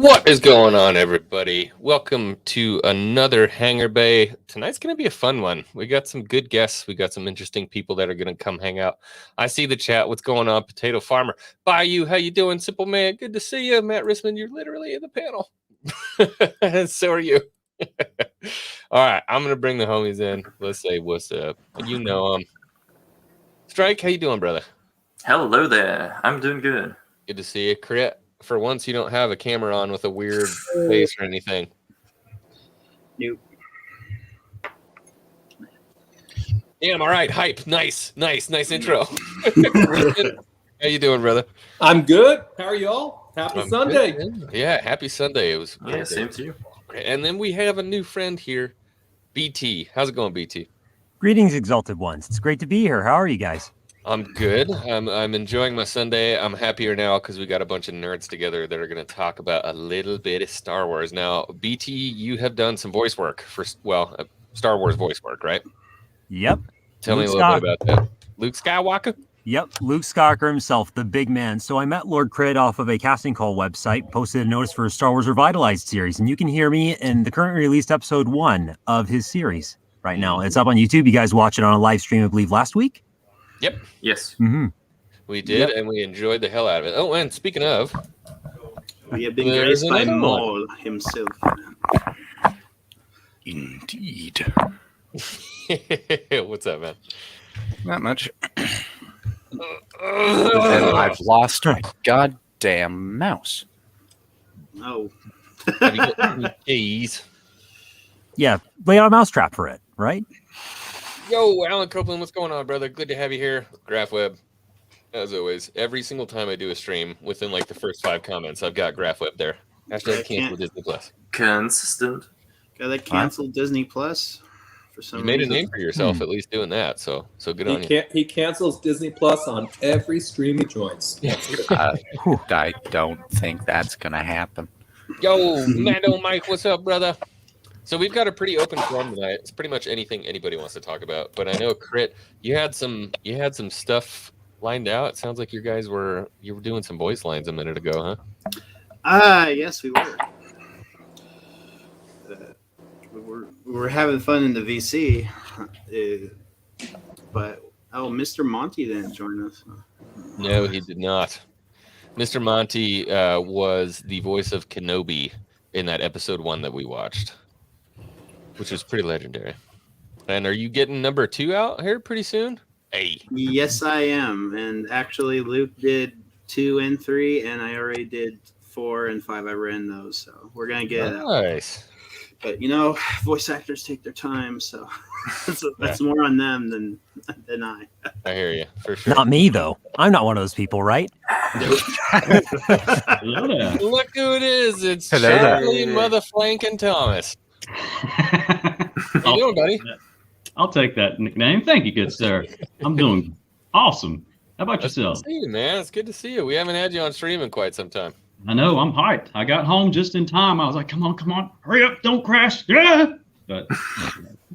What is going on, everybody? Welcome to another Hangar Bay. Tonight's going to be a fun one. We got some good guests. We got some interesting people that are going to come hang out. I see the chat. What's going on, Potato Farmer? Bayou, how you doing? Simple Man, good to see you. Matt Rissman, you're literally in the panel. So are you. All right, I'm going to bring the homies in. Let's say what's up. You know them. Strike, how you doing, brother? Hello there. I'm doing good. Good to see you. Crit. For once, you don't have a camera on with a weird face or anything. Nope. Damn, all right. Hype. Nice intro. How you doing, brother? I'm good. How are y'all? Happy Sunday. Good. Yeah, happy Sunday. It was Same to you. And then we have a new friend here, BT. How's it going, BT? Greetings, Exalted Ones. It's great to be here. How are you guys? I'm good. I'm enjoying my Sunday. I'm happier now because we got a bunch of nerds together that are going to talk about a little bit of Star Wars. Now, BT, you have done some voice work for, Star Wars voice work, right? Yep. Tell me a little bit about that. Luke Skywalker? Yep, Luke Skywalker himself, the big man. So I met Lord Crit off of a casting call website, posted a notice for a Star Wars Revitalized series, and you can hear me in the currently released episode 1 of his series right now. It's up on YouTube. You guys watch it on a live stream, I believe, last week? Yep. Yes. Mm-hmm. We did, and we enjoyed the hell out of it. Oh, and speaking of, we have been graced by Maul himself. Indeed. What's up, man? Not much. And I've lost my goddamn mouse. Oh. Have you got any keys? Yeah, lay out a mousetrap for it, right? Yo, Alan Copeland, what's going on, brother? Good to have you here. GraphWeb, as always. Every single time I do a stream, within like the first 5 comments, I've got GraphWeb there. Hashtag cancel Disney Plus. Consistent. Got that canceled Disney Plus for some You made reason. a name for yourself, at least doing that. So good on you. He cancels Disney Plus on every stream he joins. I don't think that's going to happen. Yo, Mando Mike, what's up, brother? So we've got a pretty open forum tonight. It's pretty much anything anybody wants to talk about. But I know, Crit, you had some stuff lined out. It sounds like you were doing some voice lines a minute ago, huh? Yes, we were. We were having fun in the VC, but Mr. Monty didn't join us. No, he did not. Mr. Monty was the voice of Kenobi in that episode 1 that we watched, which was pretty legendary. And are you getting number 2 out here pretty soon? Hey. Yes, I am. And actually, Luke did 2 and 3, and I already did 4 and 5. I ran those, so we're gonna get it out. Nice. But voice actors take their time, so that's more on them than I. I hear you for sure. Not me, though. I'm not one of those people, right? Look who it is. It's Charlie Motherflankin' Thomas. How you doing, buddy? I'll take that nickname. Thank you, good sir. I'm doing awesome. How about yourself? Good to see you, man. It's good to see you. We haven't had you on stream in quite some time. I know, I'm hyped. I got home just in time. I was like, come on, hurry up, don't crash. Yeah. But So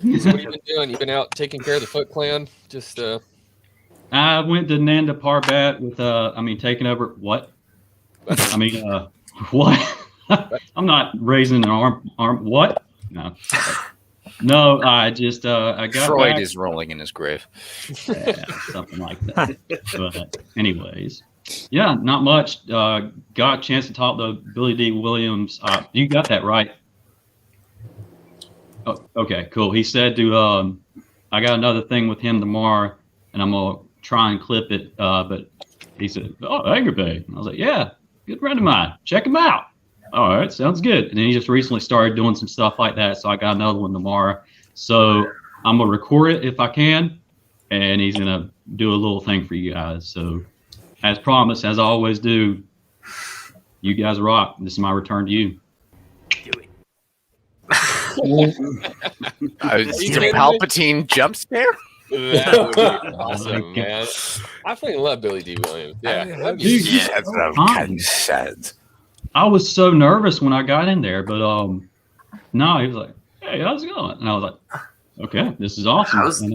what have you been doing? You've been out taking care of the Foot Clan? Just I went to Nanda Parbat with taking over what? What? I'm not raising an arm. What? No, I just I got Freud back. is rolling in his grave. Yeah, something like that. But anyways, yeah, not much. Got a chance to talk to Billy D. Williams. You got that right. Oh, okay, cool. He said I got another thing with him tomorrow, and I'm gonna try and clip it. But he said, Hangar Bay. And I was like, yeah, good friend of mine. Check him out. All right, sounds good. And then he just recently started doing some stuff like that, so I got another one tomorrow. So I'm gonna record it if I can, and he's gonna do a little thing for you guys. So, as promised, as I always do, you guys rock. This is my return to you. Palpatine jump scare? that would be awesome, man. I fucking love Billy D. Williams. Yeah. I was so nervous when I got in there, but no, he was like, "Hey, how's it going?" And I was like, "Okay, this is awesome."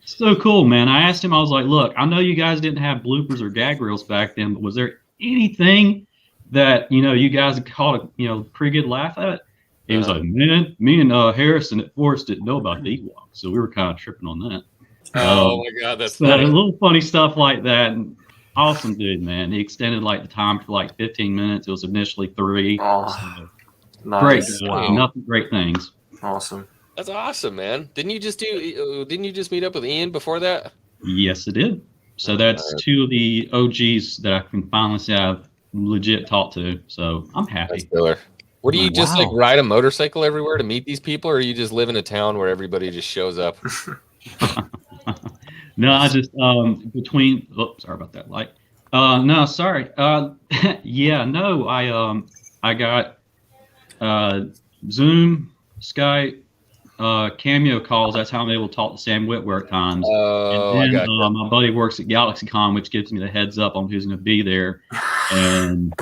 So cool, man. I asked him, I was like, "Look, I know you guys didn't have bloopers or gag reels back then, but was there anything that you guys caught a pretty good laugh at. He was like, man, me and Harrison at Forrest didn't know about the Ewok, so we were kind of tripping on that. Oh my god, that's So funny. a little funny stuff like that. And awesome dude, man. He extended like the time for like 15 minutes. It was initially 3. Oh, So, great, nice. Wow. nothing great things. Awesome. That's awesome, man. Didn't you just meet up with Ian before that? Yes, it did. So that's 2 of the OGs that I can finally say I've legit talked to. So I'm That's happy. killer. What do you just like Wow. ride a motorcycle everywhere to meet these people, or you just live in a town where everybody just shows up? No, I just between. Oh, sorry about that light. No, sorry. Yeah, no, I got Zoom, Skype, Cameo calls. That's how I'm able to talk to Sam Whitwer at times. Oh, I And then got my buddy works at GalaxyCon, which gives me the heads up on who's going to be there. And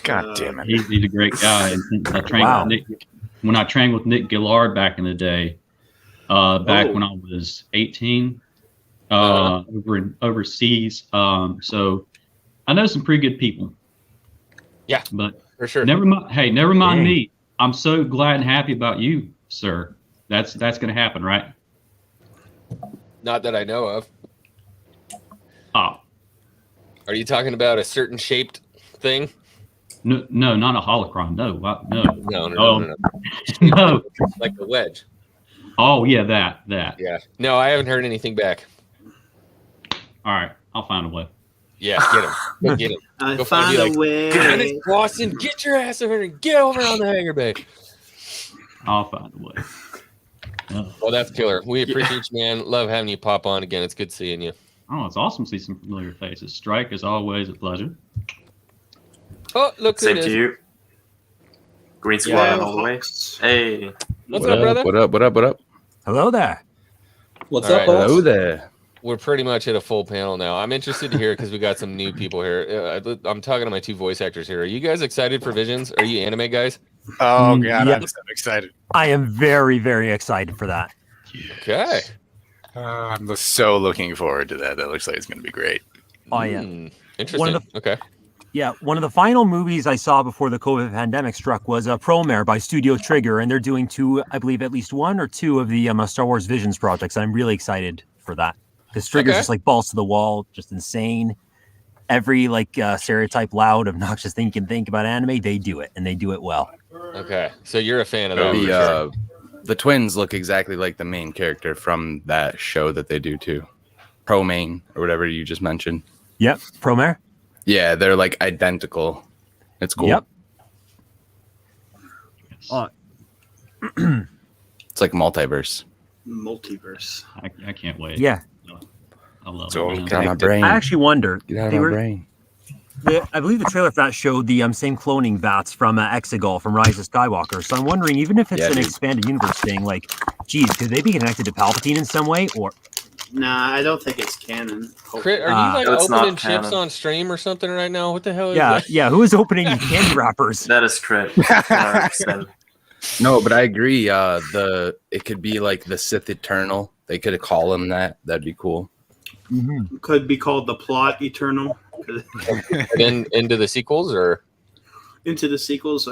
God damn it. he's a great guy. And since I trained Wow. with Nick, when I trained with Nick Gillard back in the day, back Oh. when I was 18, overseas. So I know some pretty good people. Yeah. But for sure. never mind. Hey, never mind Dang. me. I'm so glad and happy about you, sir. That's going to happen, right? Not that I know of. Oh, Are you talking about a certain shaped thing? no, not a holocron. No, no, No. no. Like the wedge. Oh yeah, that. Yeah. No, I haven't heard anything back. All right, I'll find a way. Yeah, get him. Go get him. I Go find found me, a like, way. Dennis Boston, get your ass over here and get over on the Hangar Bay. I'll find a way. Well, that's killer. We appreciate you, man. Love having you pop on again. It's good seeing you. Oh, it's awesome to see some familiar faces. Strike is always a pleasure. Oh, look who Same it to is. you. Green squad Yeah, all the way. Hawks. Hey. What's up, brother? What up? What up? What up? Hello there. What's All up, right. boss? Hello there. We're pretty much at a full panel now. I'm interested to hear because we got some new people here. I'm talking to my 2 voice actors here. Are you guys excited for Visions? Are you anime guys? Oh Mm, god, yeah. I'm so excited. I am very, very excited for that. Okay. I'm so looking forward to that. That looks like it's going to be great. Oh, yeah. Interesting. Okay. Yeah, one of the final movies I saw before the COVID pandemic struck was Promare by Studio Trigger, and they're doing 2, I believe, at least 1 or 2 of the Star Wars Visions projects. I'm really excited for that because Trigger's Okay. just like balls to the wall, just insane. Every stereotype, loud, obnoxious thing you can think about anime, they do it, and they do it well. Okay. So you're a fan of that. for sure. The twins look exactly like the main character from that show that they do too. Pro-main or whatever you just mentioned. Yep, Promare. Yeah, they're like identical. It's cool. Yep. It's like multiverse. Multiverse. I can't wait. Yeah, I love So it. man. get out of my brain. I actually wonder. Get out of they my were- brain. I believe the trailer for that showed the same cloning bats from Exegol from Rise of Skywalker. So I'm wondering, even if it's Yeah, an dude. expanded universe thing, like, geez, could they be connected to Palpatine in some way? Or Nah, I don't think it's canon. Crit, are you Ah. like No, it's not opening chips canon. on stream or something right now? What the hell is yeah, that? yeah, who is opening candy wrappers? That is correct. 100%. No, but I agree. It could be like the Sith Eternal. They could call him that. That'd be cool. Mm-hmm. Could be called the Plot Eternal. 'Cause Then into the sequels, or into the sequels,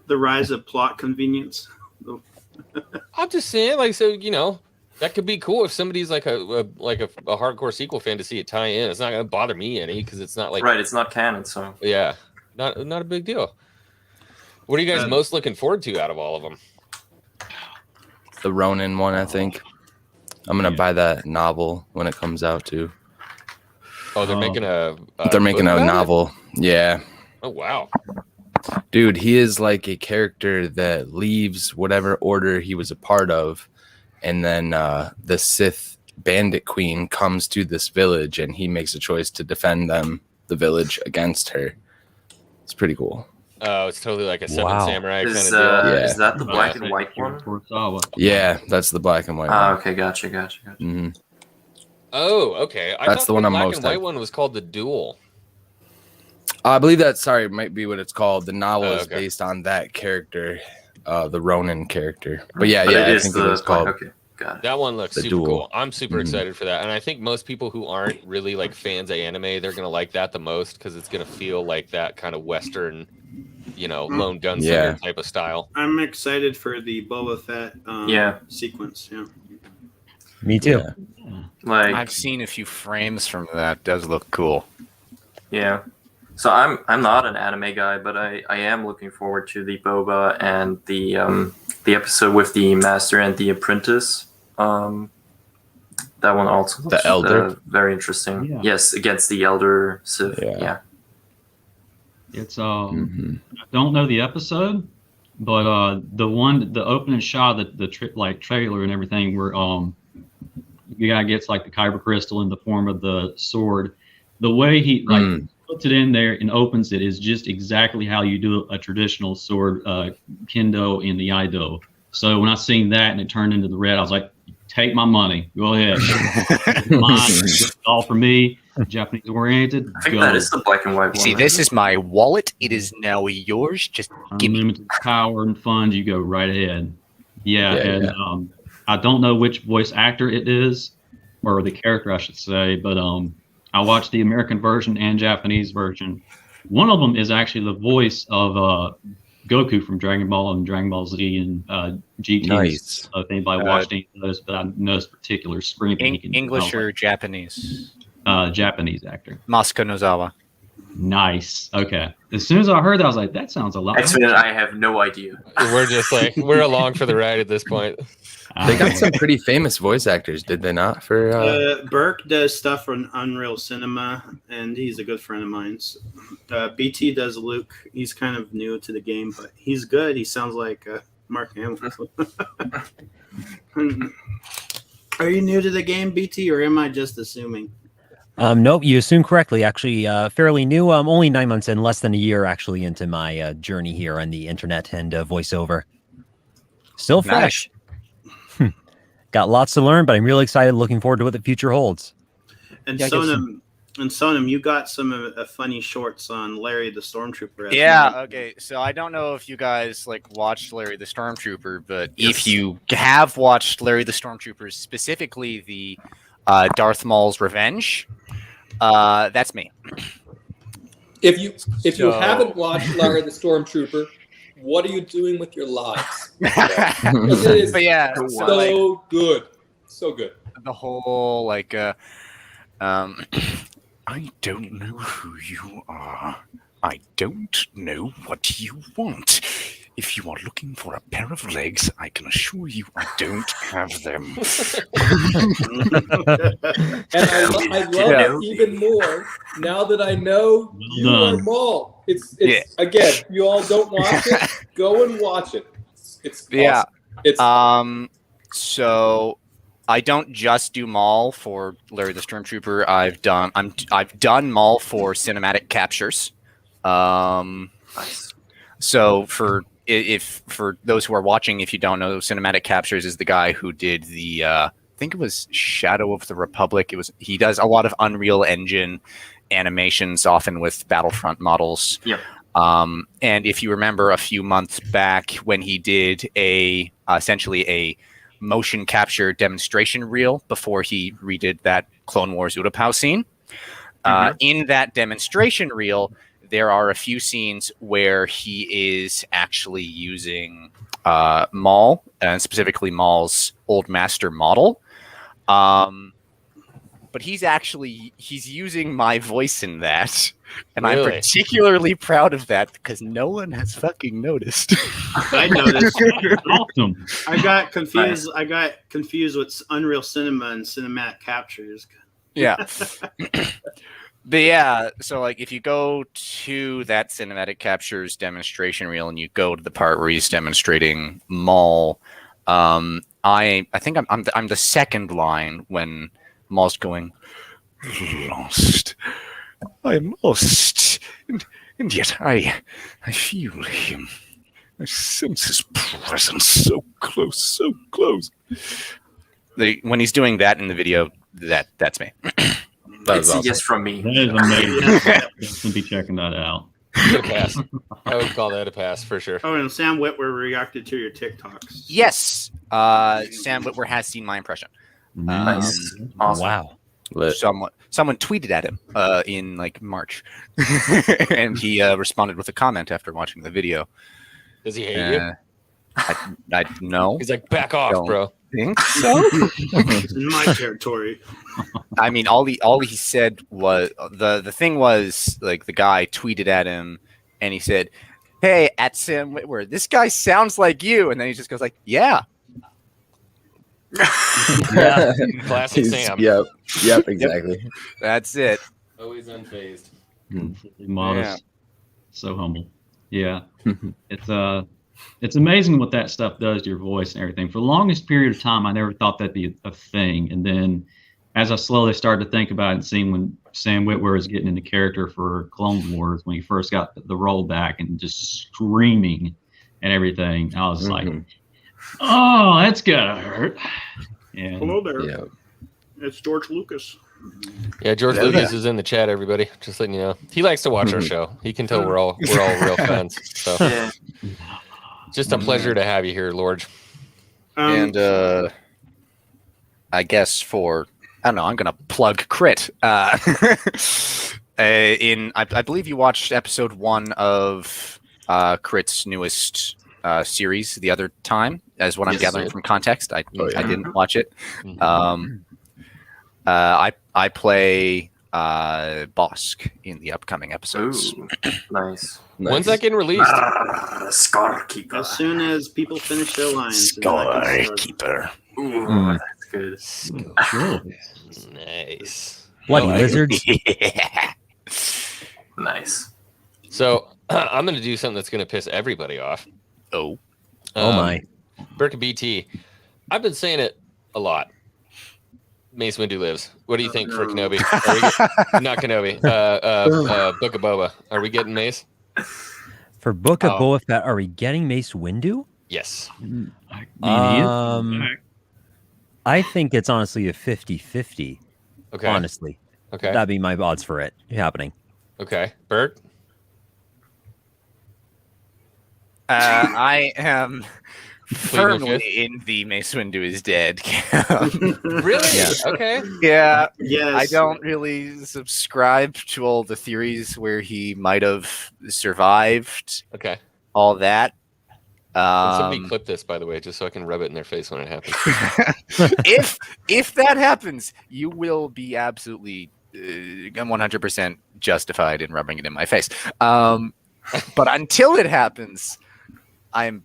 the rise of plot convenience. I'm just saying, like, so that could be cool if somebody's like a hardcore sequel fan to see it tie in. It's not gonna bother me any because it's not like Right, it's not canon, so. yeah, not a big deal. What are you guys most looking forward to out of all of them? The Ronin one, I think. I'm gonna buy that novel when it comes out too. Oh, they're making a They're making book a about it? novel. Yeah. Oh wow. Dude, he is like a character that leaves whatever order he was a part of, and then the Sith Bandit Queen comes to this village, and he makes a choice to defend the village against her. It's pretty cool. Oh, it's totally like a Seven Wow. Samurai kind of Is, deal. Yeah. is that the Uh, black and white one? Kurosawa. Yeah, that's the black and white Ah, one. okay, gotcha. Mhm. Oh, okay. I That's thought the one I'm black most and white hyped. one was called The Duel. I believe that. Sorry, it might be what it's called. The novel Oh, is okay. based on that character, the Ronin character. But yeah, But yeah, it I is think the it is called. Okay. God. That one looks The super duel. cool. I'm super Mhm. excited for that. And I think most people who aren't really like fans of anime, they're going to like that the most because it's going to feel like that kind of Western, lone gunslinger Yeah. type of style. I'm excited for the Boba Fett sequence. Yeah. Me too. Yeah. Like, I've seen a few frames from that. It does look cool. yeah. So I'm not an anime guy, but I am looking forward to the Boba and the episode with the Master and the Apprentice. That one also looks Elder? very interesting. Yeah. Yes, against the Elder Sith. Yeah. Yeah. It's Mhm. I don't know the episode, but the opening shot, the trailer and everything, where the guy gets like the kyber crystal in the form of the sword. The way he puts it in there and opens it is just exactly how you do a traditional sword, kendo in the Ido. So when I seen that and it turned into the red, I was like, take my money. Go ahead. Mine. It's all for me. Japanese oriented. I think Go. that is the black and white one. See, this is my wallet. It is now yours. Just give me. Unlimited power and funds. You go right ahead. Yeah, Yeah, and yeah. I don't know which voice actor it is, or the character, I should say, but I watched the American version and Japanese version. One of them is actually the voice of Goku from Dragon Ball and Dragon Ball Z and GT. Nice. So if anybody watched any of those, but I know this particular screaming. he can English tell, or Japanese? Japanese actor. Masuko Nozawa. Nice. Okay. As soon as I heard that, I was like, that sounds a lot. Actually, I have no idea. We're just like, we're along for the ride at this point. They got some pretty famous voice actors, did they not? For Burke does stuff from Unreal Cinema, and he's a good friend of mine. So, BT does Luke. He's kind of new to the game, but he's good. He sounds like Mark Hamill. Are you new to the game, BT, or am I just assuming? Nope, you assume correctly. Actually, fairly new. I'm only 9 months in, less than a year actually into my journey here on the internet and voiceover. Still fresh. Got lots to learn, but I'm really excited. Looking forward to what the future holds. And Yeah, I guess- Sonam, you got some funny shorts on Larry the Stormtrooper. Yeah. Okay. So I don't know if you guys watched Larry the Stormtrooper, but Yes. if you have watched Larry the Stormtrooper, specifically the Darth Maul's Revenge, that's me. If you So- haven't watched Larry the Stormtrooper, what are you doing with your lives? It is But yeah, so so good, so good. the whole I don't know who you are. I don't know what you want. If you are looking for a pair of legs, I can assure you I don't have them. And I love it even more now that I know you are done. Maul. It's again, you all don't watch it, go and watch it. It's awesome. Yeah. It's So I don't just do Maul for Larry the Stormtrooper. I've done Maul for cinematic captures. Nice. So for those who are watching, if you don't know, cinematic captures is the guy who did the I think it was Shadow of the Republic. He does a lot of Unreal Engine animations, often with Battlefront models. Yep. And if you remember a few months back when he did essentially a motion capture demonstration reel before he redid that Clone Wars Utapau scene. In that demonstration reel, there are a few scenes where he is actually using Maul, and specifically Maul's Old Master model. But he's using my voice in that. And I'm Really? particularly proud of that because no one has fucking noticed. I noticed. Awesome. I got confused. I got confused with Unreal Cinema and cinematic captures. Yeah. But yeah, so if you go to that cinematic captures demonstration reel and you go to the part where he's demonstrating Maul, I think I'm the second line when Maul's going, lost. I'm lost. And yet I feel him. I sense his presence so close, so close. When he's doing that in the video, that's me. That It's was a awesome. yes from me. That is amazing. Definitely be checking that out. A pass. I would call that a pass for sure. Oh, and Sam Witwer reacted to your TikToks. Yes, Sam Witwer has seen my impression. Nice. Awesome. Wow. Lit. Someone tweeted at him in like March, and he responded with a comment after watching the video. Does he hate you? I no. He's like, back off, Don't. bro. Think so? It's in my territory. I mean, all he said was the thing was like the guy tweeted at him, and he said, "Hey, at Sam Witwer, this guy sounds like you," and then he just goes like, "Yeah." Yeah. Classic Sam. Yep, exactly. That's it. Always unfazed. Modest, so humble. Yeah, it's amazing what that stuff does to your voice and everything. For the longest period of time, I never thought that'd be a thing, and then as I slowly started to think about it and seeing when Sam Witwer was getting into character for Clone Wars when he first got the role back and just screaming and everything, I was like, "Oh, that's gotta hurt." And Hello there. Yeah. It's George Lucas. Yeah, George Lucas is in the chat, everybody. Just letting you know. He likes to watch our show. He can tell we're all real fans. So Yeah. just a pleasure to have you here, Lord. And I guess I don't know, I'm gonna plug Crit. I believe you watched episode 1 of Crit's newest series the other time, as what I'm Yes, gathering sir. from context. I didn't watch it. Mhm. I play Bosk in the upcoming episodes. Ooh, nice. When's that getting released? Scorekeeper. As soon as people finish their lines. and I can start. Scorekeeper. Ooh, that's good. Sure. Nice. Bloody I like it. lizards. Yeah. Nice. So I'm going to do something that's going to piss everybody off. Oh. Oh my. Burka BT. I've been saying it a lot. Mace Windu lives. What do you think for Kenobi? Not Kenobi. Book of Boba. Are we getting Mace? For Book of Oh. Boba Fett, are we getting Mace Windu? Yes. I mean, he is back. I think it's honestly a 50-50. Okay. Honestly. Okay. That'd be my odds for it happening. Okay. Bert? I am Pleading the firmly in the Mace Windu is dead camp. Really? Yeah. Okay. Yeah, Yes. I don't really subscribe to all the theories where he might have survived Okay. all that. Can somebody clip this, by the way, just so I can rub it in their face when it happens. if that happens, you will be absolutely 100% justified in rubbing it in my face. But until it happens, I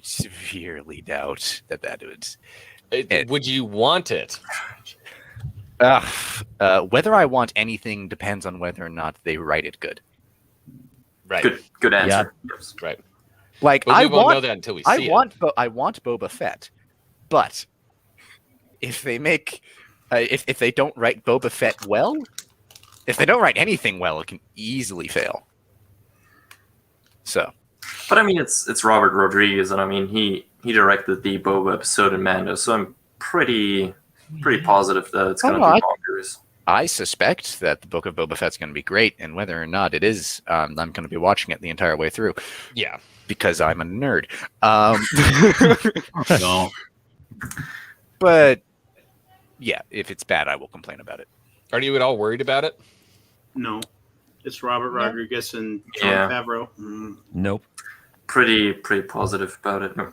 severely doubt that would. Would you want it? Whether I want anything depends on whether or not they write it good. Right. Good answer. Yes. Right. Like But we I won't know want, that until we see I it. want Boba Fett, but if they make, if they don't write Boba Fett well, if they don't write anything well, it can easily fail. So. But I mean, it's Robert Rodriguez, and I mean he directed the Boba episode in Mando, so I'm pretty positive that it's going to be bonkers. I suspect that the Book of Boba Fett's going to be great, and whether or not it is, I'm going to be watching it the entire way through Yeah. because I'm a nerd. No. But yeah, if it's bad, I will complain about it. Are you at all worried about it? No. It's Robert Rodriguez and Jon Yeah. Favreau. Nope. Pretty positive about it. No.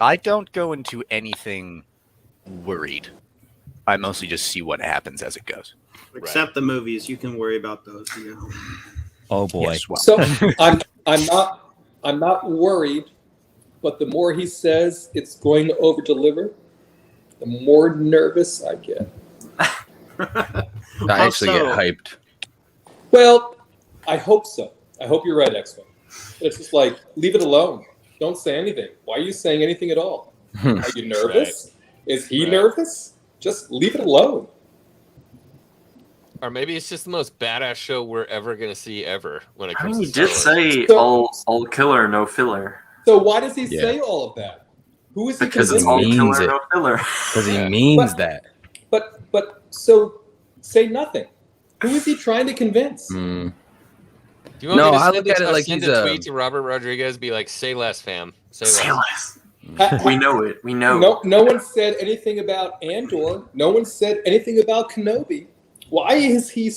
I don't go into anything worried. I mostly just see what happens as it goes. Except the movies. You can worry about those. You know. Oh boy. Yes, well, So I'm not worried, but the more he says it's going to over deliver, the more nervous I get. I actually get hyped. Well, I hope so. I hope you're right, X-Men. It's just like, leave it alone. Don't say anything. Why are you saying anything at all? Are you nervous? Is he nervous? Just leave it alone. Or maybe it's just the most badass show we're ever going to see ever when it I comes mean, to he did Star Wars. say So- all killer, no filler. So why does he Yeah. say all of that? Who is he Because it's convincing? all means killer, it. no filler. Because he means that. But so say nothing. Who is he trying to convince? Do you want No, me to I send look it- at it like send he's a a- tweet to Robert Rodriguez? Be like, say less, fam. Say Say less. less. We know it. We know. No one said anything about Andor. No one said anything about Kenobi. Why is he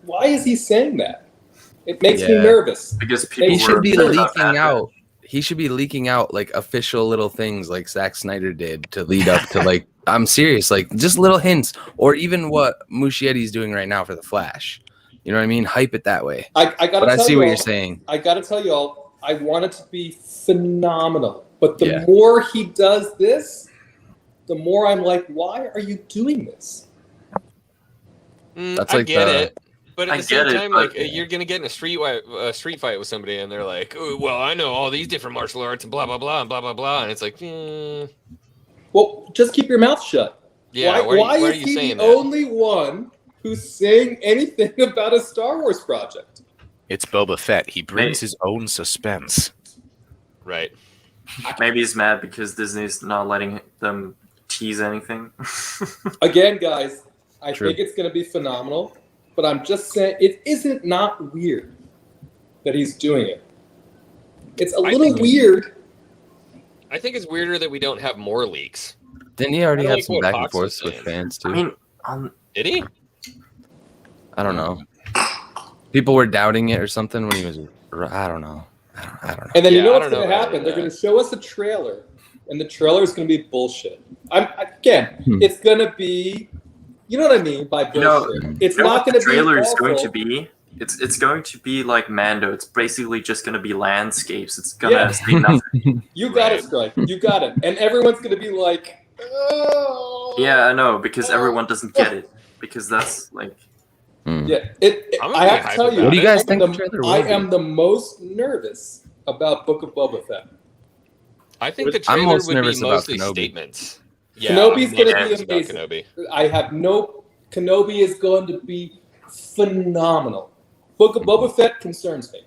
Why is he saying that? It makes me Yeah. nervous. Because people He were should be upset about leaking that. out. He should be leaking out like official little things like Zack Snyder did to lead up to like. I'm serious, like just little hints, or even what Muschietti's doing right now for the Flash. You know what I mean? Hype it that way. I gotta But I tell see you what all, you're saying. I gotta tell y'all, I want it to be phenomenal. But the Yeah. more he does this, the more I'm like, why are you doing this? That's I like get the- it. But at I the same get it, time, but- like you're gonna get in a street fight with somebody, and they're like, "Oh, well, I know all these different martial arts and blah blah blah and blah blah blah," and it's like, Well, just keep your mouth shut. yeah, why are is you he saying the that? only one who's saying anything about a Star Wars project? It's Boba Fett. He brings Hey. his own suspense. Right. Maybe he's mad because Disney's not letting them tease anything. Again, guys, I True. think it's going to be phenomenal, but I'm just saying it isn't not weird that he's doing it. It's a little think- weird. I think it's weirder that we don't have more leaks. Didn't he already I have like some what back and Fox was forth with saying. fans too? I mean, Did he? I don't know. People were doubting it or something when he was. I don't know. I don't know. And then you Yeah, know I what's don't going know to about happen? They're that. going to show us a trailer, and the trailer is going to be bullshit. Hmm. It's going to be, you know what I mean by You know- bullshit. It's you know not what going the to be trailer is awful. going to be? It's going to be like Mando. It's basically just going to be landscapes. It's going to Yeah. say nothing. You got Right. it, Strike. You got it. And everyone's going to be like, oh. Yeah, I know, because everyone doesn't get it. Because that's like, Hmm. Yeah, I'm gonna I be have to hype tell you, about What do you it. guys I'm think the- the trailer will I be? am the most nervous about Book of Boba Fett. I think the I'm trailer most would nervous be about mostly Kenobi. statements. Kenobi's I'm gonna not be nervous about amazing. Kenobi. I have no. Kenobi is going to be phenomenal. Book of Boba Fett concerns me.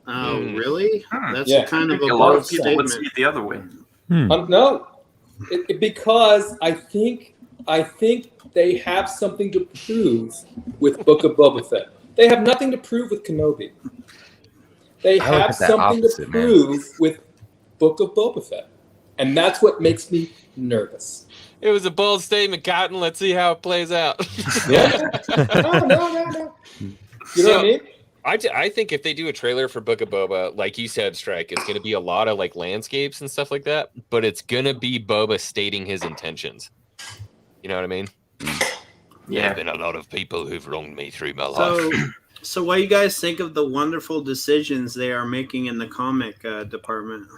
Oh, Hmm. really? Hmm. That's Yeah. kind of a a lot bold of people would see statement. it the other way. No, because I think they have something to prove with Book of Boba Fett. They have nothing to prove with Kenobi. They I look have at that something opposite, to man. prove with Book of Boba Fett, and that's what makes me nervous. It was a bold statement, Cotton. Let's see how it plays out. Yeah. No. You know what I mean? I think if they do a trailer for Book of Boba, like you said, Strike, it's going to be a lot of like landscapes and stuff like that, but it's going to be Boba stating his intentions. You know what I mean? There Yeah. have been a lot of people who've wronged me through my life. So what do you guys think of the wonderful decisions they are making in the comic department?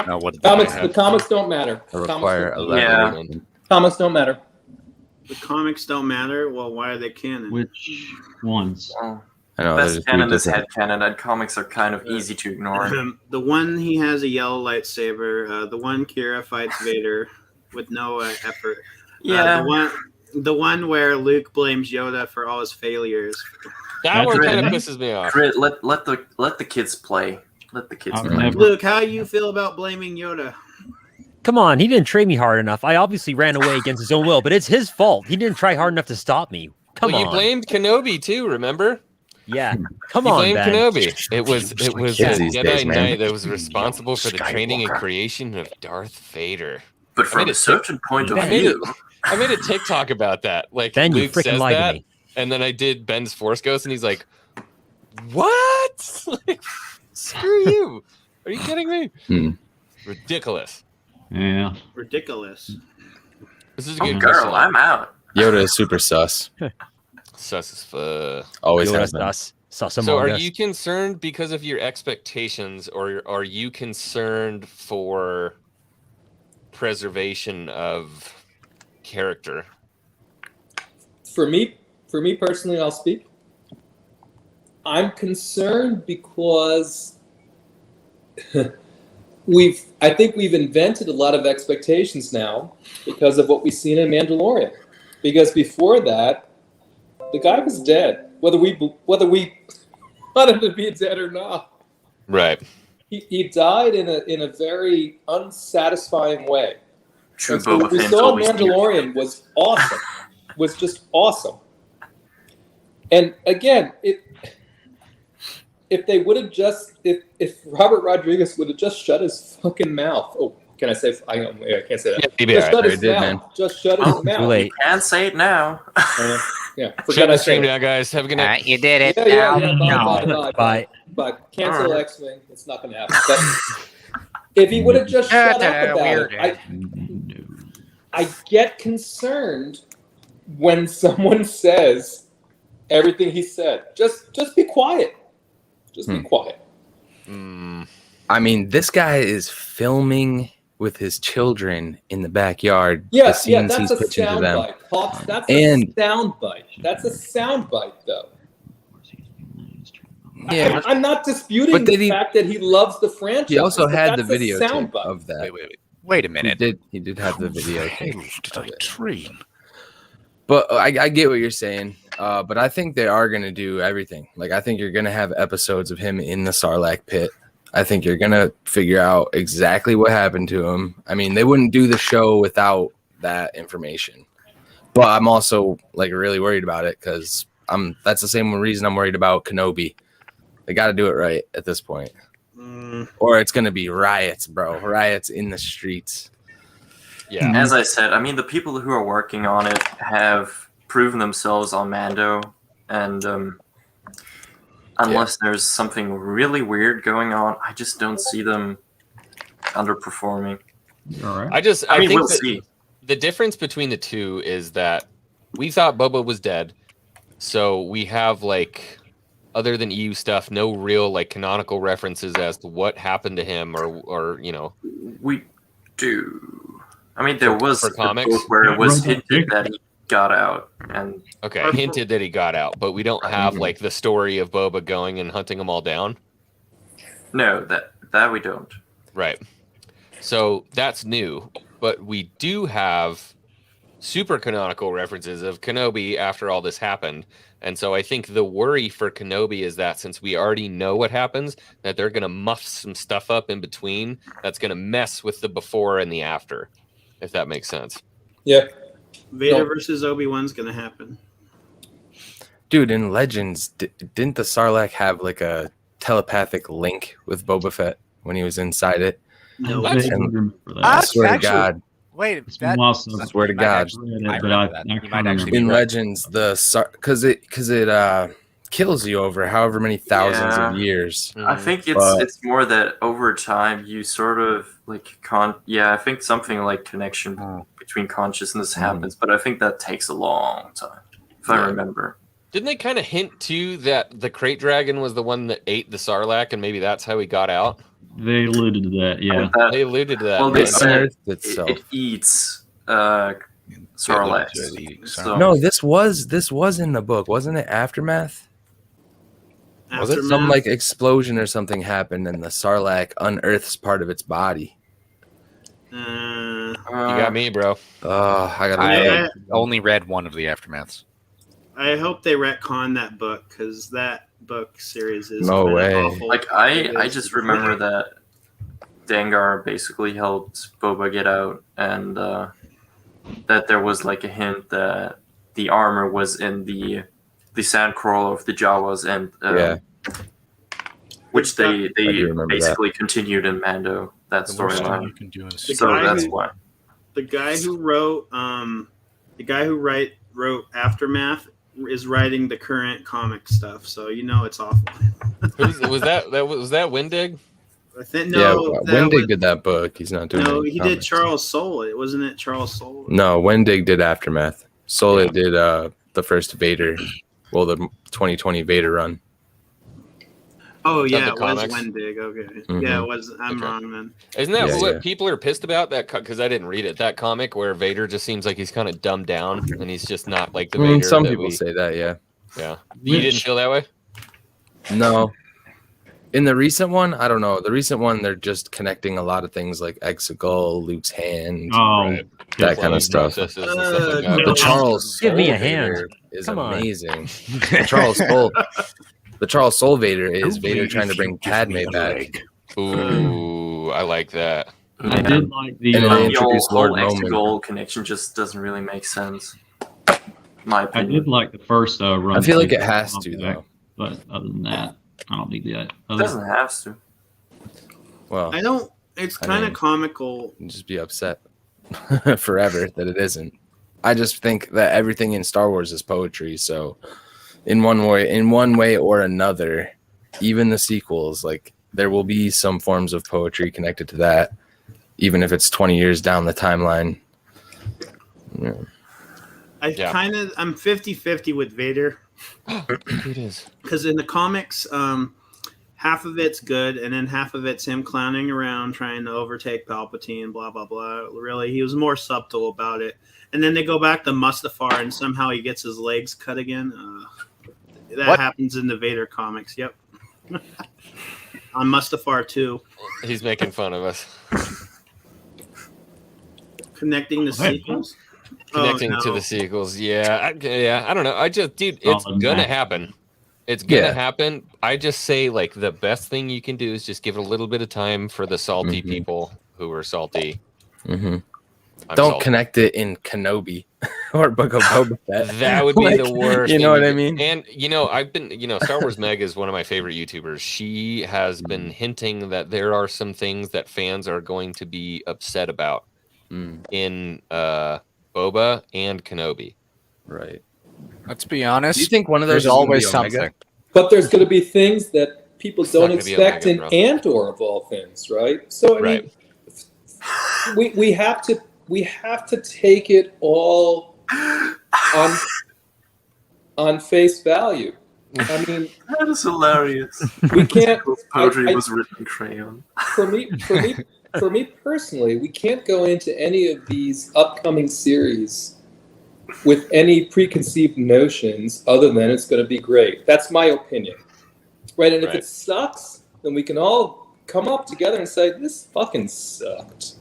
What did The comics don't matter. They require Yeah. 11. Comics don't matter. The comics don't matter. Well, why are they canon? Which ones? Well, I know. they're best just canon is different. head canon, and comics are kind of easy to ignore. The one he has a yellow lightsaber. The one Kira fights Vader with no effort. Yeah. The one where Luke blames Yoda for all his failures. That That's one right. kind of pisses me off. Crit, let the kids play. Let the kids I've play. never- Luke, how you feel about blaming Yoda? Come on, he didn't train me hard enough. I obviously ran away against his own will, but it's his fault. He didn't try hard enough to stop me. Come Well, on. you blamed Kenobi too, remember? Yeah. Come You on, blamed Ben. Kenobi. It was Kids a these Jedi days, man. Knight that was responsible for the training and Skywalker. creation of Darth Vader. But I from made a a certain point of I made view, I made a TikTok about that. Like Ben, you Luke freaking says lied to that, me. and then I did Ben's Force Ghost, and he's like, "What? Like, screw you! Are you kidding me? Hmm. Ridiculous. Yeah. Ridiculous. This is a oh, good girl, question. I'm out. Yoda is super sus. Sus as fuck. Always Yoda has been. sus. Sus So, among are us. you concerned because of your expectations, or are you concerned for preservation of character? For me personally, I'll speak. I'm concerned because I think we've invented a lot of expectations now because of what we've seen in Mandalorian. Because before that, the guy was dead, whether we want him to be dead or not. Right. He died in a very unsatisfying way. True And so what Boba we fans saw in always do. Mandalorian was awesome. Was just awesome. And again, if they would have just if Robert Rodriguez would have just shut his fucking mouth. Oh, can I say? I can't say that. maybe Just shut his did, mouth. man. Just shut his mouth. Too late. Can't say it now. Yeah. Shut Forget I the said stream it. down, guys. Have a good night. You did it. Yeah. Bye. But cancel X-Wing. It's not going to happen. But if he would have just shut up about it, I get concerned when someone says everything he said. Just be quiet. Just be quiet. I mean, this guy is filming with his children in the backyard. Yeah, the scenes that's he's a pitching to sound them. bite. Hawks, that's And- a sound bite. That's a sound bite, though. Yeah, I'm not disputing but did the he- fact that he loves the franchise. he also but had the that's a video sound bite. of that. Wait a He minute. did have the video. Did I train? But I get what you're saying. But I think they are going to do everything. Like, I think you're going to have episodes of him in the Sarlacc pit. I think you're going to figure out exactly what happened to him. I mean, they wouldn't do the show without that information. But I'm also like really worried about it because that's the same reason I'm worried about Kenobi. They got to do it right at this point. Or it's going to be riots, bro. Riots in the streets. Yeah. As I said, I mean, the people who are working on it have proven themselves on Mando, and unless there's something really weird going on, I just don't see them underperforming. All right. I I think we'll that see. the difference between the two is that we thought Boba was dead, so we have like, other than EU stuff, no real like canonical references as to what happened to him, or you know. We do. I mean, there was for a comics? book where it was Yeah, hinted that he got out, and Okay, hinted that he got out, but we don't have like the story of Boba going and hunting them all down. no, that we don't. Right. So that's new, but we do have super canonical references of Kenobi after all this happened. And so I think the worry for Kenobi is that since we already know what happens, that they're going to muff some stuff up in between that's going to mess with the before and the after, if that makes sense. Yeah. Vader versus Obi-Wan's going to happen. Dude, in Legends, didn't the Sarlacc have like a telepathic link with Boba Fett when he was inside it? No. What? I swear to God. Wait, It's that, been awesome. I swear to God. I remember that. You might actually be In right. Legends, because it kills you over however many thousands Yeah. of years. I think But- it's more that over time you sort of like I think something like connection between consciousness happens, but I think that takes a long time, if I remember. Didn't they kind of hint too that the Crate Dragon was the one that ate the Sarlacc, and maybe that's how he got out? They alluded to that, yeah. They alluded to that. Well, they but- said Earth itself. it eats Sarlacc. So No, this was in the book, wasn't it? Aftermath. Was it some Aftermath? like explosion or something happened, and the Sarlacc unearths part of its body? you got me, bro. Oh, I gotta. I only read one of the aftermaths. I hope they retcon that book because that book series is No kinda way. awful. like I just remember that Dengar basically helped Boba get out, and that there was like a hint that the armor was in the sandcrawler of the Jawas, and Yeah. which they do remember basically continued in Mando, that storyline. can do is The So guy that's who- why. the guy who wrote wrote Aftermath is writing the current comic stuff, so you know it's awful. was that Windig? I think Yeah, no, that Wendig was- did that book. He's not doing. no, any he did comics. Charles Soule. It wasn't it Charles Soule? No, Wendig did Aftermath. Soule did the first Vader, well, the 2020 Vader run. Oh yeah, the it was comics? Wendig. Okay, Mhm. yeah, it was. I'm Okay. wrong then. Isn't that Yeah, what yeah. people are pissed about? That because I didn't read it. That comic where Vader just seems like he's kind of dumbed down and he's just not like the Vader. Some that people we- say that, yeah. Yeah, you didn't feel that way. No. In the recent one, I don't know. The recent one, they're just connecting a lot of things like Exegol, Luke's hand, Oh, Right. that kind of stuff. Processes and stuff like that. no. The Charles Give me Soule a hand. Vader is Come on. amazing. The Charles Soule Vader is Vader trying to bring Padme back. Ooh, I like that. I did like the. And then The introduce whole Lord Roman. Exegol connection just doesn't really make sense. My I opinion. did like the first run. I feel like too. it has to, though. But other than that, I don't need that. It doesn't have to. Well, I don't. It's I kind of mean- comical. just be upset forever that it isn't. I just think that everything in Star Wars is poetry. So, in one way or another, even the sequels, like there will be some forms of poetry connected to that, even if it's 20 years down the timeline. Yeah. I'm 50-50 with Vader. It is. Because in the comics, half of it's good, and then half of it's him clowning around trying to overtake Palpatine, blah, blah, blah. Really, he was more subtle about it. And then they go back to Mustafar, and somehow he gets his legs cut again. That What? happens in the Vader comics, yep. On Mustafar, too. He's making fun of us. Connecting the Hey. sequels. Connecting Oh, to no. the sequels. Yeah, I don't know. Dude, it's Oh, gonna man. happen. It's gonna Yeah. happen. I just say, like, the best thing you can do is just give it a little bit of time for the salty Mhm. people who are salty. hmm I'm Don't salty. connect it in Kenobi or Book of Boba Fett. That would be Like, the worst. You know thing what I could- mean? And I've been, Star Wars Meg is one of my favorite YouTubers. She has been hinting that there are some things that fans are going to be upset about Mm, in Boba and Kenobi. right. Let's be honest. Do you think one of those there's is gonna always be Omega? something. But there's going to be things that people It's not don't gonna be expect Omega, in bro. Andor of all things, right? So I Right. mean, we have to take it all on face value. I mean, That is hilarious. we can't. Poetry I- was written in crayon. For me personally, we can't go into any of these upcoming series with any preconceived notions other than it's going to be great. That's my opinion, right? And if Right. it sucks, then we can all come up together and say this fucking sucked.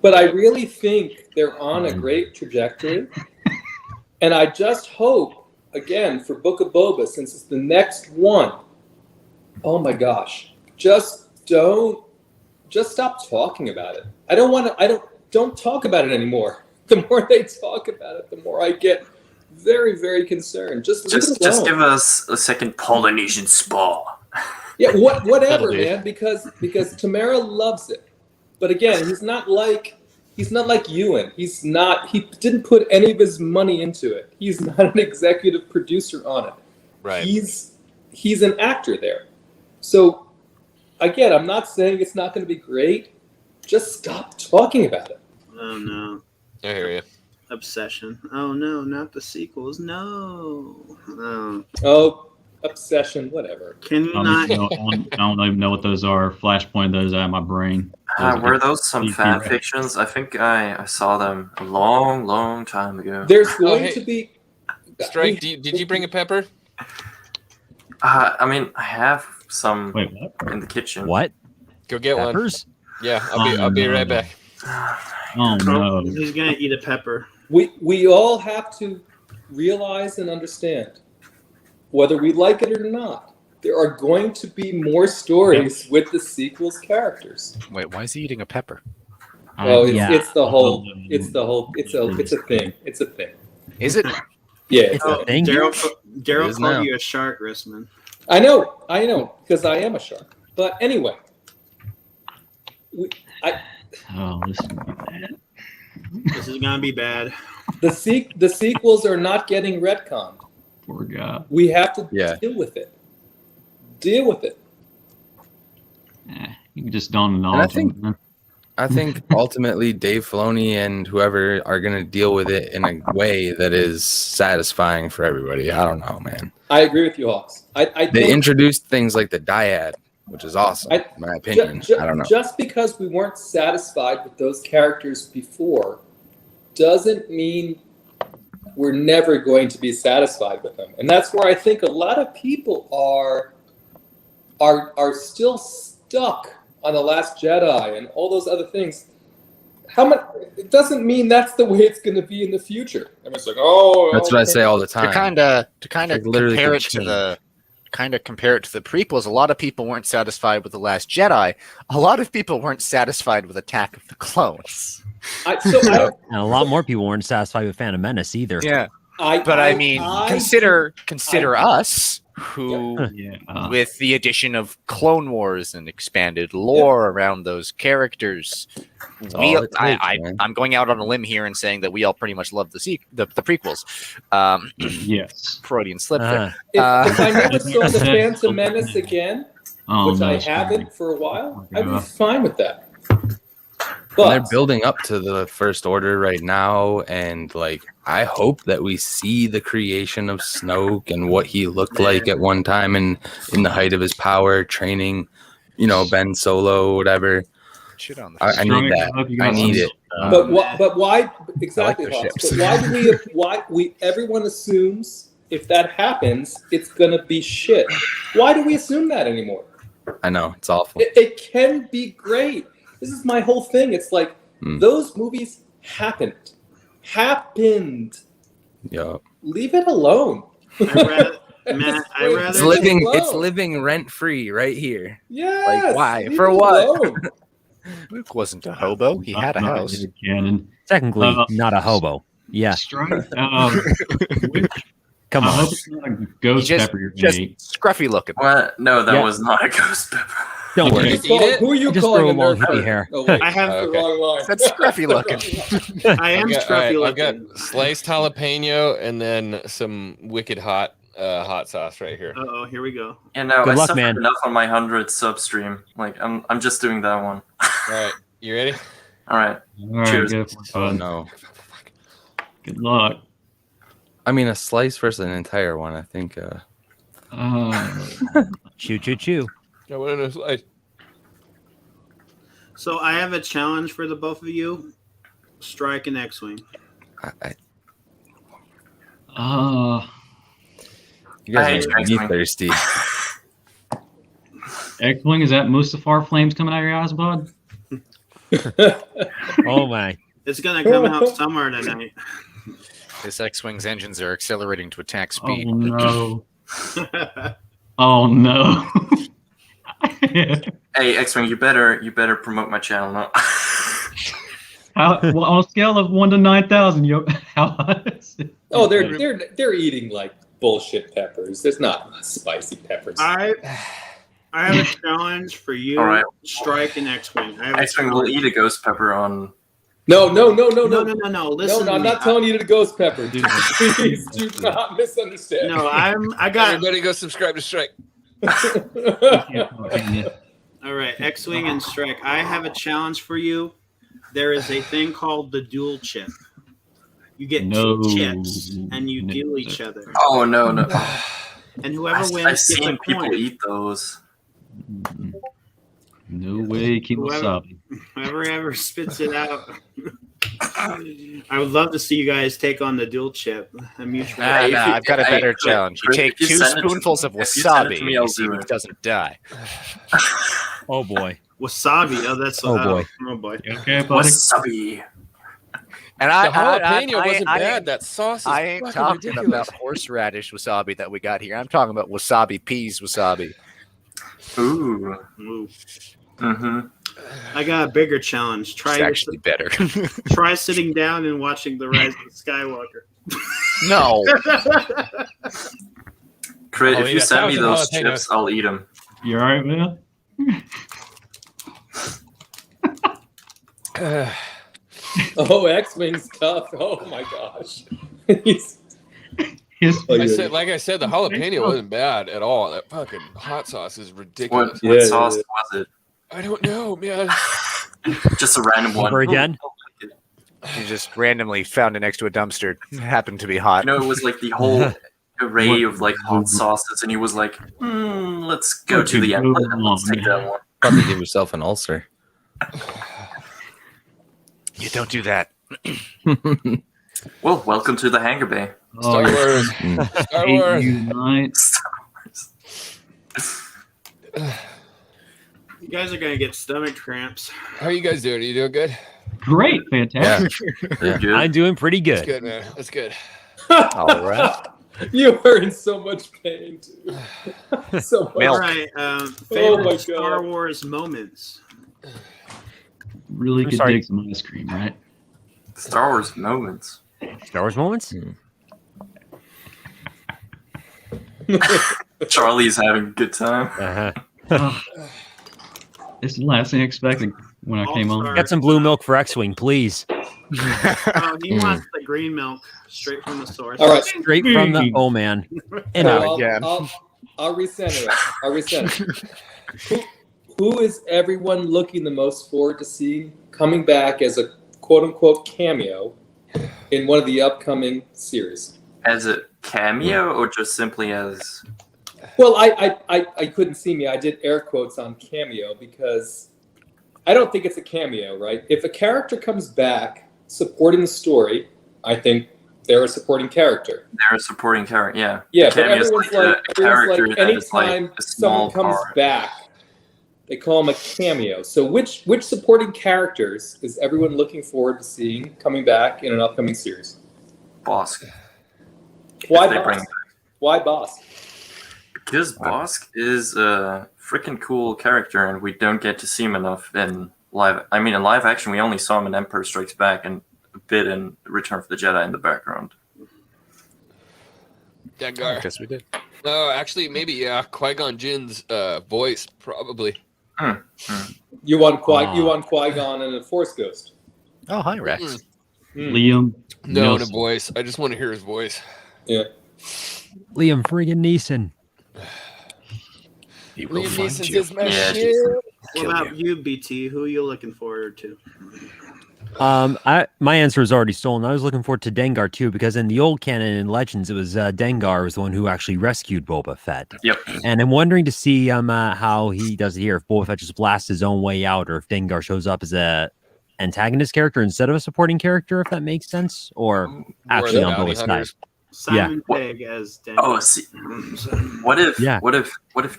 But I really think they're on a great trajectory, and I just hope, again, for Book of Boba, since it's the next one. Oh my gosh! Just stop talking about it. I don't want to. Don't talk about it anymore. The more they talk about it, the more I get very, very concerned. Just leave it Just alone. give us a second Polynesian spa. Yeah, whatever, That'll do. man. Because Tamara loves it, but again, he's not like Ewan. He didn't put any of his money into it. He's not an executive producer on it. Right. He's an actor there. So again, I'm not saying it's not going to be great. Just stop talking about it. Oh, no. I hear you. Obsession. Oh, no, not the sequels. No. Oh. Oh, obsession, whatever. Can you I not? don't even know what those are. Flashpoint those out of my brain. Were those some DP fan right? fictions? I think I saw them a long, long time ago. There's going hey. to be Strike, did you bring a pepper? I mean, I have some Wait, what? in the kitchen. What? Go get one. Peppers? Yeah, I'll be right back. Oh no! He's going to eat a pepper. we all have to realize and understand, whether we like it or not, there are going to be more stories with the sequel's characters. Wait, why is he eating a pepper? Oh, Yeah. it's a thing. It's a thing. Is it? Yeah, It's a thing. Daryl It is now. called you a shark, Rissman. I know, because I am a shark. But anyway, Oh, this is gonna be bad. This is going to be bad. the sequels are not getting retconned. Poor guy. We have to Yeah. deal with it. Deal with it. You can just don't I acknowledge think- him, man. I think ultimately Dave Filoni and whoever are going to deal with it in a way that is satisfying for everybody. I don't know, man. I agree with you, Hawks. I They think introduced things like the dyad, which is awesome, in my opinion. I don't know. Just because we weren't satisfied with those characters before doesn't mean we're never going to be satisfied with them. And that's where I think a lot of people are still stuck on The Last Jedi and all those other things. It doesn't mean that's the way it's going to be in the future. Everyone's like, oh, That's what I say all the time. To kind of Like, literally compare could it to change. the prequels, a lot of people weren't satisfied with The Last Jedi. A lot of people weren't satisfied with Attack of the Clones. I And a lot more people weren't satisfied with Phantom Menace either. Yeah, but I mean, consider us. who, Yeah. with the addition of Clone Wars and expanded lore around those characters, all it takes, man. I'm going out on a limb here and saying that we all pretty much love the prequels. Yes. Freudian slip there. If I never saw the Phantom Menace again, Oh, which no, I it's haven't fine. for a while, Okay. I'd be fine with that. And they're But building up to the First Order right now, and like I hope that we see the creation of Snoke and what he looked like at one time and in the height of his power, training, Ben Solo, whatever. Shit on I need that. I need it. but why exactly? I like Hoss, those but why we everyone assumes if that happens, it's gonna be shit. Why do we assume that anymore? I know it's awful. It can be great. This is my whole thing. It's like those movies happened. Yeah, Leave it alone. it's living rent free right here. Yeah. why? For what? Luke wasn't a hobo. He had a Not house. in canon. Technically, not a hobo. Yeah, Strike. come I on. hope it's not a ghost Just- pepper you're Just gonna eat. scruffy looking. What? No, that Yeah. was not a ghost pepper. Don't Okay. worry. Just eat it? Who are you Just calling grow a long, nerd? heavy hair. Oh, wait. I have the Okay. wrong line. That's scruffy looking. I am scruffy I've got looking. sliced jalapeno and then some wicked hot sauce right here. Oh, here we go. And now Good I luck, suffered man. enough on my 100th sub stream. Like I'm just doing that one. All right, you ready? All right. All right, Cheers. go for it, Oh bud. no. Good luck. I mean, a slice versus an entire one. I think. Chew, chew, chew. I want to slice. So I have a challenge for the both of you. Strike and X-Wing. You guys I are hate making me X-Wing. thirsty. X-Wing, is that Mustafar flames coming out of your eyes, bud? Oh my. It's gonna come out somewhere tonight. This X-Wing's engines are accelerating to attack speed. Oh no. Oh no. Hey, X-Wing, you better promote my channel now. Well, on a scale of 1 to 9,000, how hot is it? Oh, they're eating like bullshit peppers. There's not spicy peppers. I have a challenge for you, All right. Strike and X-Wing. I have a X-Wing will challenge. eat a ghost pepper on. No. No. Listen, No, I'm not telling you to ghost pepper, dude. Please do not misunderstand. No, I got. Everybody go subscribe to Strike. All right, X-Wing and Strike. I have a challenge for you. There is a thing called the dual chip. You get No. 2 chips and you No. duel each other, Oh no. and whoever I've wins gets a seen people coin. eat those. No way, Kimasabi. Whoever ever spits it out. I would love to see you guys take on the dual chip. A mutual. Hey, if you- I've got a better hey, challenge. You Chris, take if you 2 send it to- spoonfuls of if you send it wasabi to me, and I'll see do who it. doesn't die. Oh boy. Wasabi. Oh, that's Oh, boy. Oh boy. You okay, buddy? Wasabi. And The jalapeno wasn't I bad. That sauce is I ain't fucking talking ridiculous. about horseradish wasabi that we got here. I'm talking about wasabi peas wasabi. Ooh. Ooh. Mm-hmm. I got a bigger challenge. It's Try actually better. try sitting down and watching the Rise of Skywalker. No. Crit, Oh, if you yeah, send me those jalapenos. chips, I'll eat them. You all right, man? Oh, X-Wing's tough. Oh my gosh. His, Like I said, the jalapeno wasn't bad at all. That fucking hot sauce is ridiculous. What Yeah, sauce yeah. was it? I don't know, man. Just a random one. Over again. You just randomly found it next to a dumpster. It happened to be hot. You know, it was like the whole array of like hot sauces, and he was like, "Let's go to the end. Let's take that one." Probably give yourself an ulcer. You don't do that. Well, welcome to the Hangar Bay. Star Wars. Star Wars. You guys are gonna get stomach cramps. How are you guys doing? Are you doing good? Great, fantastic. You're good. I'm doing pretty That's good. good, man. That's good. All right. You were in so much pain, too. So much. Milk. All right. Favorite my Star God. Wars moments. Really I'm could sorry. dig some ice cream, right? Star Wars moments. Star Wars moments? Charlie's having a good time. Uh-huh. It's the last thing I expected when I came on. All-star. Get some blue milk for X-Wing, please. He wants the green milk straight from the source. All right. Straight from the oh man. And Now out. again. I'll recenter it. I'll recenter it. Who is everyone looking the most forward to seeing coming back as a quote-unquote cameo in one of the upcoming series? As a cameo or just simply as... Well, I couldn't see me. I did air quotes on cameo because I don't think it's a cameo, right? If a character comes back supporting the story, I think they're a supporting character. They're a supporting character, yeah. Yeah, but Cameo is everyone's like like, a character that is like anytime a small someone comes part. back, they call them a cameo. So which supporting characters is everyone looking forward to seeing coming back in an upcoming series? Bosk. Why If they bring Bosk? Why Bosk? Because Bosk is a freaking cool character, and we don't get to see him enough in live. I mean, in live action, we only saw him in Empire Strikes Back and a bit in Return of the Jedi in the background. Dengar. I guess we did. No, actually, maybe Qui-Gon Jinn's voice, probably. You want Qui-Gon and a Force Ghost. Oh, hi, Rex. Liam. No, Neeson. the voice. I just want to hear his voice. Yeah. Liam friggin' Neeson. He will Liam find Neeson's you. is my Yeah, shit. Kill What about you, BT? Who are you looking forward to? My answer is already stolen. I was looking forward to Dengar too, because in the old canon in Legends, it was Dengar was the one who actually rescued Boba Fett. Yep. And I'm wondering to see how he does it here. If Boba Fett just blasts his own way out, or if Dengar shows up as a antagonist character instead of a supporting character, if that makes sense, or actually the on bounty Boba's side. hunters. Simon Pegg as Dan. Oh, see, what if Yeah. what if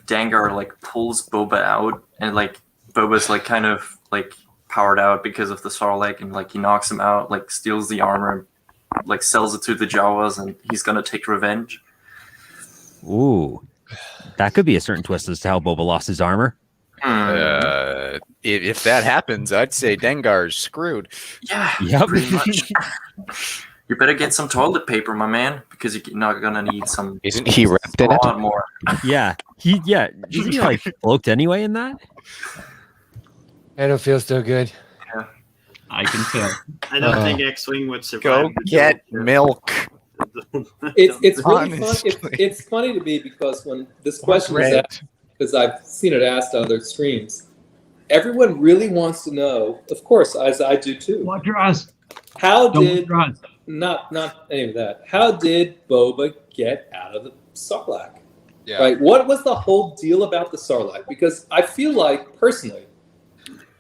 Dengar like pulls Boba out and like Boba's like kind of like powered out because of the Sarlacc, and like he knocks him out, like steals the armor, and, like sells it to the Jawas, and he's gonna take revenge. Ooh, that could be a certain twist as to how Boba lost his armor. If that happens, I'd say Dengar's screwed. Yeah, Yep. pretty much. You better get some toilet paper, my man, because you're not gonna need some. Isn't he wrapped in a it? lot more. Yeah, isn't he like cloaked anyway in that? I don't feel so good. I can tell. I don't think X-Wing would survive. Go get milk. It's really fun. Honestly. It's funny to me because when this question is asked, because I've seen it asked on other streams, everyone really wants to know, of course, as I do too. Watch your eyes. How Don't did watch your eyes. not any of that? How did Boba get out of the Sarlacc? Yeah. Right? What was the whole deal about the Sarlacc? Because I feel like personally,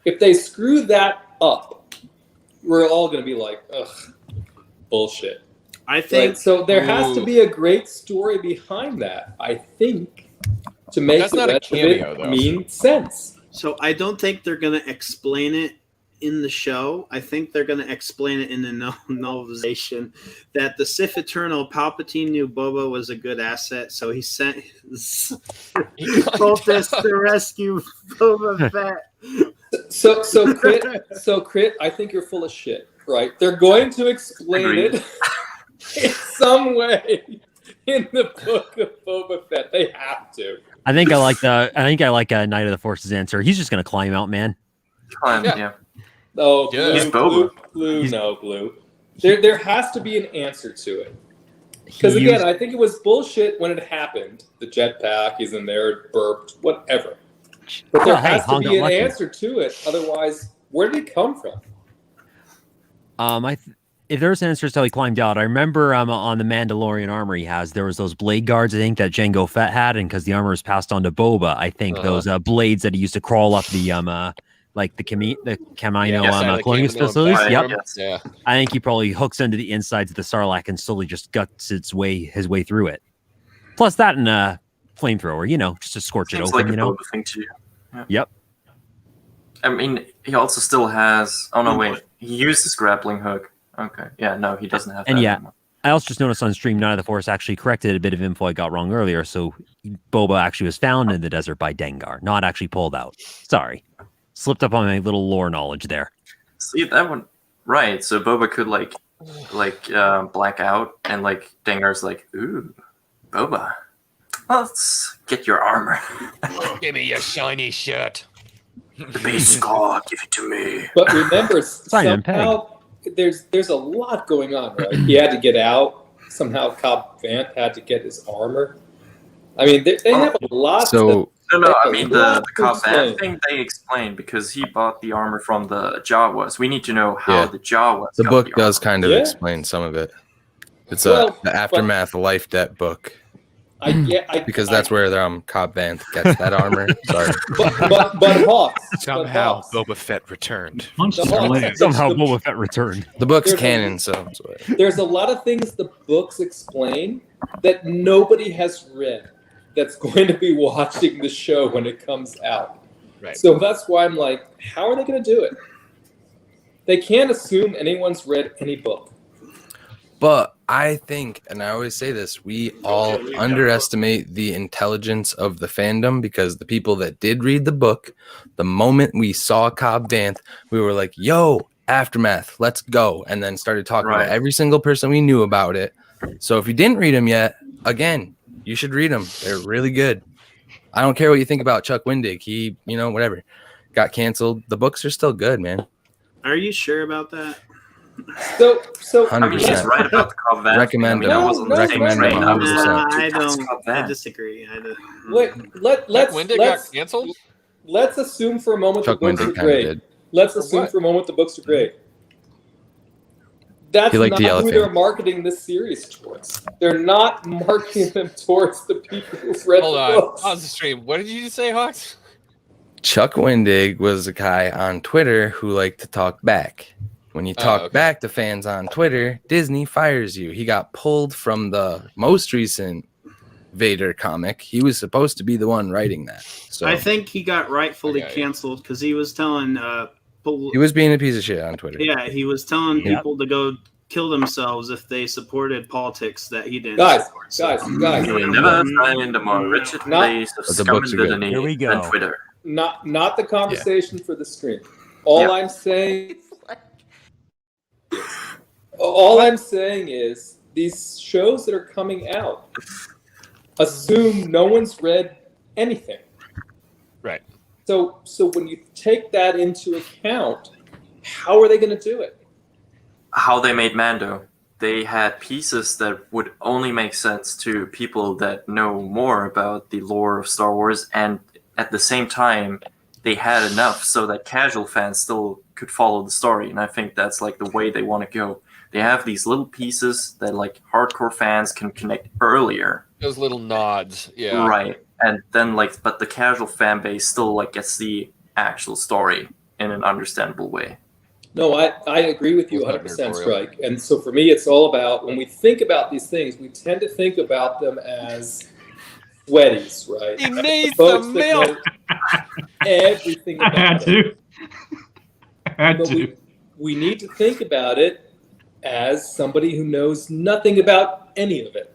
if they screw that up, we're all going to be like, ugh, bullshit. I think Right? So there has to be a great story behind that, I think, to make That's the not a rest cameo, of it though. mean sense. so. I don't think they're gonna explain it in the show. I think they're gonna explain it in the novelization that the Sith Eternal Palpatine knew Boba was a good asset, so he sent his cultists to rescue Boba Fett. So Crit, I think you're full of shit, right? They're going to explain Agreed. it in some way in the book of Boba Fett. They have to. I think I like Knight of the Force's answer. He's just gonna climb out, man. Yeah. Oh, Yeah. He's Boba. Blue. There has to be an answer to it. Because again, I think it was bullshit when it happened. The jetpack, he's in there, it burped, whatever. But there Well, hey, has to Han be got an lucky. answer to it. Otherwise, where did it come from? If there's answers to how he climbed out, I remember on the Mandalorian armor he has, there was those blade guards I think that Jango Fett had, and because the armor was passed on to Boba, I think those blades that he used to crawl up the like the Camino cloning facilities. Right, Yep. yes. Yeah. I think he probably hooks into the insides of the Sarlacc and slowly just guts his way through it. Plus that and a flamethrower, just to scorch Seems it open, like a Boba thing to you. Yeah. Yep. I mean, he also still has. Oh no, wait. He used his grappling hook. Okay. Yeah. No, he doesn't have. And that yeah, anymore. I also just noticed on stream, Knight of the Force actually corrected a bit of info I got wrong earlier. So Boba actually was found in the desert by Dengar, not actually pulled out. Sorry. Slipped up on my little lore knowledge there. See that one, right? So Boba could black out, and like Dengar's like, ooh, Boba, Let's get your armor. Give me your shiny shirt. The base scar, give it to me. But remember, Simon somehow there's a lot going on, right? He had to get out. Somehow Cobb Vanth had to get his armor. I mean, they have a lot. So No, I mean the Cobb Vanth thing they explained because he bought the armor from the Jawas. We need to know how the Jawas. the got book the does armor. kind of explain some of it. It's the Aftermath Life Debt book. Because that's where Cobb Vanth gets that armor. Sorry. But Hawks. Somehow Boba Fett returned. Somehow Boba Fett returned. The book's canon, so there's a lot of things the books explain that nobody has read that's going to be watching the show when it comes out. Right. So that's why I'm like, how are they going to do it? They can't assume anyone's read any book. But I think, and I always say this, we all underestimate the intelligence of the fandom because the people that did read the book, the moment we saw Cobb Vanth, we were like, yo, Aftermath, let's go. And then started talking about every single person we knew about it. So if you didn't read them yet, again, you should read them. They're really good. I don't care what you think about Chuck Wendig. He, whatever, got canceled. The books are still good, man. Are you sure about that? So 100%. He's right about the Cobb Vanth. Recommend thing. I mean, I wasn't recommend saying them. I was like, I dude, that's don't. Cobb I Vanth. disagree. Wendig got canceled? Let's assume for a moment Chuck the books Wendig are kind of great. did. Let's assume for a moment the books are great. That's He liked not the who elephant. they're marketing this series towards. They're not marketing them towards the people who've read Hold the on. books. Pause the stream. What did you just say, Hawks? Chuck Wendig was a guy on Twitter who liked to talk back. When you talk back to fans on Twitter, Disney fires you. He got pulled from the most recent Vader comic. He was supposed to be the one writing that. So I think he got rightfully canceled because he was telling. he was being a piece of shit on Twitter. Yeah, he was telling people to go kill themselves if they supported politics that he didn't. Guys, support. guys. We never find a more wretched place of But the books are good. scum Here we go. than Twitter. Not the conversation for the screen. All I'm saying is these shows that are coming out assume no one's read anything. Right. So when you take that into account, how are they going to do it? How they made Mando. They had pieces that would only make sense to people that know more about the lore of Star Wars, and at the same time, they had enough so that casual fans still could follow the story. And I think that's like the way they want to go. They have these little pieces that like hardcore fans can connect earlier. Those little nods. Yeah. Right. And then but the casual fan base still like gets the actual story in an understandable way. No, I agree with you 100%, Strike. And so for me, it's all about, when we think about these things, we tend to think about them as sweaties, right? He needs Folks the that milk. know everything I about had it. to. But we need to think about it as somebody who knows nothing about any of it.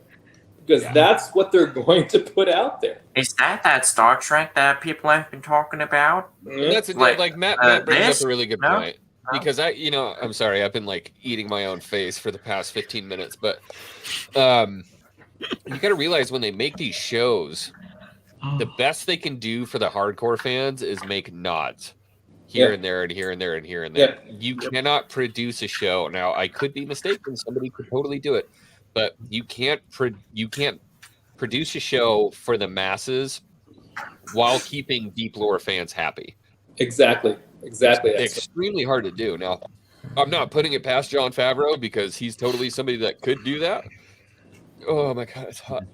Because that's what they're going to put out there. Is that Star Trek that people have been talking about? And that's like Matt brings up a really good point. Because I'm sorry, I've been like eating my own face for the past 15 minutes, but you got to realize when they make these shows, the best they can do for the hardcore fans is make nods here and there and here and there and here and there. You cannot produce a show. Now, I could be mistaken. Somebody could totally do it, but you can't produce a show for the masses while keeping deep lore fans happy. Exactly. It's extremely hard to do. Now, I'm not putting it past Jon Favreau because he's totally somebody that could do that. Oh my God, it's hot.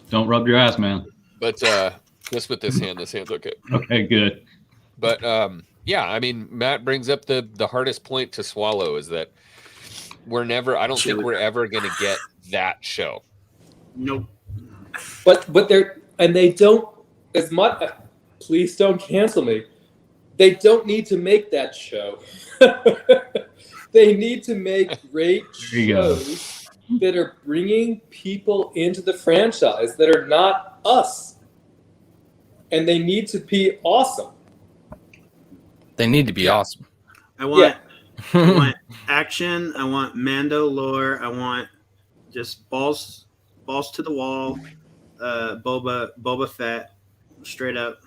Don't rub your ass, man. But just with this hand's okay. Okay, good. But yeah, I mean, Matt brings up the hardest point to swallow is that I don't think we're ever going to get that show. Nope. But they don't, as much, please don't cancel me. They don't need to make that show. They need to make great shows that are bringing people into the franchise that are not us. And they need to be awesome. They need to be awesome. I want action. I want Mando lore. I want just balls to the wall. Boba Fett, straight up.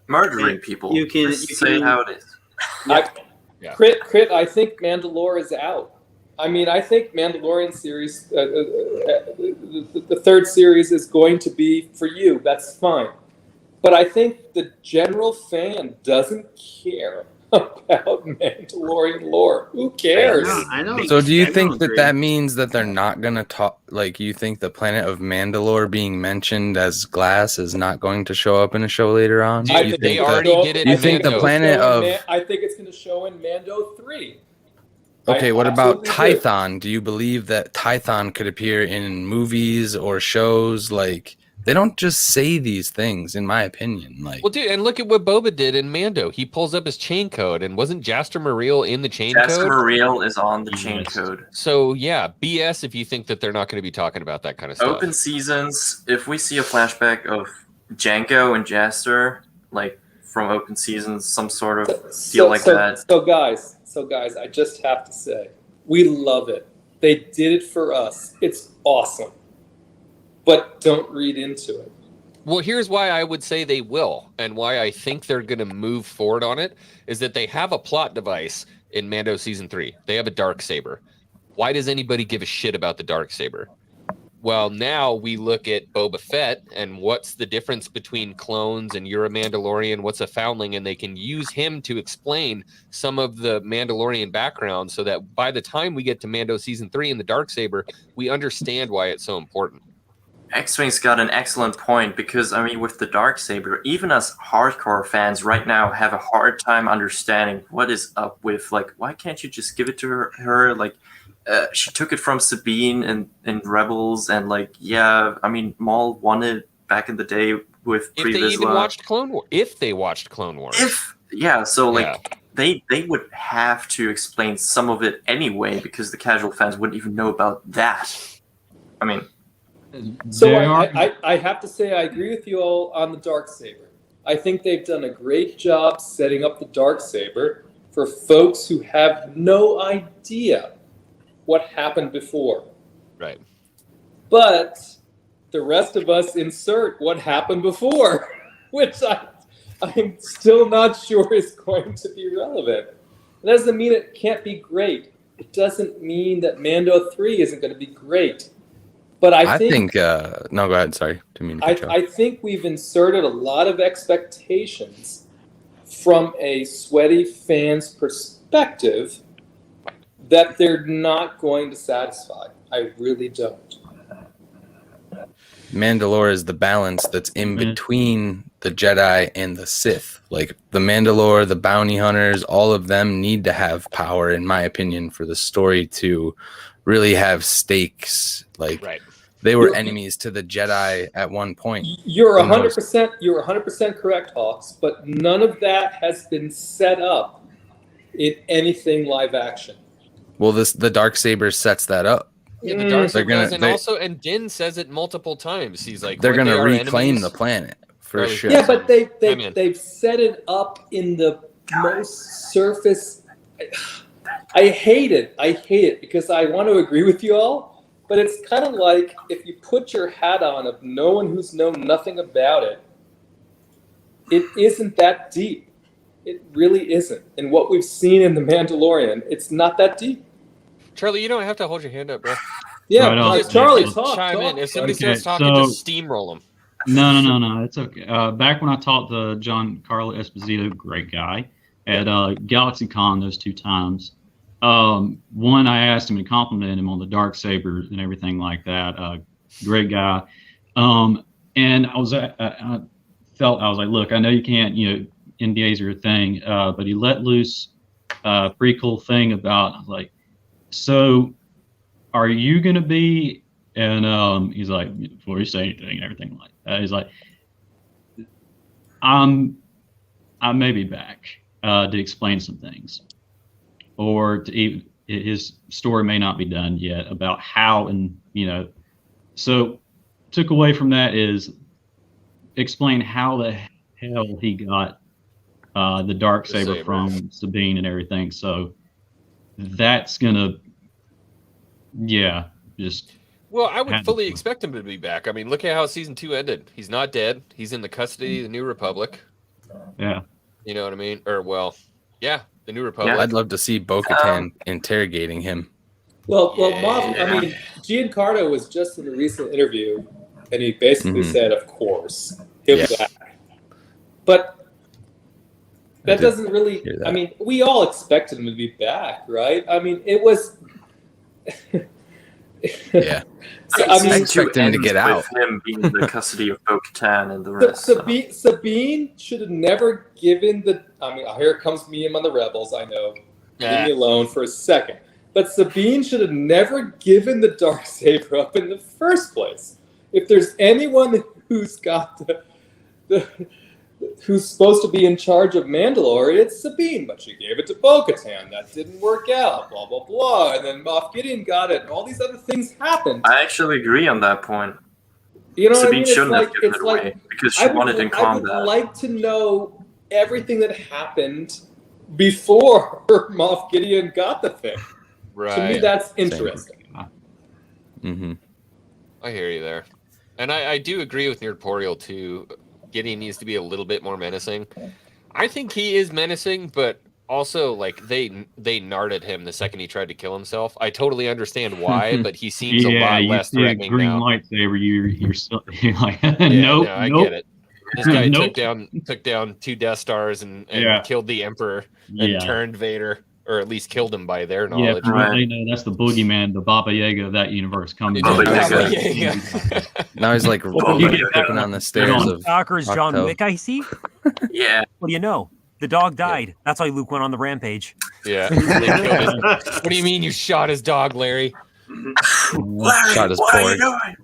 Murdering people. You can say how it is. Yeah. Crit. I think Mandalore is out. I mean, I think Mandalorian series, the third series is going to be for you. That's fine. But I think the general fan doesn't care about Mandalorian lore. Who cares? I know. So do you I think don't that agree. that means that they're not going to talk, like, you think the planet of Mandalore being mentioned as glass is not going to show up in a show later on? Dude, You they think already that- did it You in think the Mando. planet of... I think it's going to show in Mando 3. Okay, I what about absolutely do. Tython? Do you believe that Tython could appear in movies or shows? Like, they don't just say these things, in my opinion. Like, Well, dude, and look at what Boba did in Mando. He pulls up his chain code, and wasn't Jaster Muriel in the chain Jaster code? Muriel is on the chain Yes. code. So yeah, BS if you think that they're not going to be talking about that kind of stuff. Open seasons. If we see a flashback of Jango and Jaster, like from open seasons, some sort of deal like that. So guys, I just have to say, we love it. They did it for us. It's awesome. But don't read into it. Well, here's why I would say they will, and why I think they're going to move forward on it, is that they have a plot device in Mando Season 3. They have a Darksaber. Why does anybody give a shit about the Darksaber? Well, now we look at Boba Fett, and what's the difference between clones and you're a Mandalorian, what's a foundling, and they can use him to explain some of the Mandalorian background so that by the time we get to Mando Season 3 and the Darksaber, we understand why it's so important. X-Wing's got an excellent point because, I mean, with the Darksaber, even us hardcore fans right now have a hard time understanding what is up with, like, why can't you just give it to her? Like, she took it from Sabine in Rebels, and, like, yeah, I mean, Maul won it back in the day with If they even watched Clone Wars. If they watched Clone Wars. They would have to explain some of it anyway because the casual fans wouldn't even know about that. I mean... So I have to say I agree with you all on the Darksaber. I think they've done a great job setting up the Darksaber for folks who have no idea what happened before. Right. But the rest of us insert what happened before, which I'm still not sure is going to be relevant. It doesn't mean it can't be great. It doesn't mean that Mando 3 isn't going to be great. But I think no, go ahead. Sorry. Didn't mean to cut you off. I think we've inserted a lot of expectations from a sweaty fan's perspective that they're not going to satisfy. I really don't. Mandalore is the balance that's in between the Jedi and the Sith. Like, the Mandalore, the bounty hunters, all of them need to have power, in my opinion, for the story to really have stakes. Like, they were enemies to the Jedi at one point. You're 100%. You're 100% correct, Hawks. But none of that has been set up in anything live action. Well, the Darksaber sets that up. Yeah, the Darksaber does, and Din says it multiple times. He's like, they're going to reclaim the planet for sure. Yeah, but they've set it up in the most surface. I hate it because I want to agree with you all, but it's kind of like if you put your hat on of no one who's known nothing about it, it isn't that deep. It really isn't. And what we've seen in The Mandalorian, it's not that deep. Charlie, you don't have to hold your hand up, bro. Yeah, right Charlie, just talk. Chime in. If somebody Okay, starts talking, so- just steamroll them. No, it's okay. Back when I talked to John Carlo Esposito, great guy, at GalaxyCon those 2 times, one, I asked him to compliment him on the Darksaber and everything like that. Great guy. And I was like, look, I know you can't, NDAs are a thing, but he let loose a pretty cool thing about, like, so are you going to be, and he's like, before you say anything and everything like that, he's like, I may be back to explain some things, or to even, his story may not be done yet about how, and so took away from that is explain how the hell he got the Darksaber from Sabine and everything. So that's gonna, just Well, I would Had fully to. expect him to be back. I mean, look at how season 2 ended. He's not dead. He's in the custody of the New Republic. Yeah. You know what I mean? Or, well, yeah, the New Republic. I'd love to see Bo-Katan interrogating him. Well, Yeah. Moff, I mean, Giancarlo was just in a recent interview, and he basically Mhm. said, of course, he'll be Yeah. back. But I that did doesn't really, hear that. I mean, we all expected him to be back, right? I mean, it was... Yeah. So, I I mean, expect him to get out. With him being in the custody of Bo-Katan and the rest. Sabine should have never given the... I mean, here comes me and the Rebels, I know. Leave me alone for a second. But Sabine should have never given the Darksaber up in the first place. If there's anyone who's got who's supposed to be in charge of Mandalore, it's Sabine, but she gave it to Bo-Katan. That didn't work out, blah, blah, blah. And then Moff Gideon got it, and all these other things happened. I actually agree on that point. You know what I Sabine mean? shouldn't have given it's it away because she wanted in I combat. would like to know everything that happened before Moff Gideon got the thing. Right. To me, that's interesting. Mm-hmm. I hear you there. And I do agree with Nerdporial too. Gideon needs to be a little bit more menacing. I think he is menacing, but also like they narded him the second he tried to kill himself. I totally understand why, but he seems a lot you less see a threatening green now. lightsaber, you're still you're like, Yeah, nope, no, I nope. get it. This guy Nope. took down 2 Death Stars and Yeah. killed the Emperor and Yeah. turned Vader, or at least killed him by their Yeah, knowledge. for Right. they know that's the boogeyman, the Baba Yaga of that universe coming. Baba back. Yaga. Now he's like Well, looking on the stairs of Stalker's John Octo. Wick, I see. Yeah. What do you know? The dog died. That's why Luke went on the rampage. Yeah. They killed his- what do you mean you shot his dog, Larry? Shot his what are pork. you doing?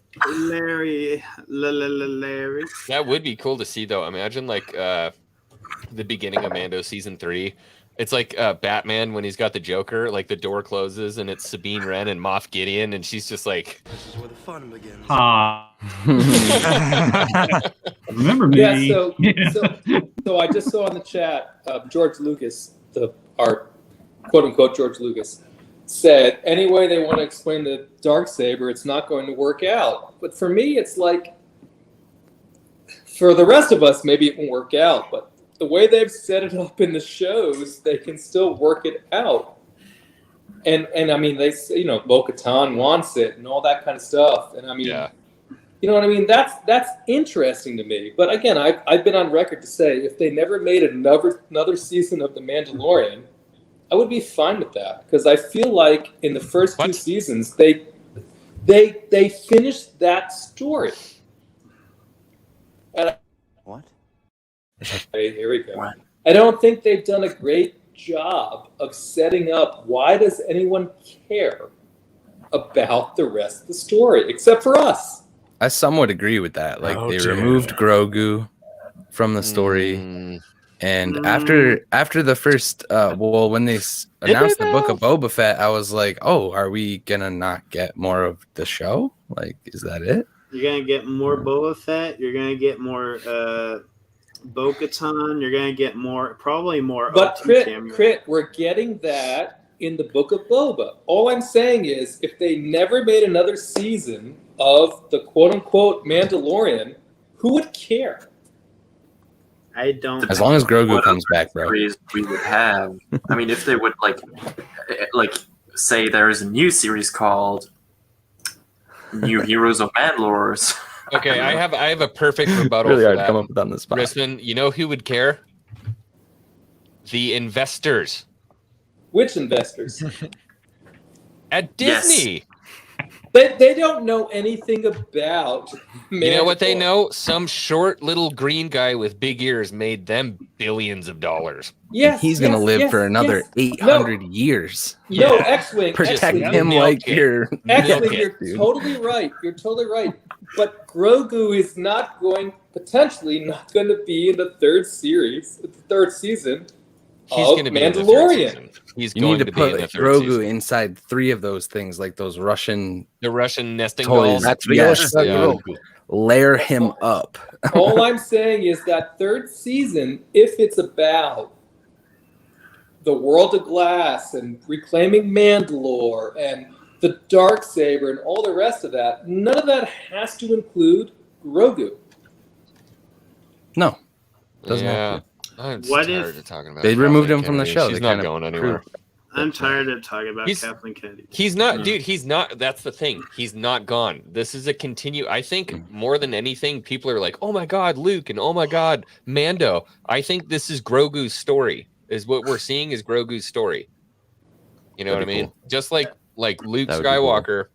Larry. Larry. That would be cool to see, though. Imagine like the beginning of Mando season 3. It's like Batman when he's got the Joker, like the door closes and it's Sabine Wren and Moff Gideon, and she's just like, This is where the fun begins. Remember me? Yeah, so I just saw in the chat, George Lucas, our quote-unquote George Lucas, said, any way they want to explain the Darksaber, it's not going to work out. But for me, it's like, for the rest of us, maybe it won't work out, but the way they've set it up in the shows, they can still work it out. And I mean, they say, you know, Bo-Katan wants it and all that kind of stuff. And I mean, yeah. you know what I mean? That's interesting to me. But again, I've been on record to say if they never made another season of The Mandalorian, I would be fine with that because I feel like in the first 2 seasons they finished that story. And What? here we go. What? I don't think they've done a great job of setting up why does anyone care about the rest of the story except for us. I somewhat agree with that. Like they removed Grogu from the story, and after the first, when they announced the Book of Boba Fett, I was like, oh, are we gonna not get more of the show? Like, is that it? You're gonna get more Boba Fett. You're gonna get more Bo-Katan. You're gonna get probably more. But OT cameos. Crit, we're getting that in the Book of Boba. All I'm saying is, if they never made another season of the quote-unquote Mandalorian, who would care? I don't. As long as Grogu What comes back, bro. Series we would have. I mean, if they would like say there is a new series called New Heroes of Mandalore. Okay, I have a perfect rebuttal Really for hard to that. come up with on the spot. Risman, you know who would care? The investors Which investors? at Yes. Disney. They don't know anything about You know what they Mandalore. know? Some short little green guy with big ears made them billions of dollars. Yes, He's gonna yes, live yes, for another yes. 800 years. No, Yeah. X-Wing. Protect X-Wing, Milk him like it. you're X-Wing, Milk it, you're dude. totally right. You're totally right. But Grogu is potentially not going to be in the third season He's of going to be in the third Mandalorian. season. He's You going need to to be in put the third Grogu season. inside 3 of those things, like those Russian The Russian nesting toys. dolls. That's Yes, yes, yeah. layer him up. All I'm saying is that third season, if it's about the world of glass and reclaiming Mandalore and the Darksaber, and all the rest of that, none of that has to include Grogu. No, doesn't Yeah. have to. I'm What tired if- of talking about They removed him Kathleen from the Kennedy. show. She's They not kind of going anywhere. proved- I'm tired of talking about He's- Kathleen Kennedy. He's not, dude. He's not. That's the thing. He's not gone. This is a continue. I think more than anything, people are like, "Oh my God, Luke," and "Oh my God, Mando." I think this is Grogu's story. Is what we're seeing is Grogu's story. You know That'd what I be mean? cool. Just like Luke That would be cool. Skywalker,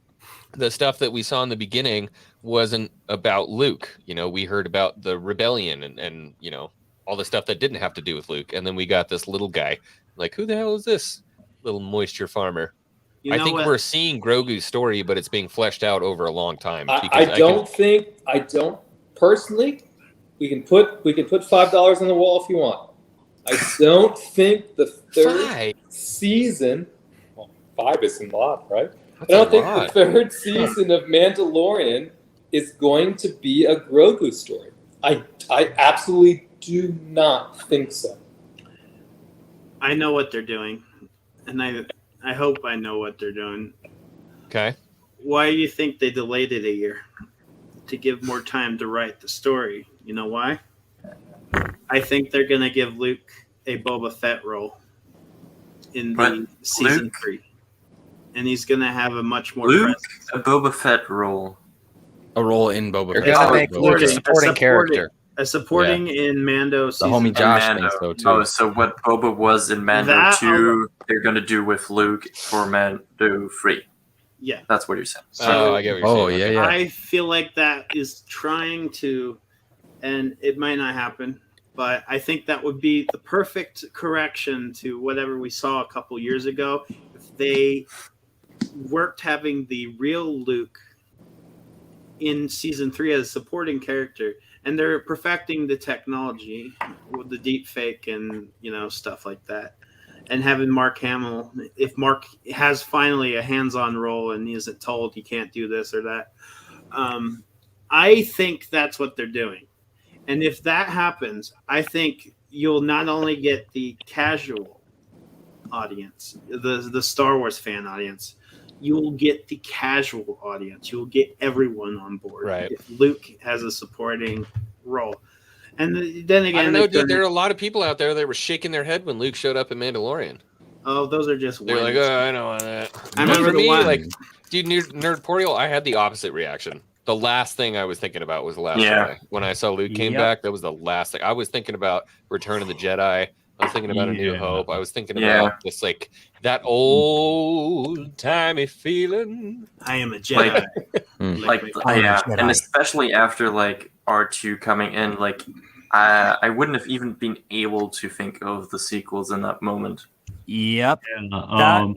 the stuff that we saw in the beginning wasn't about Luke. You know, we heard about the rebellion and you know all the stuff that didn't have to do with Luke, and then we got this little guy. Like, who the hell is this little moisture farmer? You I know think what? we're seeing Grogu's story, but it's being fleshed out over a long time. I don't personally. We can put $5 on the wall if you want. I don't think the third Five. season. Well, 5 is a lot, right? That's I don't a think lot. the third season of Mandalorian is going to be a Grogu story. I absolutely do not think so. I know what they're doing, and I hope I know what they're doing. Okay. Why do you think they delayed it a year? To give more time to write the story. You know why? I think they're going to give Luke a Boba Fett role in the season Luke? 3. And he's going to have a much more Luke, presence. a Boba Fett role. A role in Boba They're Fett. gonna Oh, make Luke a supporting character. A supporting in Mando The season. homie Josh Mando. thinks so too. Oh, so what Boba was in Mando That 2, they're going to do with Luke for Mando 3. Yeah. That's what you're saying. Oh, I get what you're Oh, saying. yeah, Okay. yeah. I feel like that is trying to, and it might not happen, but I think that would be the perfect correction to whatever we saw a couple years ago. If they worked having the real Luke in season 3 as a supporting character, and they're perfecting the technology with the deep fake and stuff like that, and having Mark Hamill, if Mark has finally a hands-on role and he isn't told he can't do this or that, I think that's what they're doing. And if that happens, I think you'll not only get the casual audience, the Star Wars fan audience, you will get the casual audience. You will get everyone on board. Right. If Luke has a supporting role. And then again, I don't know, dude. There are a lot of people out there that were shaking their head when Luke showed up in Mandalorian. oh, those are just They're like, whims. "Oh, I know that." I But remember for the me, one. like, dude, Nerdporial, I had the opposite reaction. The last thing I was thinking about was The Last Yeah. Jedi. When I saw Luke came Yep. back, that was the last thing. I was thinking about Return of the Jedi. I was thinking about A New Yeah. Hope. I was thinking Yeah. about just like that old timey feeling. I am a Jedi. Like, I am a yeah, Jedi. and especially after like R2 coming in, like I wouldn't have even been able to think of the sequels in that moment. Yep. Yeah,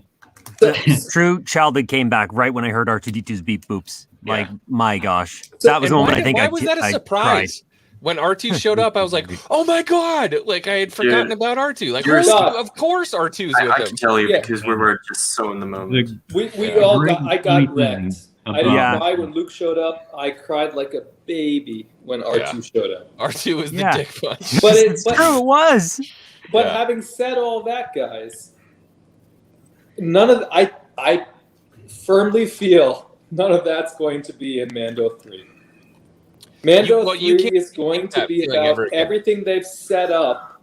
True. Childhood came back right when I heard R2D2's beep boops. Like, my gosh. So- That was the And moment why, I think why I was that a I surprise? When R2 showed up, I was like, "Oh my god!" Like I had forgotten Dude. about R2. Like, You're not- of course, R2's with I him. can tell you Yeah. because we were just so in the moment. We Yeah. all Great got. I got thing wrecked. I didn't Yeah. cry when Luke showed up. I cried like a baby when R2 showed up. R2 was the Yeah. dick punch. But It's true, it was. But Yeah. having said all that, guys, none of I firmly feel none of that's going to be in Mando 3. Mando You 3 can't is going make to that be feeling about ever again. everything they've set up.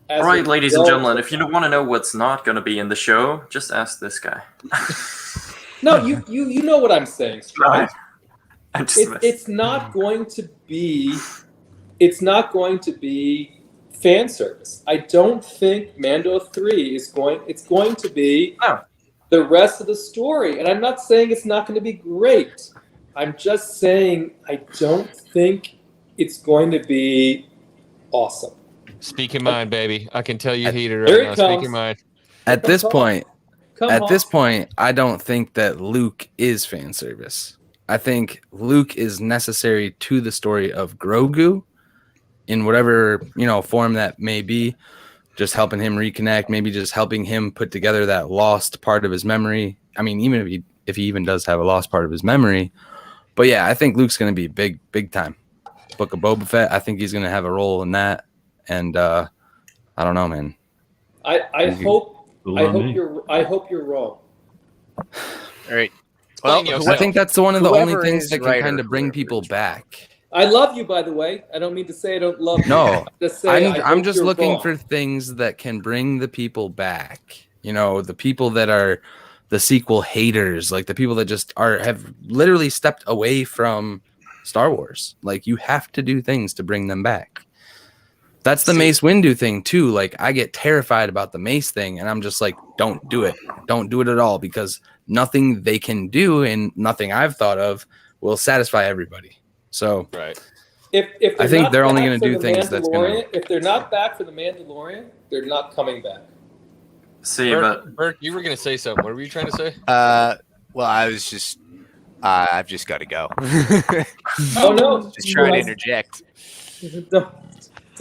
as All right, a ladies and result gentlemen, of if you don't want to know what's not going to be in the show, just ask this guy. No, you know what I'm saying, Stripe. I just It's not going to be. It's not going to be fan service. I don't think Mando 3 is going. It's going to be No. the rest of the story, and I'm not saying it's not going to be great. I'm just saying I don't think it's going to be awesome. Speak your mind, baby. I can tell you heated Here right it now. Speak comes. your mind. At this point, Come at on. this point, I don't think that Luke is fan service. I think Luke is necessary to the story of Grogu in whatever, form that may be, just helping him reconnect, maybe just helping him put together that lost part of his memory. I mean, even if he even does have a lost part of his memory. But yeah, I think Luke's going to be big time. Book of Boba Fett, I think he's going to have a role in that. And I don't know, man. I hope Cool I on hope me. you're wrong. All right. Explain Well, yourself. I think that's one of the only Whoever things is that can right kind or of bring whoever people is back. I love you, by the way. I don't mean to say I don't love you. No, Just say I I'm hope just you're looking wrong. for things that can bring the people back. You know, the people that are the sequel haters, like the people that just have literally stepped away from Star Wars. Like, you have to do things to bring them back. That's the Mace Windu thing too. Like, I get terrified about the Mace thing, and I'm just like, don't do it. Don't do it at all, because nothing they can do and nothing I've thought of will satisfy everybody. So Right. If I think not they're only back going to for do the things that's going Mandalorian- If they're not back for the Mandalorian, they're not coming back. See, Bert, Bert, you were going to say something. What were you trying to say? Well, I was just, I've just got to go. Oh no! Just trying to interject. Did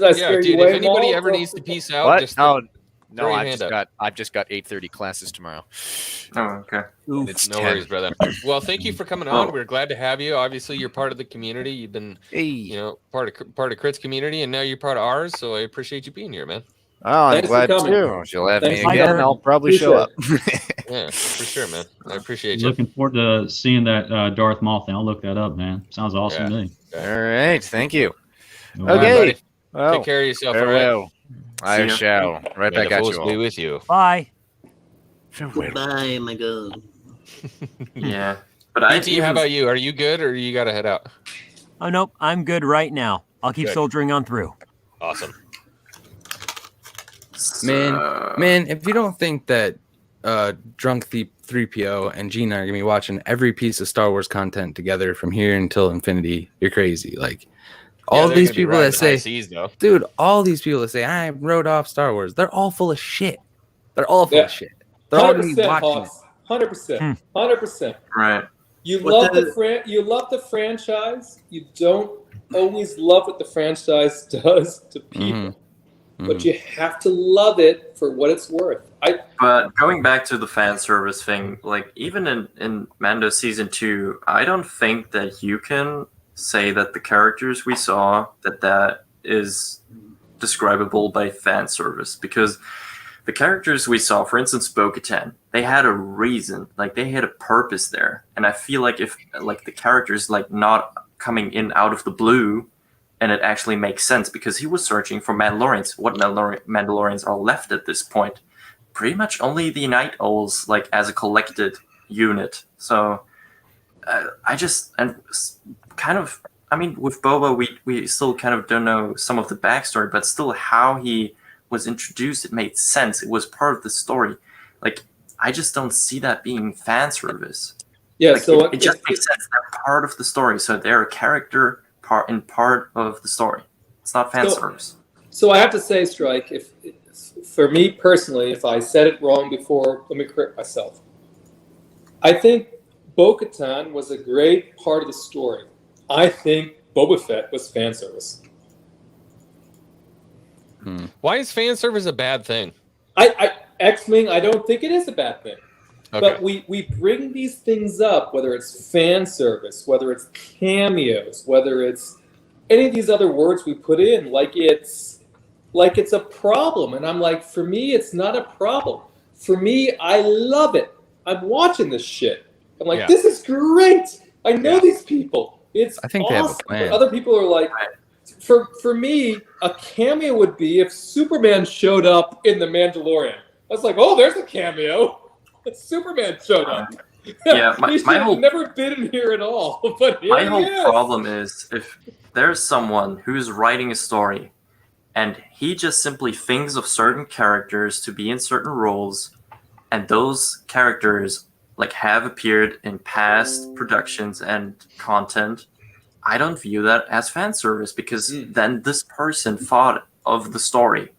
I scare Dude, you away, if anybody Maul? ever needs to peace out, What? just No, throw your I've hand just up. got 8:30 classes tomorrow. oh, okay. It's No 10. worries, brother. Well, thank you for coming on. We're glad to have you. Obviously, you're part of the community. You've been, Hey. part of Crit's community, and now you're part of ours. So I appreciate you being here, man. Oh, I'm Thanks for glad coming. too. If you'll have Thanks me for again, coming. I'll probably show up. Yeah, for sure, man. I appreciate you. Looking forward to seeing that Darth Maul thing. I'll look that up, man. Sounds awesome to me. All right, thank you. All All right, Okay. buddy. Well, Take care of yourself. All right. farewell. I See ya. shall. Right May back the at force you be all. with you. Bye. Farewell. Bye, my God. Yeah, but I BT, how about you? Are you good, or you got to head out? Oh, nope. I'm good right now. I'll keep Good. soldiering on through. Awesome. Man, if you don't think that Drunk 3PO and Gina are going to be watching every piece of Star Wars content together from here until infinity, you're crazy. Like, all they're these gonna be people riding that high say, seas, though. dude, all these people that say, I wrote off Star Wars, they're all full of shit. They're all full Yeah. of shit. They're all going to be 100%, watching it. Hawks. 100%. 100%. Right. You What love the- you love the franchise. You don't always love what the franchise does to people, but you have to love it for what it's worth. But going back to the fan service thing, like even in Mando season 2, I don't think that you can say that the characters we saw that is describable by fan service, because the characters we saw, for instance, Bo-Katan, they had a reason, like they had a purpose there, and I feel like if like the characters like not coming in out of the blue, and it actually makes sense because he was searching for Mandalorians. What Mandalorians are left at this point? Pretty much only the Night Owls, like as a collected unit. So I just kind of, I mean, with Boba, we still kind of don't know some of the backstory, but still how he was introduced, it made sense. It was part of the story. Like, I just don't see that being fan service. Yeah, Like, so it just makes sense. They're part of the story, so they're a character part of the story. It's not fan service. So I have to say, Strike, if for me personally, if I said it wrong before, let me correct myself. I think Bo-Katan was a great part of the story. I think Boba Fett was fan service. Why is fan service a bad thing? X-Wing, I don't think it is a bad thing. Okay. But we bring these things up, whether it's fan service, whether it's cameos, whether it's any of these other words we put in, like it's a problem. And I'm like, for me, it's not a problem. For me, I love it. I'm watching this shit. I'm like, this is great. I know these people. It's I think awesome. they have a plan. But other people are like, for me, a cameo would be if Superman showed up in The Mandalorian. I was like, oh, there's a cameo. Superman showed up. Yeah, he should have never been in here at all. But here my he whole is. problem is if there's someone who's writing a story and he just simply thinks of certain characters to be in certain roles, and those characters like have appeared in past productions and content, I don't view that as fan service, because then this person thought of the story.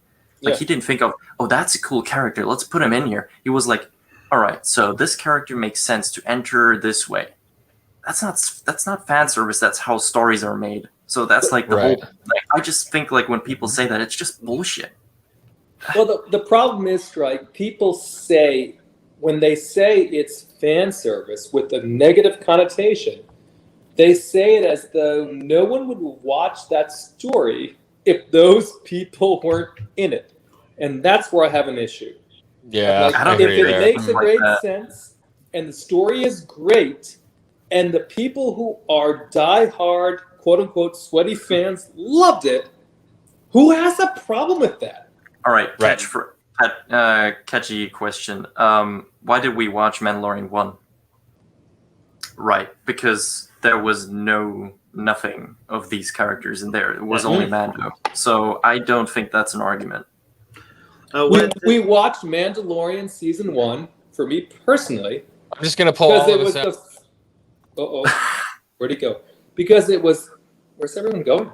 Like, he didn't think of, oh, that's a cool character, let's put him in here. He was like, all right, so this character makes sense to enter this way. That's not fan service. That's how stories are made. So that's like the whole. Like, I just think like when people say that, it's just bullshit. Well, the problem is, Strike, people say, when they say it's fan service with a negative connotation, they say it as though no one would watch that story if those people weren't in it. And that's where I have an issue. Yeah, Like, I if agree it there. makes a Like great that. sense, and the story is great, and the people who are die-hard, quote-unquote, sweaty fans loved it, who has a problem with that? All right, catchy question. Why did we watch Mandalorian 1? Right, because there was nothing of these characters in there. It was only Mando. So I don't think that's an argument. We watched Mandalorian season 1. For me personally, I'm just gonna pull all of this out. Where'd he go? Because it was. Where's everyone going?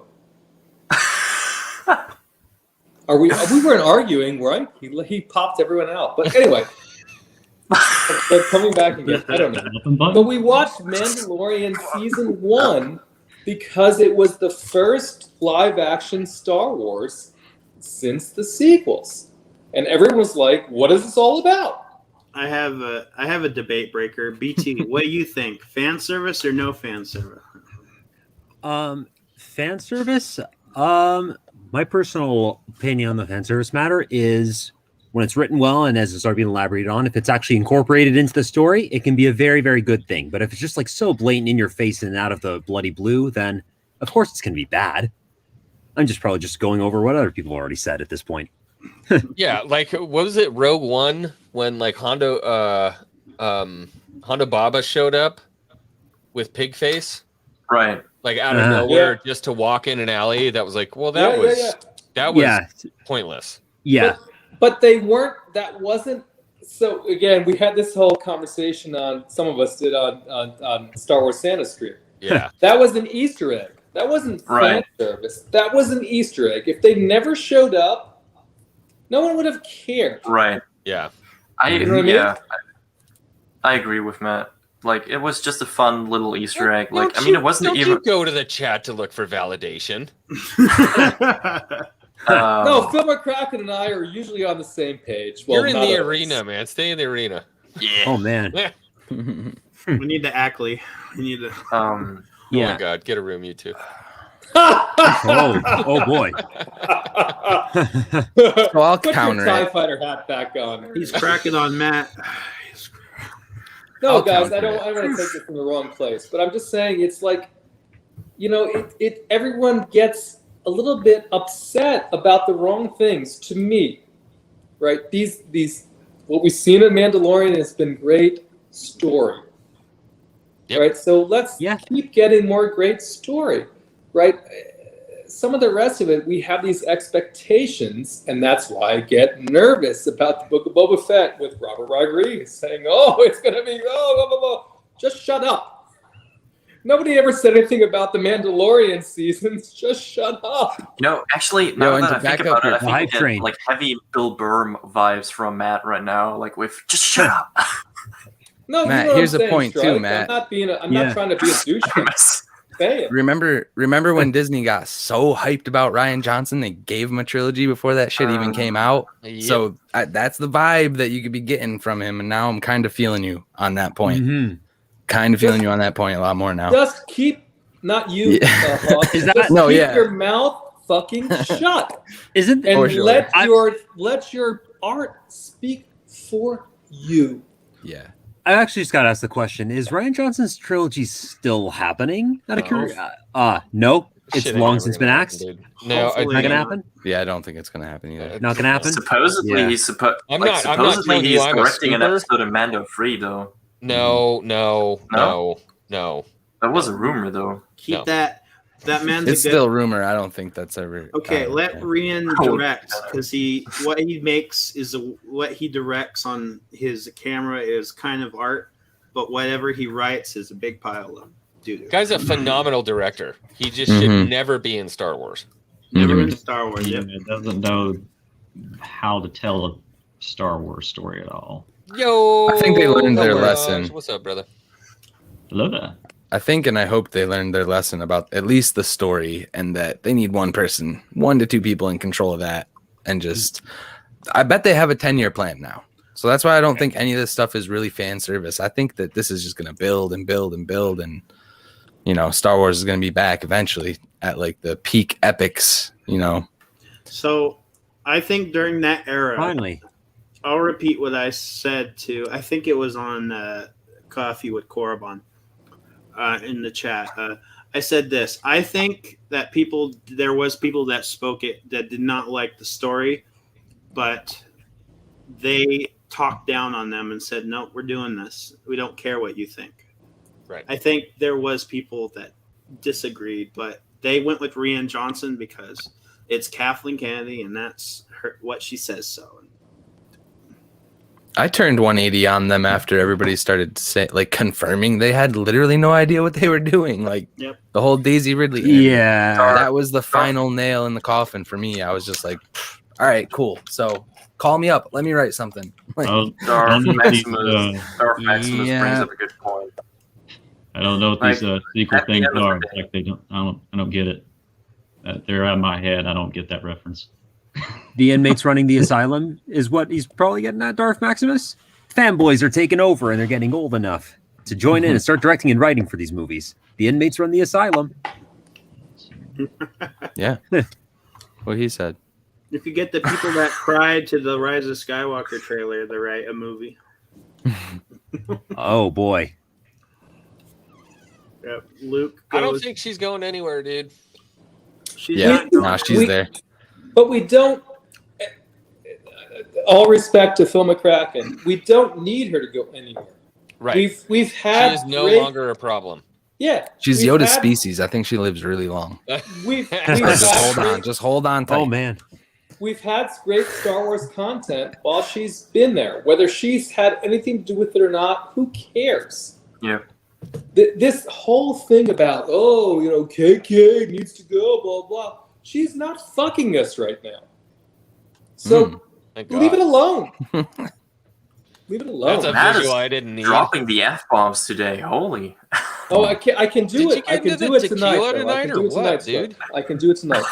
We weren't arguing, right? He popped everyone out. But anyway, they're coming back again. I don't know. But we watched Mandalorian season 1 because it was the first live-action Star Wars since the sequels, and everyone was like, "What is this all about?" I have a debate breaker. BT, what do you think? Fan service or no fan service? Fan service. My personal opinion on the fan service matter is when it's written well and as it's already been elaborated on, if it's actually incorporated into the story, it can be a very, very good thing. But if it's just like so blatant in your face and out of the bloody blue, then of course it's going to be bad. I'm just probably just going over what other people already said at this point. Yeah, like what was it, Rogue One, when like Hondo Baba showed up with pig face, right? Like out of nowhere, just to walk in an alley. That was like, well, that was pointless. Yeah, but they weren't. That wasn't. So again, we had this whole conversation on. Some of us did on Star Wars Santa Stream. Yeah, that was an Easter egg. That wasn't fan service. That was an Easter egg. If they never showed up, no one would have cared. Right. Yeah. I agree with Matt. Like, it was just a fun little Easter egg. Like, it wasn't even. You go to the chat to look for validation. No, Phil McCracken and I are usually on the same page. Well, you're in the arena, man. Stay in the arena. Yeah. Oh man. We need the Ackley. We need the. Oh my God! Get a room, you two. oh boy. So I'll Put counter your TIE it. Fighter hat back on. He's cracking on Matt. No, guys, I don't want to take this from the wrong place, but I'm just saying it's like, everyone gets a little bit upset about the wrong things. To me, right? These what we've seen in Mandalorian has been great story. Yep. Right, so let's keep getting more great story. Right, some of the rest of it, we have these expectations, and that's why I get nervous about the Book of Boba Fett with Robert Rodriguez saying, "Oh, it's gonna be blah, blah, blah." Just shut up. Nobody ever said anything about the Mandalorian seasons. Just shut up. Actually, now that I think about it, I think I get like heavy Bill Burr vibes from Matt right now. Like with just shut up. No, Matt, here's the point too, Matt. I'm not trying to be a douchebag. Remember when Disney got so hyped about Rian Johnson, they gave him a trilogy before that shit even came out. Yep. So that's the vibe that you could be getting from him, and now I'm kind of feeling you on that point. Mm-hmm. Kind of feeling you on that point a lot more now. Just keep, not you, is that just keep your mouth fucking shut. Isn't and let your art speak for you. Yeah. I actually just got to ask the question: is Rian Johnson's trilogy still happening? No. It's long since been axed. No, it's not gonna happen. Yeah, I don't think it's gonna happen either. Not gonna happen. Supposedly, he's directing an episode of Mando 3, though. No. That was a rumor, though. Keep that man's. It's still a rumor. I don't think that's ever. Okay, let Rian direct, because what he directs on his camera is kind of art, but whatever he writes is a big pile of doo-doo. Guy's a phenomenal director. He just should never be in Star Wars. Never in Star Wars. He Yep. doesn't know how to tell a Star Wars story at all. Yo, I think they learned their lesson. What's up, brother? Hello there. I think and I hope they learned their lesson about at least the story, and that they need 1 to 2 people in control of that. And just, I bet they have a 10-year plan now. So that's why I don't think any of this stuff is really fan service. I think that this is just going to build and build and build. And, Star Wars is going to be back eventually at like the peak epics, So I think during that era, finally, I'll repeat what I said I think it was on Coffee with Korriban in the chat. I said this. I think that there was people that spoke it that did not like the story, but they talked down on them and said, "No, we're doing this. We don't care what you think." Right. I think there was people that disagreed, but they went with Rian Johnson because it's Kathleen Kennedy, and that's what she says so. I turned 180 on them after everybody started confirming they had literally no idea what they were doing. Like the whole Daisy Ridley. Yeah. That was the final nail in the coffin for me. I was just like, all right, cool. So call me up. Let me write something. Darth Maximus brings up a good point. I don't know what these secret things are. Like I don't get it. They're out of my head. I don't get that reference. The inmates running the asylum is what he's probably getting at, Darth Maximus. Fanboys are taking over and they're getting old enough to join in and start directing and writing for these movies. The inmates run the asylum. Yeah. What he said. You could get the people that cried to the Rise of Skywalker trailer to write a movie. Oh, boy. Yep. Luke goes, I don't think she's going anywhere, dude. She's not going she's there. But we don't, all respect to Phil McCracken, we don't need her to go anywhere. Right. We've had she is no longer a problem. Yeah. She's Yoda's species. I think she lives really long. Just hold on tight. Oh, man. We've had great Star Wars content while she's been there. Whether she's had anything to do with it or not, who cares? Yeah. This whole thing about, KK needs to go, blah, blah. She's not fucking us right now. So leave it alone. Leave it alone. That's a Matt visual is I didn't need. dropping the F-bombs today. Holy. Oh, I can do it. I can do it tonight. I can do it tonight.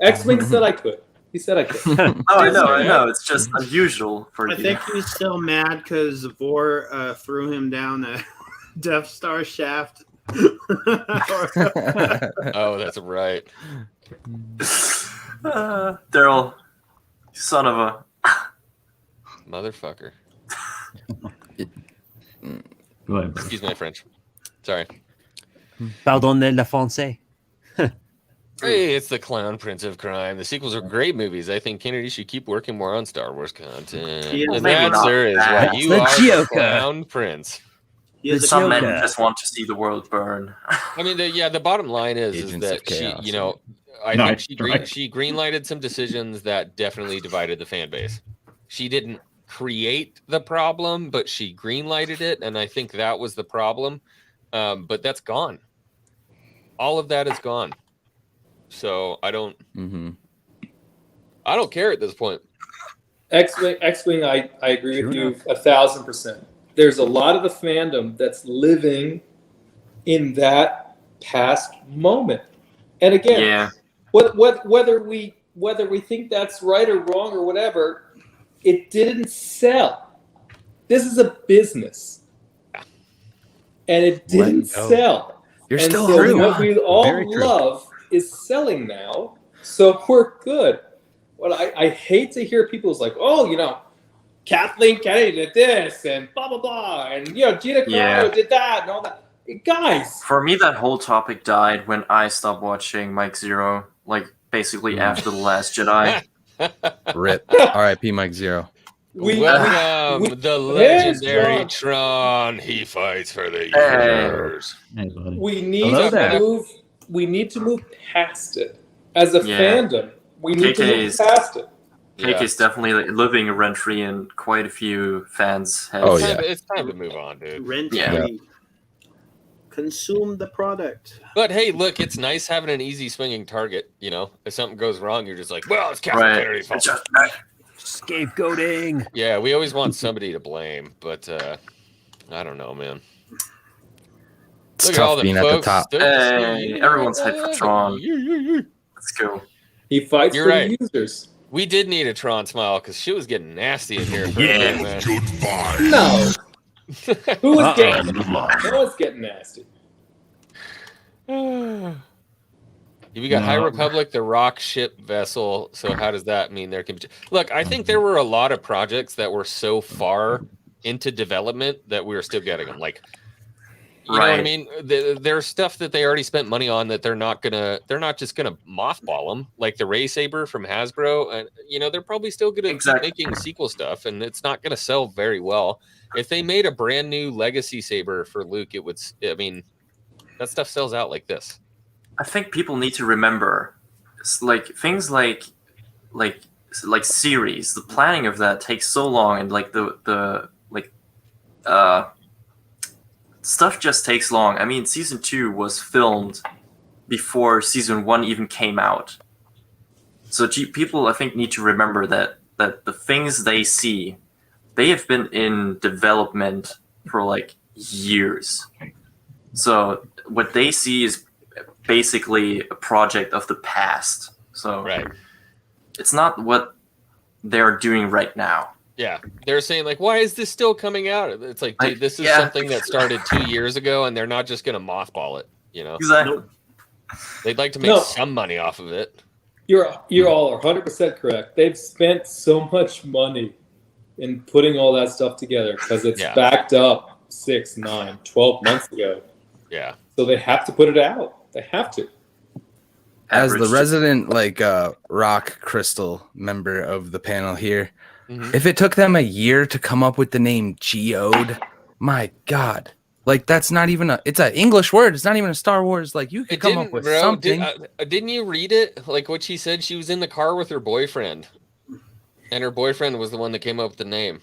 X-Wing said I could. He said I could. I know. It's just unusual for you. I think he's still mad because Vor threw him down a Death Star shaft. Oh, that's right. Daryl, son of a motherfucker. Go ahead. Excuse my French. Sorry. Pardon le français. Hey, it's the Clown Prince of Crime. The sequels are great movies. I think Kennedy should keep working more on Star Wars content. And that, sir, is why you are the Clown Prince. Some men just want to see the world burn. I mean, the bottom line is that she, I think she greenlighted some decisions that definitely divided the fan base. She didn't create the problem, but she greenlighted it, and I think that was the problem. But that's gone. All of that is gone. So I don't care at this point. X-Wing, I agree with you 1,000%. There's a lot of the fandom that's living in that past moment. And again, whether we think that's right or wrong or whatever, it didn't sell. This is a business. And it didn't sell. You're and still so true. What we all love is selling now. So we're good. What I hate to hear people is like, Kathleen Kennedy did this and blah, blah, blah. And, Gina Carano did that and all that. Guys. For me, that whole topic died when I stopped watching Mike Zero, basically after The Last Jedi. RIP. R.I.P. Mike Zero. Welcome, the legendary Tron. He fights for the universe. Hey, buddy. We need to move past it. As a fandom, we need to move past it. KK's definitely living rent-free in quite a few fans' heads. Oh, yeah. It's time to move on, dude. Rent-free. Yeah. Consume the product. But hey, look, it's nice having an easy swinging target. If something goes wrong, you're just like, well, it's Kathleen Kennedy's fault. Scapegoating. Yeah, we always want somebody to blame, but I don't know, man. It's tough being at the top. Hey, everyone's hyped for Tron. Let's go. He fights for the users. We did need a Tron smile because she was getting nasty in here. For a bit, man. No. Who was getting? No one's getting nasty. We got High Republic, the rock ship vessel. So how does that mean there can be? Look, I think there were a lot of projects that were so far into development that we're still getting them. Like, you know what I mean? There's stuff that they already spent money on that they're not just gonna mothball them. Like the Ray Saber from Hasbro, and they're probably still gonna keep making sequel stuff, and it's not gonna sell very well. If they made a brand new Legacy Saber for Luke, it would. I mean, that stuff sells out like this. I think people need to remember, like things like series. The planning of that takes so long, and like the stuff just takes long. I mean, season 2 was filmed before season 1 even came out. So people, I think, need to remember that the things they see, they have been in development for like years. So what they see is basically a project of the past. So it's not what they're doing right now. Yeah, they're saying like, why is this still coming out? It's like, dude, this is something that started 2 years ago, and they're not just going to mothball it. Exactly. They'd like to make some money off of it. You're all 100% correct. They've spent so much money in putting all that stuff together because it's backed up 6, 9, 12 months ago. Yeah. So they have to put it out. They have to. As the resident rock crystal member of the panel here, if it took them a year to come up with the name Geode, my God. Like, that's not even it's an English word. It's not even a Star Wars. Like, you could come up with something. Didn't you read it? Like what she said, she was in the car with her boyfriend, and her boyfriend was the one that came up with the name.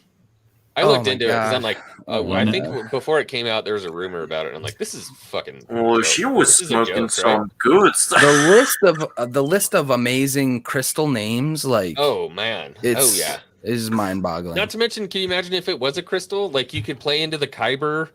I looked into it because I'm like, I think before it came out, there was a rumor about it. And I'm like, this is fucking. Well, she was smoking some good stuff. The list of amazing crystal names, like, oh man, is mind-boggling. Not to mention, can you imagine if it was a crystal? Like, you could play into the Kyber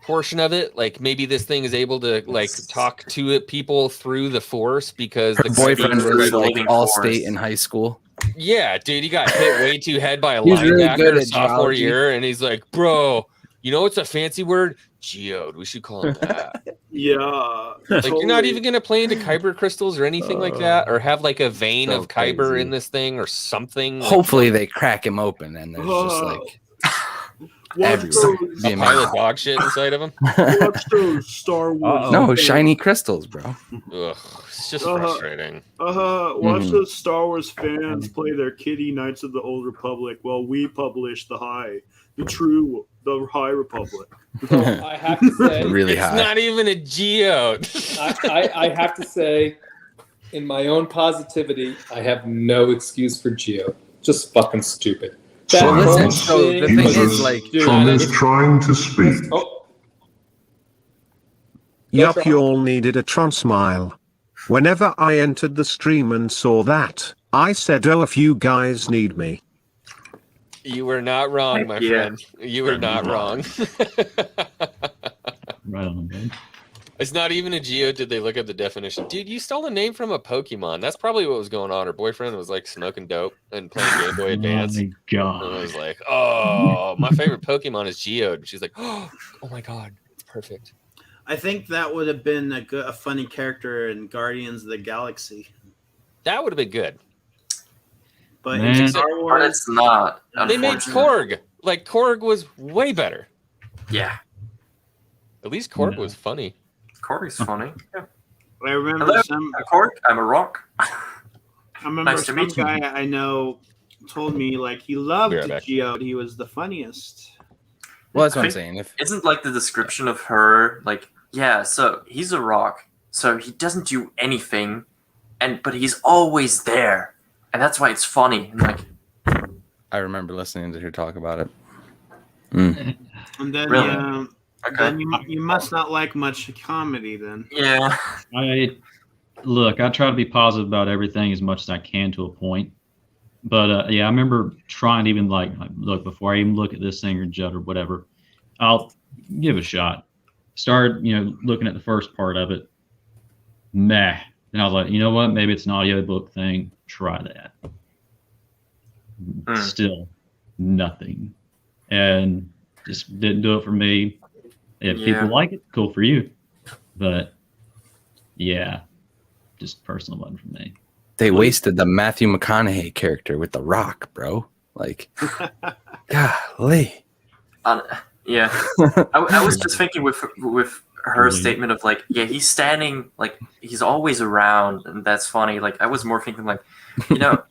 portion of it. Like, maybe this thing is able to talk to people through the Force because the boyfriend was like all-state in high school. Yeah, dude, he got hit way too head by a linebacker sophomore year, and he's like, bro, what's a fancy word? Geode. We should call him that. Yeah. Like, you're not even going to play into Kyber crystals or anything like that, or have like a vein of Kyber in this thing or something. Hopefully they crack him open and there's just like a pile of dog shit inside of him. Watch those Star Wars. No, shiny crystals, bro. Ugh, it's just frustrating. Watch those Star Wars fans play their kiddie Knights of the Old Republic while we publish the High Republic. I have to say, really it's high. Not even a Geode. I have to say, in my own positivity, I have no excuse for Geo. Just fucking stupid. So the thing is, like, Tom is trying to speak. Yup, you all needed a Tron smile. Whenever I entered the stream and saw that, I said, oh, if you guys need me. You were not wrong, my friend. You were not wrong. Right on, man. It's not even a Geode. Did they look up the definition? Dude, you stole a name from a Pokemon. That's probably what was going on. Her boyfriend was like smoking dope and playing Game Boy Advance. Oh my God. And I was like, oh, my favorite Pokemon is Geode. And she's like, oh my God, it's perfect. I think that would have been a funny character in Guardians of the Galaxy. That would have been good. But in Star But Wars, it's not. They made Korg. Like, Korg was way better. Yeah. At least Korg was funny. Korg's funny. Yeah. I remember Hello, some. Korg, I'm a rock. I remember Nice to some meet you. guy I know told me like he loved Be right back. Geode. He was the funniest. well, that's what I'm saying. Isn't like the description of her like, yeah, so he's a rock, so he doesn't do anything, but he's always there. And that's why it's funny. And like, I remember listening to her talk about it. And then, Really? then you must not like much comedy then. yeah. I try to be positive about everything as much as I can to a point. But I remember trying to even like look before I even look at this thing or Judd or whatever, I'll give it a shot. Started, looking at the first part of it. Meh. And I was like, you know what? Maybe it's an audiobook thing. Try that. Still nothing. And just didn't do it for me. If people like it, cool for you. But yeah, just personal one for me. They wasted the Matthew McConaughey character with The Rock, bro. Like, golly. Yeah, I was just thinking with her statement of like, yeah, he's standing, like he's always around, and that's funny. Like I was more thinking like, you know,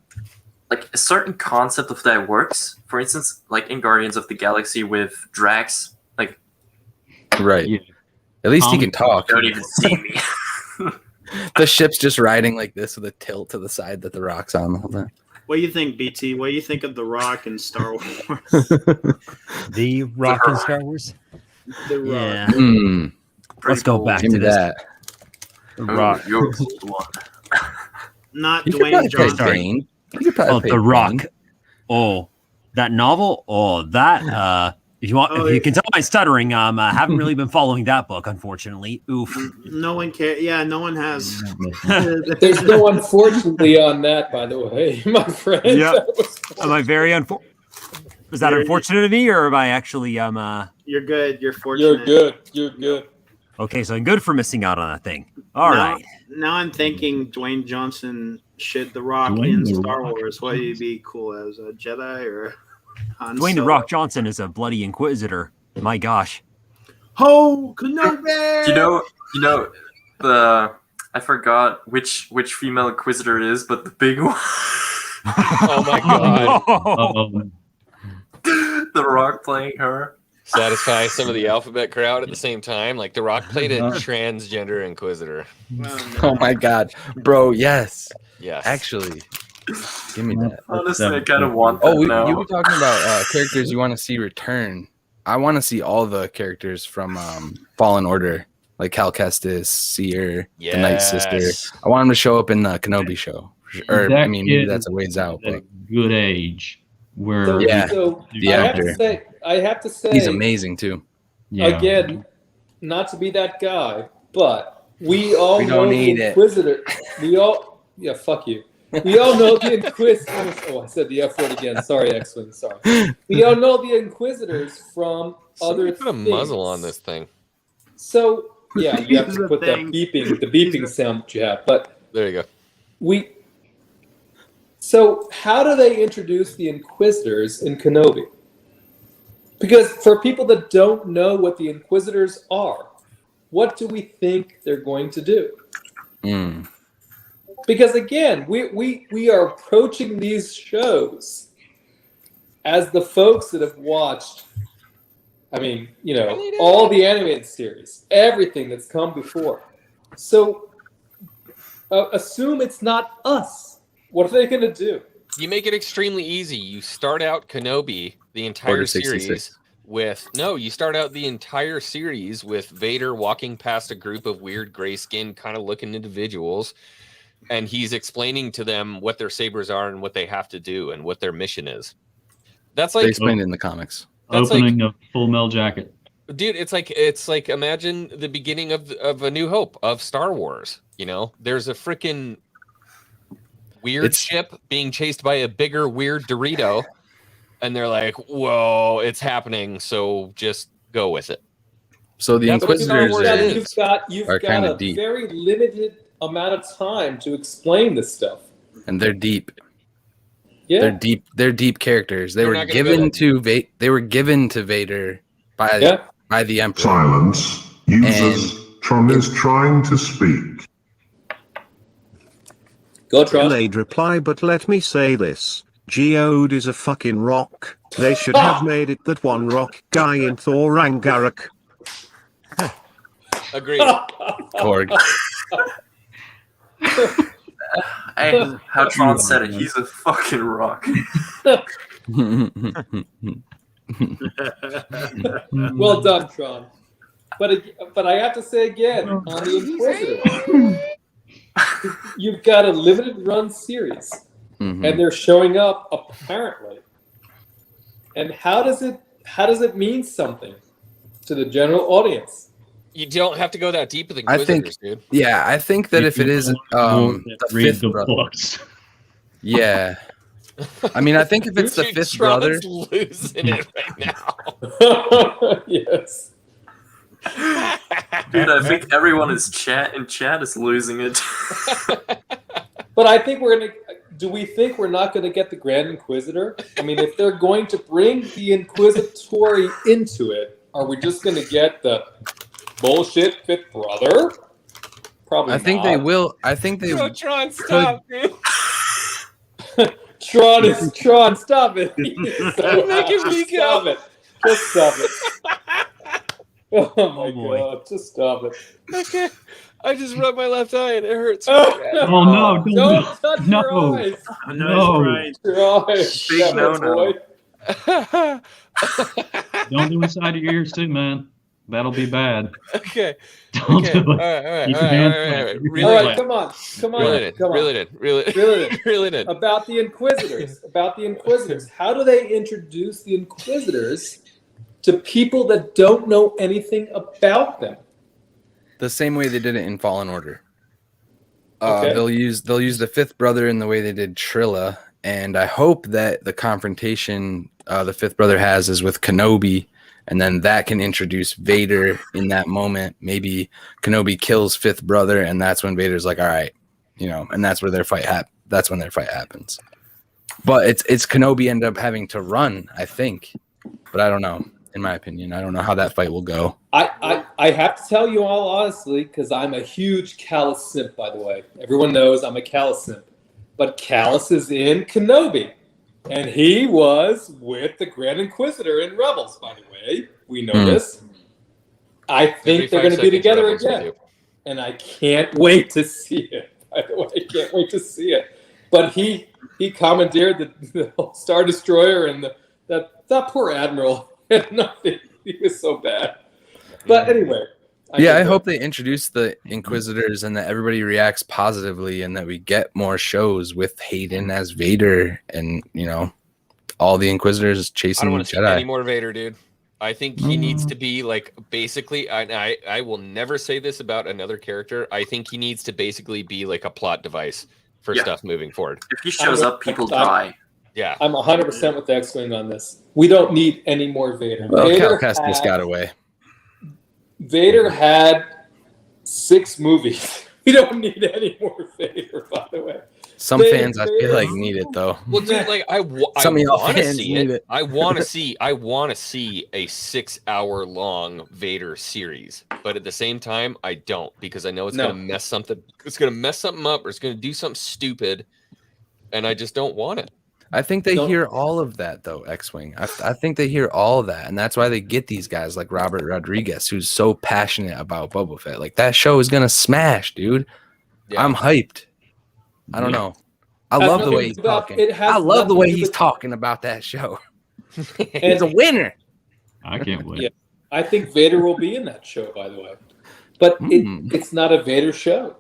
like a certain concept of that works. For instance, like in Guardians of the Galaxy with Drax, like Right. Yeah. At least he can talk. don't even see me. The ship's just riding like this with a tilt to the side that the rock's on the whole time. What do you think, BT? What do you think of The Rock in Star Wars? The Rock in Star Wars. The Rock. Yeah. Hmm. Let's go back Give to me this. that. The Rock. Oh, you're the one. Not You could Dwayne probably play Johnson. Bane. You could probably Oh, play The Rock. Bane. Oh, that novel. Oh, that. If you want, Oh, if you can tell my stuttering, I haven't really been following that book, unfortunately. Oof. No one cares. Yeah, no one has. There's no unfortunately on that, by the way, my friend. Yeah. That was- Am I very Was that unfortunate of me, or am I actually You're good. You're fortunate. You're good. You're good. Okay, so I'm good for missing out on that thing. All right. Now I'm thinking Dwayne Johnson shit The Rock Dwayne in The Star Rock. Wars. What would he be cool as, a Jedi or Han Dwayne The Solo? Rock Johnson is a bloody inquisitor. My gosh. Ho Kenobi! You know, the I forgot which female Inquisitor it is, but the big one, Oh my god. The Rock playing her. Satisfy some of the alphabet crowd at the same time. Like The Rock played a transgender inquisitor. Oh my god. Bro, yes. Yes. Actually. Give me that. Honestly, I kind of want that Oh, now. you were talking about characters you want to see return. I want to see all the characters from Fallen Order, like Cal Kestis, Seer, the Night Sister. I want them to show up in the Kenobi show. Or, That I mean, maybe kid that's a ways out. At But a good age where So, Yeah. so The actor. I have to say, he's amazing too. yeah. again, not to be that guy, but we all We know don't the need it. Inquisitor. We all, yeah, fuck you. We all know the Inquisitors. Oh, I said the F word again. Sorry, X-Wing. Sorry. We all know the Inquisitors from Somebody other put a things. muzzle on this thing. So yeah, you have These to are put that things. the beeping sound that you have. But There you go. So how do they introduce the Inquisitors in Kenobi? Because for people that don't know what the Inquisitors are, what do we think they're going to do? Mm. Because again, we are approaching these shows as the folks that have watched, I mean, you know, all the animated series, everything that's come before. So assume it's not us. What are they going to do? You make it extremely easy. You start out Kenobi, the entire Order 66. series, you start out the entire series with Vader walking past a group of weird gray skinned kind of looking individuals, and he's explaining to them what their sabers are and what they have to do and what their mission is. That's They like, explained it in the comics. that's Opening a Full Metal Jacket. dude, it's like imagine the beginning of A New Hope of Star Wars. You know, there's a freaking weird ship being chased by a bigger weird Dorito, and they're like, "Whoa, it's happening!" So just go with it. So the That's what Star Inquisitors Wars are, is. You've are got kinda a deep. very limited amount of time to explain this stuff. and they're deep. Yeah. They're deep characters. They They're were not gonna given go they were given to Vader by Yeah. by the Emperor. Silence. Users, Tron is trying to speak. Go, Tron. Delayed reply, but let me say this. Geode is a fucking rock. They should have made it that one rock guy in Thor Ragnarok. Agreed. Korg. Hey, how Tron said it, he's a fucking rock. Well done, Tron. But I have to say again, on the Inquisitor, you've got a limited run series, Mhm. and they're showing up apparently. And how does it mean something to the general audience? You don't have to go that deep with I think- Inquisitors, dude. Yeah, I think that if it is the read fifth the brother, books. yeah. I mean, I think if it's the Dude, fifth Tron's brother, losing it right now. Yes. Dude, I think everyone in chat is losing it. But I think we're gonna do we think we're not going to get the Grand Inquisitor? I mean, if they're going to bring the Inquisitory into it, are we just going to get the bullshit fifth brother? Probably I think not. they will. I think they Yo, Tron, stop, dude. Tron, stop it. You're making me Stop go. it. Just stop it. Oh my God, just stop it. Okay. I just rubbed my left eye and it hurts. Oh no! Don't touch No. your eyes. No. Your eyes. Big Damn it, no-no. boy. Don't do inside your ears too, man. That'll be bad. Okay. Don't Okay. do All it. right. Keep your hands flat. All right. Keep your Really, All hands right, flat. come on. Reel it in. Reel it in. About the Inquisitors. How do they introduce the Inquisitors to people that don't know anything about them? the same way they did it in Fallen Order. Okay. They'll use the fifth brother in the way they did Trilla, and I hope that the confrontation the fifth brother has is with Kenobi, and then that can introduce Vader in that moment. Maybe Kenobi kills fifth brother, and that's when Vader's like, all right, and that's where their fight that's when their fight happens. But it's Kenobi end up having to run, I think. But I don't know. In my opinion, I don't know how that fight will go. I have to tell you all honestly, because I'm a huge Callus simp, by the way. Everyone knows I'm a Callus simp. But Callus is in Kenobi. And he was with the Grand Inquisitor in Rebels, by the way. We know this. I think they're going to be together again. And I can't wait to see it. By the way, I can't wait to see it. But he commandeered the whole Star Destroyer, and that poor Admiral had nothing. He was so bad. But anyway. I hope they introduce the Inquisitors and that everybody reacts positively and that we get more shows with Hayden as Vader and, all the Inquisitors chasing I don't the want to see Jedi. any more Vader, dude. I think he needs to be like basically. I will never say this about another character. I think he needs to basically be like a plot device for stuff moving forward. If he shows up, people die. Yeah, I'm 100% with the X-Wing on this. We don't need any more Vader. Well, Vader Cal Kestis got away. Vader had 6 movies. We don't need any more Vader, by the way. Some Vader, fans, I feel like, need it though. well, dude, like I Some of y'all want to fans see need it. it. I want to see a 6-hour long Vader series, but at the same time, I don't because I know it's gonna mess something. It's gonna mess something up, or it's gonna do something stupid, and I just don't want it. I think they hear all of that, though, X-Wing. I think they hear all of that, and that's why they get these guys like Robert Rodriguez, who's so passionate about Boba Fett. Like, that show is going to smash, dude. Yeah. I'm hyped. I don't know. I love the way he's talking. I love the way he's talking about that show. He's a winner. I can't wait. Yeah. I think Vader will be in that show, by the way. But it's not a Vader show.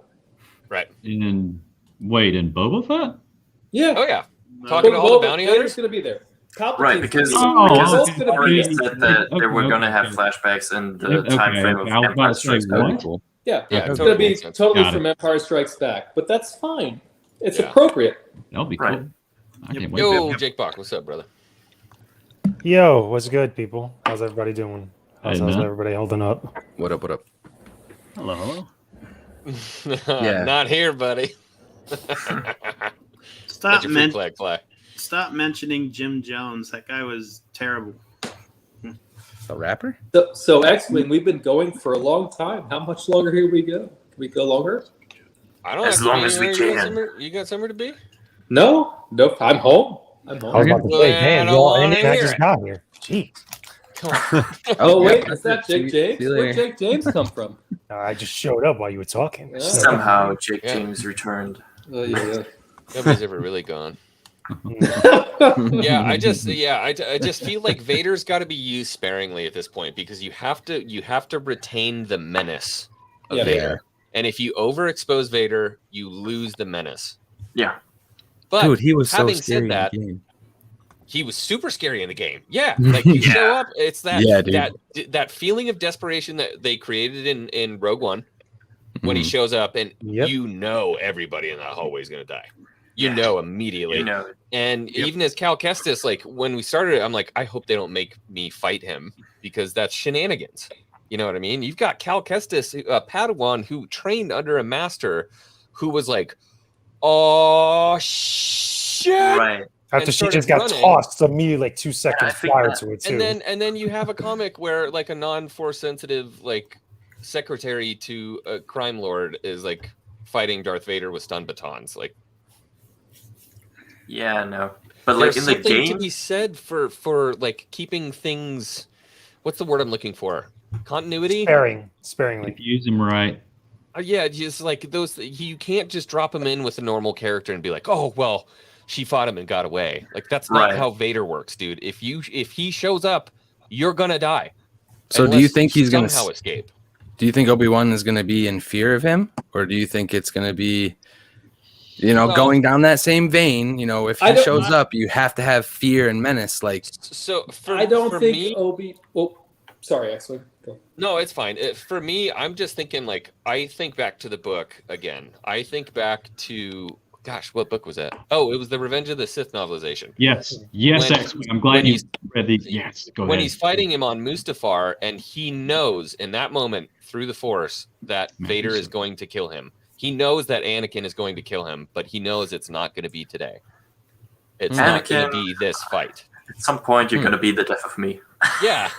Right. In Boba Fett? Yeah. Oh, yeah. Talking to all the bounty hunters? Vader's going to be there. Right, because okay. already said that they were going to have flashbacks in the time frame of Empire Strikes Back. Yeah, Yeah, it's going to be totally Got from it. Empire Strikes Back, but that's fine. It's appropriate. That'll be Right. cool. I can't wait. Yo, Jake Bach, what's up, brother? Yo, what's good, people? How's everybody doing? How's Hey, man. everybody holding up? What up? Hello. Yeah. Not here, buddy. Stop, Let your free flag fly. Stop mentioning Jim Jones. That guy was terrible. A rapper? So X-Wing, we've been going for a long time. How much longer here we go? Can we go longer? I don't As have to long be as we anywhere. can. You got somewhere to be? No, I'm home. I was about to Well, say, then I damn, don't y'all, wanna and I hear just it. got here. Jeez. Oh Yeah. wait, is that Jake James? See you Where'd later. Jake James come from? I just showed up while you were talking. Yeah. Somehow, Jake Yeah. James returned. Yeah. Nobody's ever really gone. Yeah, I just feel like Vader's got to be used sparingly at this point because you have to retain the menace of Yeah. Vader. And if you overexpose Vader, you lose the menace. Yeah. But Dude, he was so having scary said that, in the game. he was super scary in the game. Yeah, like you show up, it's that Yeah, dude. that feeling of desperation that they created in Rogue One when he shows up, and you know everybody in that hallway is gonna die. You know immediately. You know. And even as Cal Kestis, like when we started, I'm like, I hope they don't make me fight him because that's shenanigans. You know what I mean? You've got Cal Kestis, a Padawan who trained under a master who was like, oh, shit! Right. After and she just started got running. tossed immediately, like 2 seconds I think prior that- to it too. And then you have a comic where like a non-force sensitive like secretary to a crime lord is like fighting Darth Vader with stun batons. Like, Yeah, no. But like there's in the something game, to be said for like keeping things. What's the word I'm looking for? Continuity. Sparingly. If you use them right. Yeah, just like those. You can't just drop him in with a normal character and be like, oh well, she fought him and got away. Like that's not Right. how Vader works, dude. If he shows up, you're gonna die. So do you Unless think he's gonna somehow escape? Do you think Obi-Wan is gonna be in fear of him, or do you think it's gonna be, you know, Well, going down that same vein? You know, if I he don't- shows up, you have to have fear and menace. Like, So for I don't for think me, Obi. Oh, sorry, Axel. Go. no, it's fine. For me, I'm just thinking like I think back to the book again. I think back to gosh, what book was that? Oh, it was the Revenge of the Sith novelization. Yes. Yes, When- X-Wing. I'm glad when you he's- read these. Yes. Go When ahead. he's fighting him on Mustafar, and he knows in that moment through the Force that Vader is going to kill him. He knows that Anakin is going to kill him, but he knows it's not going to be today. It's not going to Anakin- be this fight. at some point, you're gonna be the death of me. Yeah,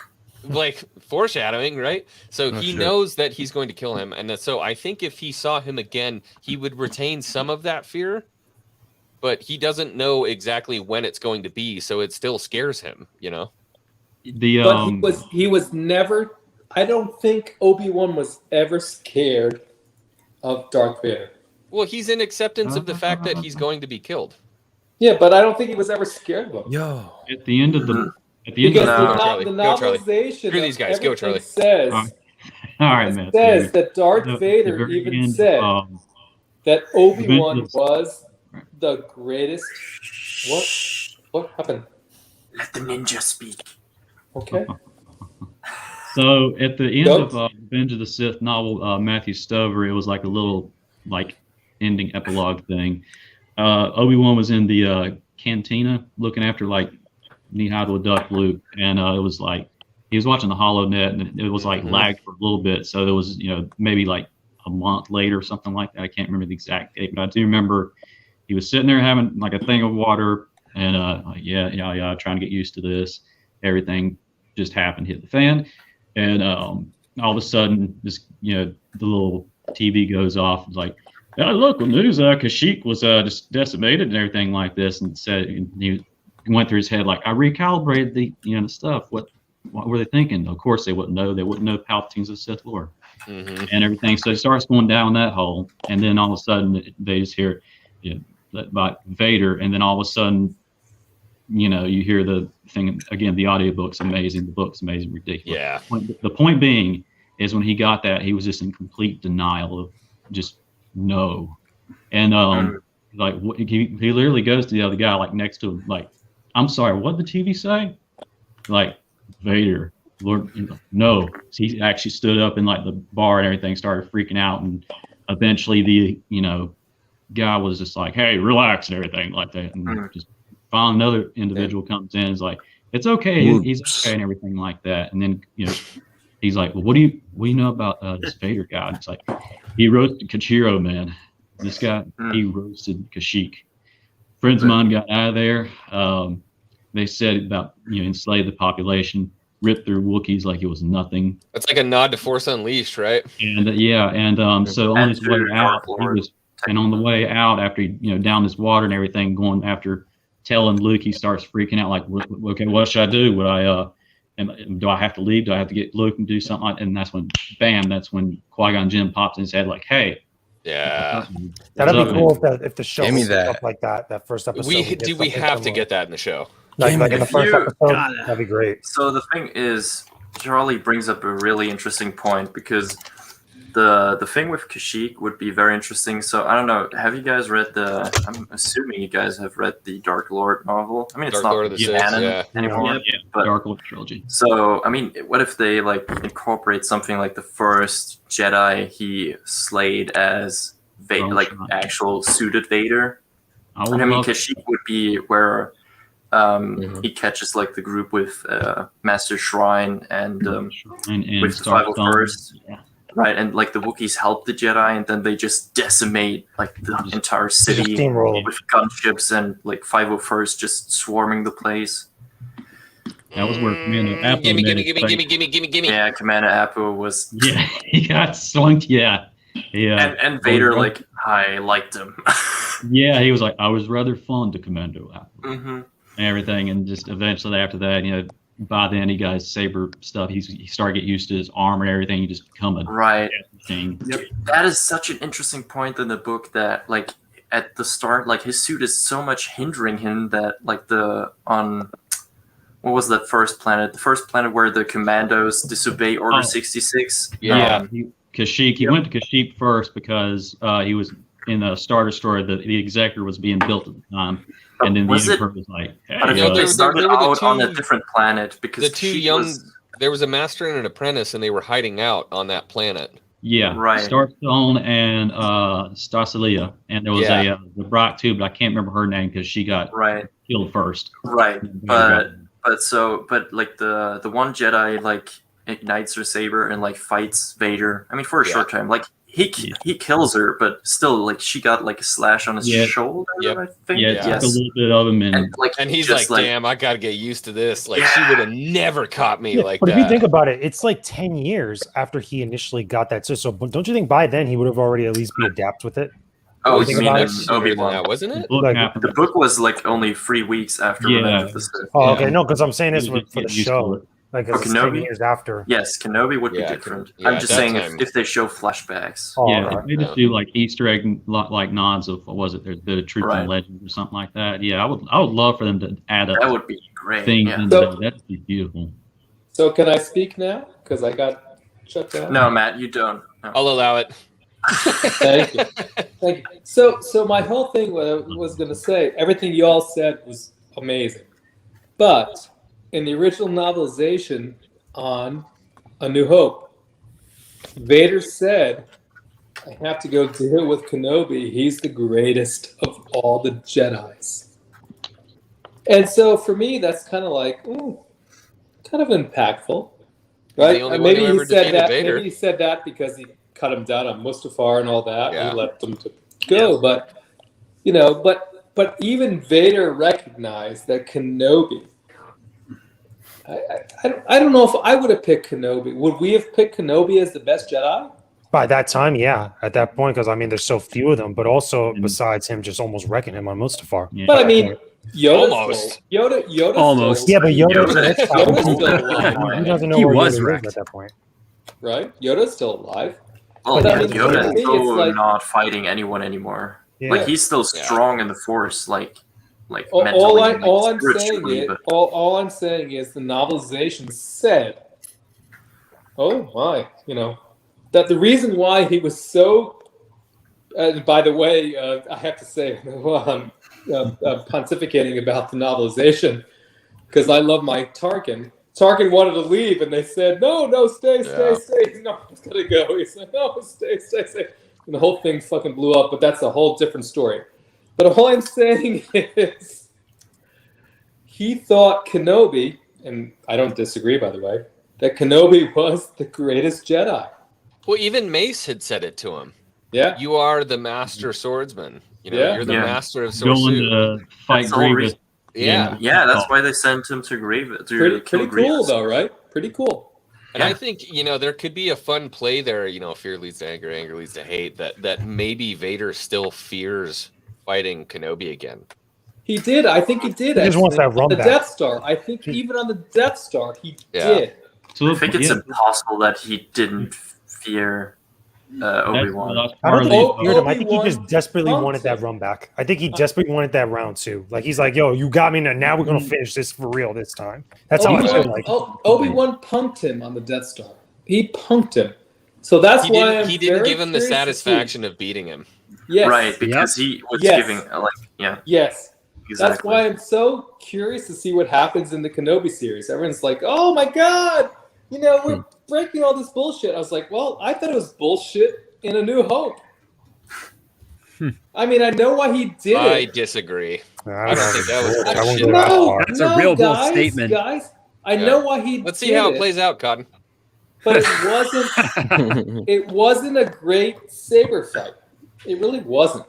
like foreshadowing, right? So Oh, he shit. knows that he's going to kill him, and so I think if he saw him again, he would retain some of that fear, but he doesn't know exactly when it's going to be, so it still scares him, you know? The But he was never. I don't think Obi-Wan was ever scared of Darth Vader. Well, he's in acceptance of the fact that he's going to be killed. Yeah, but I don't think he was ever scared of him. yo, at the end of the at the end Because of No. the Charlie. the Go, Charlie. novelization Screw these guys. Go, everything Charlie. says all right, man. says that Darth The Vader very even end, said that Obi-Wan Revenge of the- was the greatest. What happened? Let the ninja speak. Okay. So at the end Nope. of Revenge of the Sith novel, Matthew Stover, it was like a little like ending epilogue thing. Obi-Wan was in the cantina looking after like knee-high to a duck Luke, and it was like he was watching the HoloNet, and it was like lagged for a little bit. So there was, you know, maybe like a month later or something like that. I can't remember the exact date, but I do remember he was sitting there having like a thing of water, and like, yeah, trying to get used to this. Everything just happened, hit the fan, and all of a sudden, this, you know, the little TV goes off. It's like, oh, look, the news, Kashyyyk was just decimated and everything like this, and said, and he went through his head like, I recalibrated the, you know, the stuff. What were they thinking? Of course, they wouldn't know. They wouldn't know Palpatine's a Sith Lord and everything. So it starts going down that hole, and then all of a sudden they just hear, you know, by Vader, and then all of a sudden, you know, you hear the thing again. The audiobook's amazing. The book's amazing, ridiculous. Yeah. The point being is when he got that, he was just in complete denial of just no, and like he literally goes to the other guy like next to him, like, I'm sorry, what did the TV say? Like, Vader, Lord, you know, no. So he actually stood up in like the bar and everything, started freaking out, and eventually the, you know, guy was just like, hey, relax and everything like that, and just finally another individual comes in and is like, it's okay, he's okay and everything like that, and then, you know, he's like, well, what do you know about this Vader guy? And it's like, he roasted Kachiro, man. This guy, he roasted Kashyyyk. Friends of mine got out of there. They said about, you know, enslaved the population, ripped through Wookiees like it was nothing. That's like a nod to Force Unleashed, right? And so on his way out, he was, and on the way out after he, you know, down this water and everything, going after telling Luke, he starts freaking out like, okay, what should I do? Would I do I have to leave? Do I have to get Luke and do something like? And that's when, bam, that's when Qui-Gon Jinn pops in his head like, hey. Yeah. That'd what's be up, cool man? if the show Give me was that. up like that first episode. We get do. We something have to similar. get that in the show. Like in the If first you episode. got it. That'd be great. So the thing is, Charlie brings up a really interesting point, because the thing with Kashyyyk would be very interesting. So I don't know. Have you guys read I'm assuming you guys have read the Dark Lord novel. I mean, it's Dark not Lord of the Sith, canon yeah. anymore. Yeah, But Dark Lord trilogy. so I mean, what if they like incorporate something like the first Jedi he slayed as Vader, like actual suited Vader? I I mean, Kashyyyk would be where he catches like the group with Master Shrine and with the 501st. Yeah. Right, and like the Wookiees help the Jedi, and then they just decimate like the entire city steamroll 'em. with gunships and like 501st just swarming the place. That was where Commander Apple Gimme, made gimme, his gimme, face. gimme. Yeah, Commander Apple was, Yeah, he got slunked. Yeah. and Vader like I liked him. Yeah, he was like, I was rather fond to Commando Apple hmm and everything, and just eventually after that, by then he got his saber stuff. He started to get used to his armor and everything. He just become a Right. thing. That is such an interesting point in the book that like at the start, like his suit is so much hindering him that like what was that first planet? The first planet where the commandos disobey Order 66. Yeah. Kashyyyk. He went to Kashyyyk first because he was in a Star Destroyer. The Executor was being built at the time, and then the Was it- Emperor was like, "Hey, But I No, think there- they started there were the out on a two- different planet because The two she young, was- there was a master and an apprentice, and they were hiding out on that planet. yeah, Right. Starstone and Starcelia, and there was Yeah. the Brock too, but I can't remember her name because she got right, killed first. right. Vader But like the one Jedi like ignites her saber and like fights Vader. I mean, for a short time, like he kills her, but still like she got like a slash on his Yeah. shoulder. Yep. I think. Yeah, it took a little bit of him, And he's just, like, damn, I gotta get used to this. Like, she would have never caught me like but that. if you think about it, it's like 10 years after he initially got that. So don't you think by then he would have already at least be adapt with it? Oh, Think you mean about in it. Obi-Wan? That, wasn't it? book Like- happened. The book was like only 3 weeks after Yeah. Revenge of the Sith. Oh, Yeah. okay. No, because I'm saying this You for the get used to show. it. Like, For it's 10 Kenobi? years after. Yes, Kenobi would be Yeah, different. yeah, I'm just that saying time- if they show flashbacks. Oh, Yeah, okay. if they just do like Easter egg like nods of what was it, the Truth Right. and Legend or something like that. Yeah, I would love for them to add up That would be great. things Yeah. into So- that. That'd be beautiful. So can I speak now? Because I got shut down. No, Matt, you don't. No. I'll allow it. Thank you. Thank you. So my whole thing, what I was going to say, everything you all said was amazing. But in the original novelization on A New Hope, Vader said, I have to go deal with Kenobi. He's the greatest of all the Jedis. And so for me, that's kind of like, kind of impactful. Right? The only one Maybe who he ever said defeated that. Vader. Maybe he said that because he cut him down on Mustafar and all that. Yeah. He left them to go, but but even Vader recognized that Kenobi. I don't know if I would have picked Kenobi. Would we have picked Kenobi as the best Jedi? By that time, yeah. At that point, because I mean, there's so few of them, but also besides him just almost wrecking him on Mustafar. Yeah. But I mean, Yoda's Almost. still, Yoda's Almost. still, Yeah, but Yoda's Yoda- Yoda's still alive, he doesn't know He where was Yoda is wrecked. at that point. right? Yoda's still alive. Well, But yeah, I mean, Yoda for me, is so it's like- not fighting anyone anymore. Yeah. Like he's still Yeah. strong in the Force, like All mentally, I'm saying spiritually, is, but- all I'm saying is the novelization said, "Oh my," that the reason why he was so. By the way, I have to say, while I'm pontificating about the novelization, because I love my Tarkin. Tarkin wanted to leave, and they said, "No, stay." No, he's gonna go. He said, "No, stay." And the whole thing fucking blew up. But that's a whole different story. But all I'm saying is, he thought Kenobi, and I don't disagree, by the way, that Kenobi was the greatest Jedi. Well, even Mace had said it to him. Yeah. You are the master swordsman. Yeah. You're the Yeah. master of Going Sorsu. to fight That's the whole Grievous. reason. Yeah. Yeah, that's why they sent him to Grievous. Pretty kill cool, Grievous. though, right? Pretty cool. And I think, there could be a fun play there, fear leads to anger, anger leads to hate, that maybe Vader still fears fighting Kenobi again. He did. I think he did. He just wants that run the back. Death Star. I think even on the Death Star, he Yeah. did. So I think it's yeah, impossible that he didn't fear Obi-Wan. that's I part don't of think the- he feared him. I think he Obi-Wan just desperately punked wanted that him. run back. I think he desperately wanted that round two. Like he's like, "Yo, you got me now. We're gonna finish this for real this time." That's how I feel like. Obi-Wan punked him on the Death Star. He punked him. So that's why He didn't very give him the curious to see. satisfaction of beating him. Yes. Right, because he was Yes. giving, Yes. exactly. That's why I'm so curious to see what happens in the Kenobi series. Everyone's like, "Oh my god, we're breaking all this bullshit." I was like, "Well, I thought it was bullshit in A New Hope." I mean, I know why he did I it. disagree. I don't think that was I won't bullshit. go that far. That's a real bold guys, statement. Guys, I Yeah. know why he. Let's see did how it plays out, Cotton. but it wasn't. It wasn't a great saber fight. It really wasn't.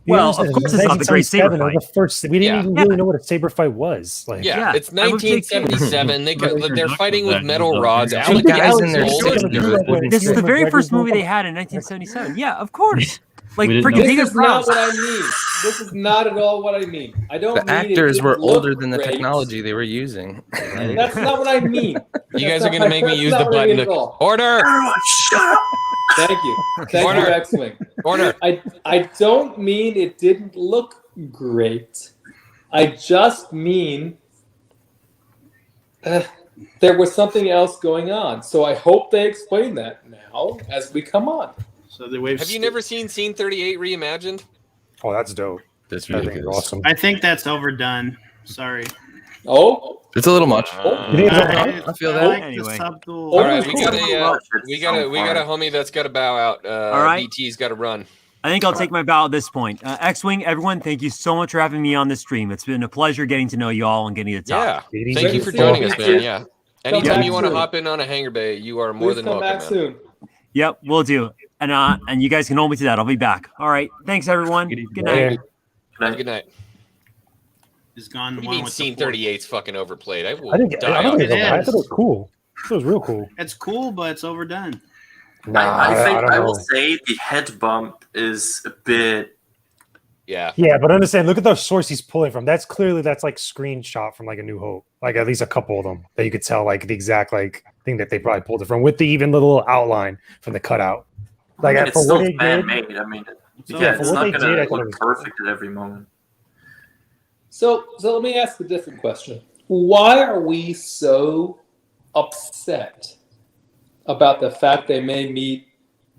Well, of course it's not the great saber 1977, fight. the first, we didn't even really know what a saber fight was. Like, Yeah, it's I would take- 1977. They're fighting with metal That- rods. Two Alec guys Guinness in their is old. 60s. This is the very first movie they had in 1977. Yeah, of course. Like We didn't freaking know. Vegan This is not Prowse. what I mean. This is not at all what I mean. I don't The mean it actors didn't were look older than the great. technology they were using. That's not what I mean. You guys That's are not gonna make me that's use not the what I button mean to at all. order. Thank you. Thank Order. you, X-Wing. Order. I don't mean it didn't look great. I just mean there was something else going on. So I hope they explain that now as we come on. So the wave. Have you never seen Scene 38 reimagined? oh, that's dope. That's That'd be ridiculous. awesome. I think that's overdone. Sorry. Oh, It's a little much. You think it's overdone? I feel I that. like Anyway. the subtle. All right, cool. we got a homie that's got to bow out. All right. BT's got to run. I think I'll take my bow at this point. X-Wing, everyone, thank you so much for having me on this stream. It's been a pleasure getting to know you all and getting to talk. Yeah. Ladies Thank and you for gentlemen. joining us, man. Yeah. Anytime back you want to soon. hop in on a Hangar Bay, you are more please than come welcome, back man. soon. Yep, we'll do. And you guys can hold me to that. I'll be back. All right. Thanks, everyone. Good night. Good night. Is gone. What do The you one mean with Scene the fork. 38's fucking overplayed? I will I think die I don't on think it. it's it I is. thought it was cool. It was real cool. It's cool, but it's overdone. I think don't I know. will say the head bump is a bit. Yeah. Yeah, but understand. Look at the source he's pulling from. That's like screenshot from like A New Hope. Like at least a couple of them that you could tell like the exact like thing that they probably pulled it from with the even little outline from the cutout. Like I mean, for it's what still they did, fan-made. I mean, So, yeah, for it's what not they going did, I to thought it look was perfect at every moment. So let me ask a different question. Why are we so upset about the fact they may meet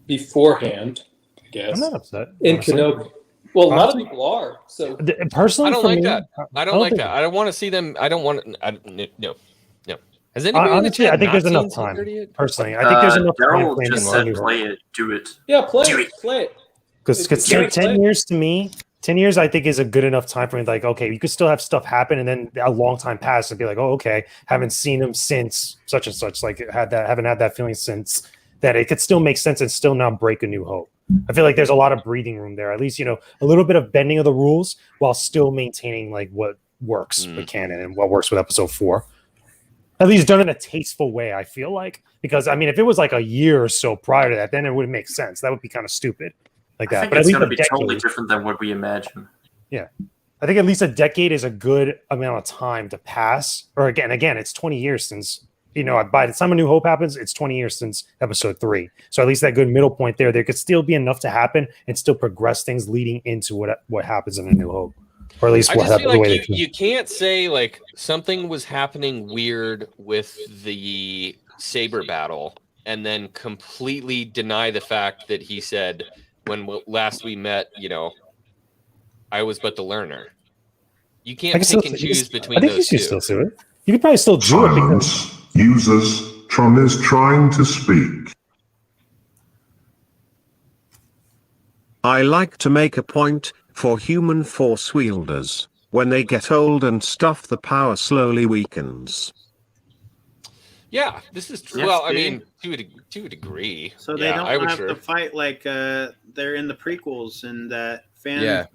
beforehand, I guess, I'm not upset. in honestly. Kenobi? Well, a lot of Honestly. people are. So Personally, I don't for like me, that. I don't like that. I don't want to see them. I don't want. No. Has anybody in the honestly, chat I think not there's enough seen time. 38? Personally, I think there's enough time Daryl for just anyone said, to- play it, do it. yeah, play Do it. Play it. Because Do it. 10 years to me, 10 years I think is a good enough time for me. Like, okay, you could still have stuff happen, and then a long time pass and be like, oh, okay, haven't seen him since such and such. Like, haven't had that feeling since that. It could still make sense and still not break A New Hope. I feel like there's a lot of breathing room there. At least a little bit of bending of the rules while still maintaining like what works with canon and what works with Episode 4. At least done in a tasteful way, I feel like. Because I mean, if it was like a year or so prior to that, then it wouldn't make sense. That would be kind of stupid, like I that. think But at it's least going a to be totally decade. different than what we imagine. I think at least a decade is a good amount of time to pass. Or again, it's 20 years since by the time A New Hope happens, it's 20 years since Episode 3. So at least that good middle point there could still be enough to happen and still progress things leading into what happens in A New Hope. Or at least I what just happens feel the way like they you can't say like something was happening weird with the saber battle and then completely deny the fact that he said when last we met, I was but the learner. You can't pick and choose between I think those you two. should still do it. You could probably still do it because Silence. Users, Tron is trying to speak. I like to make a point for human force wielders. When they get old and stuff, the power slowly weakens. Yeah, this is true. Yes, Well, I dude. mean, to a degree. So they Yeah, I don't would have sure. to fight like they're in the prequels and that Yeah.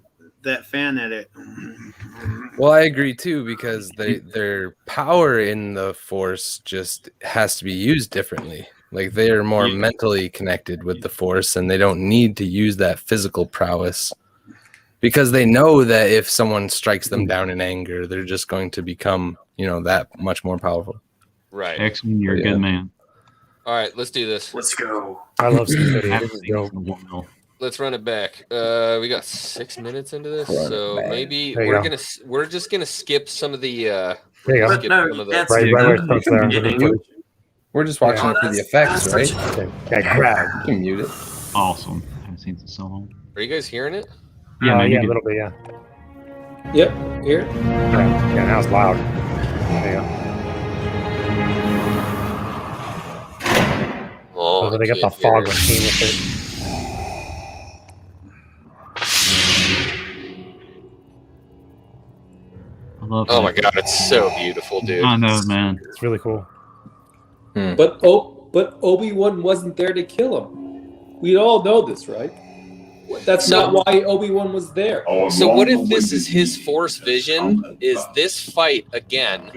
fan edit. Well, I agree too because their power in the Force just has to be used differently. Like they are more mentally connected with the Force, and they don't need to use that physical prowess because they know that if someone strikes them down in anger, they're just going to become, that much more powerful. Right. X-Men, you're a good man. All right, let's do this. Let's go. I love Scene I 38. haven't This is seen dope. this in a while. Let's run it back. We got 6 minutes into this, Run it so back. maybe There you we're go. just gonna skip some of the. There you go. But skip no, some of the. that's Right where it starts there. beginning. We're just watching it for the effects, right? Okay, grab. You can mute it. Awesome. I haven't seen this in so long. Are you guys hearing it? Yeah, man, yeah, you a little bit, yeah. Yep. Here. Yeah, now it's loud. There you go. Oh, So they got the I can't hear fog it. machine with it. I love Oh it. my god, it's so beautiful, dude. I know, man. It's really cool. But but Obi-Wan wasn't there to kill him. We all know this, right? That's not why Obi-Wan was there. So what if this is his Force vision? Is this fight again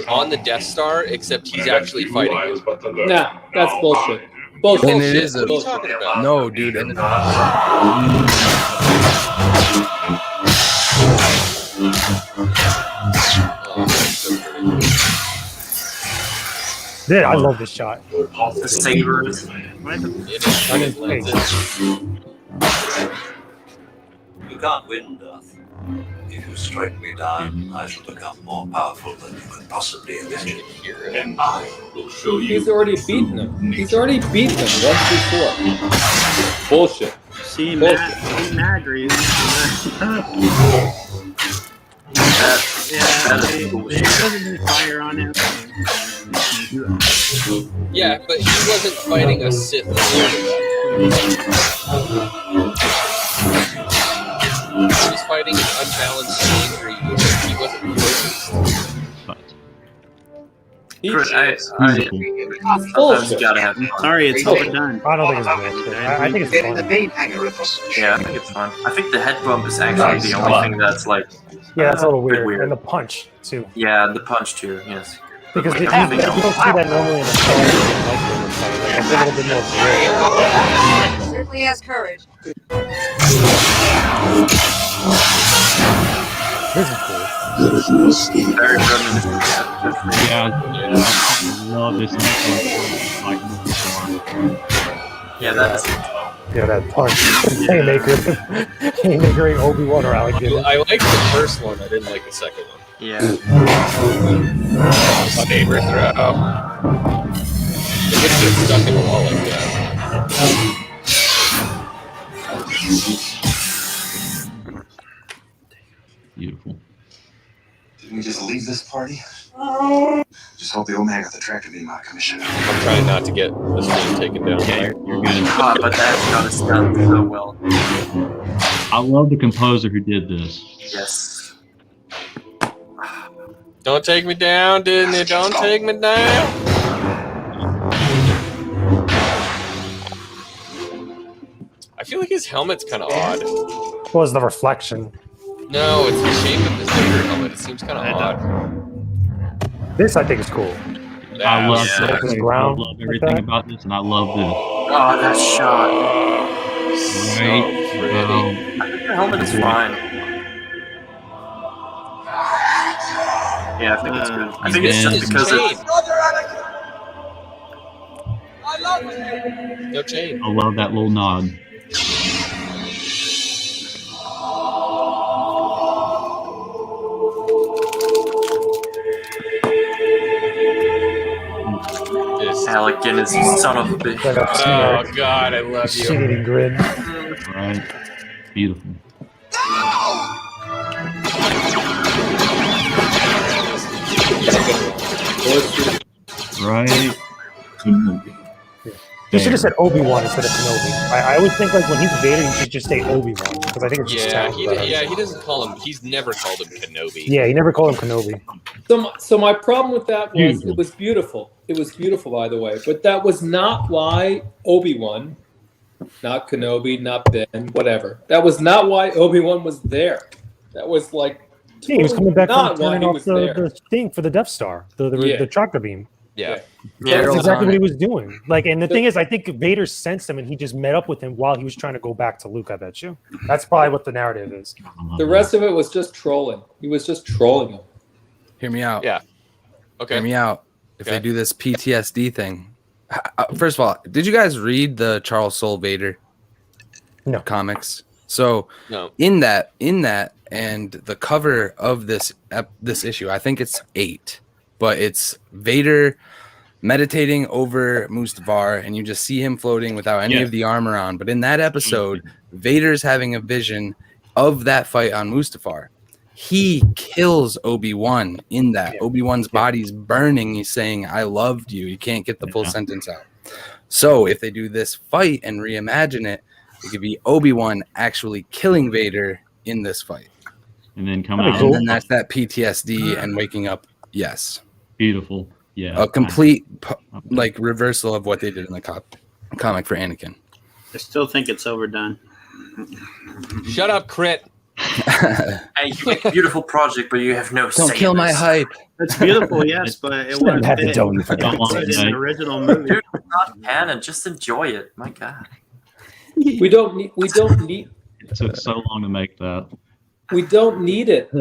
on the Death Star, except he's actually fighting it? Nah, that's bullshit. Bullshit. And it is What are you talking about? no, dude. And Dude, I love this shot. The sabers. You can't win, Darth. If you strike me down, I shall become more powerful than you could possibly imagine. And I will show you. He's already beaten him. He's already beaten him once before. Bullshit. See, Bullshit. Matt agrees. He doesn't fire on him. Yeah, but he wasn't fighting a Sith Lord. He was fighting an unbalanced angry. He wasn't focused. Bullshit. Gotta have Sorry, it's overdone. I don't think it's bullshit. I think it's fun. Yeah, I think it's fun. I think the head bump is actually the only thing that's like. Yeah, that's a little bit weird. And the punch too. Yeah, the punch too. Yes. Because Like, you everything don't else. see that normally in a Star Wars fight. Like, it's a little bit more real. Certainly has courage. This is cool. Very reminiscent. Yeah, I love this. Yeah, that's. Yeah, that punch. Haymaker Obi-Wan or Alexander. I liked the first one. I didn't like the second one. Yeah. Saber throw. It gets stuck in a wall like that. Beautiful. Didn't we just leave this party? Just hope the old man got the tractor beam out of commission. I'm trying not to get this thing taken down. Okay, you're good. But that got us done so well. I love the composer who did this. Yes. Don't take me down, Disney. Don't take me down. I feel like his helmet's kind of odd. What was the reflection? No, it's the shape of his Vader helmet. It seems kind of odd. This I think is cool. I love, Yeah. Like this ground, I love like everything that. about this, and I love this. Oh, that shot. Right? I think the helmet is fine. Yeah, I think it's good. I think it's just because it's. No chain. I love that little nod. Alec Guinness, you son of a bitch. Like a Oh God, I love you. shit-eating grin. Right? Beautiful. Right? You should have said Obi-Wan instead of Kenobi. I always think like when he's Vader, you should just say Obi-Wan because I think it's just Yeah, sounds better. he doesn't call him. He's never called him Kenobi. Yeah, he never called him Kenobi. So my problem with that was it was beautiful. It was beautiful, by the way. But that was not why Obi-Wan, not Kenobi, not Ben, whatever. That was not why Obi-Wan was there. That was like Yeah, he was coming back from not why turning he off was there. the thing for the Death Star, Yeah. the tractor beam. Yeah. That's exactly what he was doing. Like, and the thing is, I think Vader sensed him, and he just met up with him while he was trying to go back to Luke. I bet you. That's probably what the narrative is. The rest of it was just trolling. He was just trolling him. hear me out. Yeah. Okay. Hear me out. If Okay. they do this PTSD thing, first of all, did you guys read the Charles Soule Vader comics? So No. in that, and the cover of this issue, I think it's 8, but it's Vader meditating over Mustafar, and you just see him floating without any of the armor on. But in that episode, Vader's having a vision of that fight on Mustafar. He kills Obi-Wan in that. Obi-Wan's body's burning. He's saying, I loved you. You can't get the full sentence out. So if they do this fight and reimagine it, it could be Obi-Wan actually killing Vader in this fight. And then come And out. then that's that PTSD and waking up. Yes. Beautiful. Yeah. A complete like reversal of what they did in the comic for Anakin. I still think it's overdone. Shut up, Crit. Hey, you make a beautiful project, but you have no say. Don't kill in my this. hype. It's beautiful, yes, but it Just let him wouldn't have the fit. dough for It God's wouldn't fit in sake. the original movie. Dude, it's not canon. Just enjoy it. My God. We don't need. It took so long to make that. We don't need it.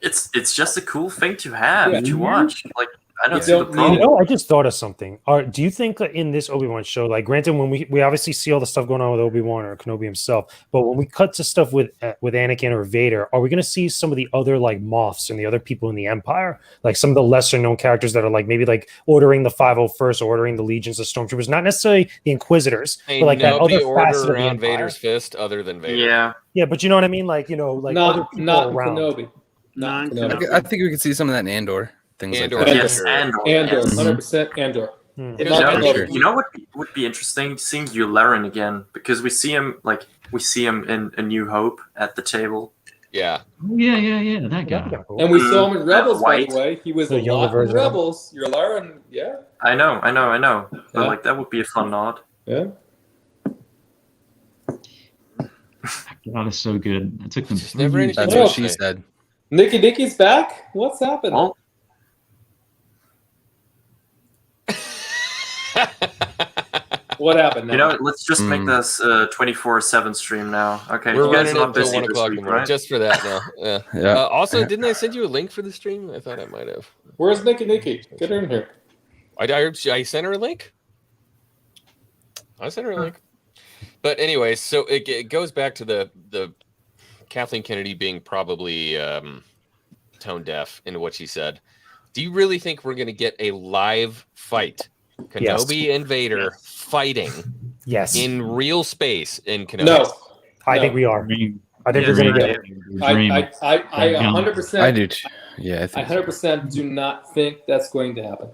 It's just a cool thing to have Yeah. to watch. Like I don't You see the don't need problem. You know, I just thought of something. Do you think that in this Obi-Wan show, like, granted, when we obviously see all the stuff going on with Obi-Wan or Kenobi himself, but when we cut to stuff with Anakin or Vader, are we going to see some of the other like Moffs and the other people in the Empire, like some of the lesser known characters that are like maybe like ordering the 501st or ordering the legions of stormtroopers, not necessarily the Inquisitors, Ain't but like that nobody other facet of order the around Empire. Vader's fist other than Vader. Yeah. Yeah, but you know what I mean, like like other Not people not around. Kenobi. Not Kenobi. I think we could see some of that in Andor. Things Andor, like that. Yes, sure. Andor. Andor, Yes. 100% Andor. Hmm. You Not know, Kenobi. you know what would be interesting? Seeing Yularen again, because we see him in A New Hope at the table. Yeah. Oh, yeah, that That'd be guy. kinda cool. And we saw him in Rebels, by White. the way. He was The a younger lot in version. Rebels. You're Lauren, yeah. I know. But Yeah. like that would be a fun nod. Yeah. God, it's so good. It took them. Just never anything That's Oh. what she said. Nicky's back? What's happened? Well, What happened now? you know, let's just make this 24/7 stream now. Okay, We're you guys running are it not until busy 1 this o'clock in week, the morning right? just for that now. Yeah. Yeah. Also, didn't I send you a link for the stream? I thought I might have. Where's Nicky? Get her in here. I sent her a link. I sent her a link. But anyway, so it goes back to the Kathleen Kennedy being probably tone deaf in what she said. Do you really think we're going to get a live fight? Kenobi and Vader fighting Yes, in real space in Kenobi? No. I No. think we are. Dream. I think Yeah, we're gonna yeah, get. I 100%. I do too. Yeah, I I think. 100% do not think that's going to happen.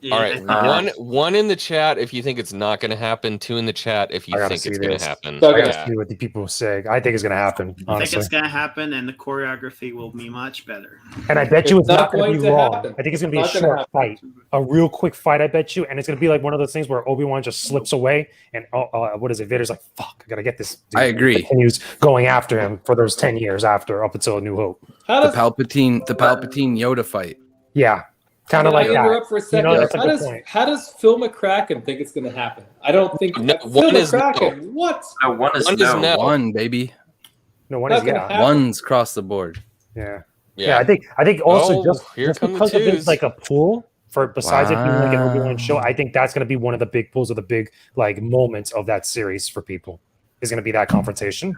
Yeah, All I right, think- one in the chat if you think it's not going to happen. Two in the chat if you I gotta think see it's going this. to happen. So I I gotta gotta see what the people say. I think it's gonna happen. I think Honestly, it's gonna happen, and the choreography will be much better. and I bet you It's it's not not gonna going be to long. happen. I think it's gonna be a Not gonna short happen. fight, a real quick fight. I bet you, and it's gonna be like one of those things where Obi-Wan just slips away, and what is it? Vader's like, "Fuck, I gotta get this." dude." I agree. And continues going after him for those 10 years after, up until A New Hope. How The does Palpatine Yoda fight. Yeah, kind of Can I like that. interrupt for a second? know, that's a how good does point. how does Phil McCracken think it's going to happen? I don't think No, Phil one is McCracken. What? No, one is One is no. no. One, baby. No one Not is gonna yeah. happen. One's across the board. Yeah. Yeah. Yeah, I think also Oh, just here come the because of twos. it's like a pull for besides it being like an Obi-Wan Wow. show, I think that's going to be one of the big pulls of the big like moments of that series for people. Is going to be that confrontation.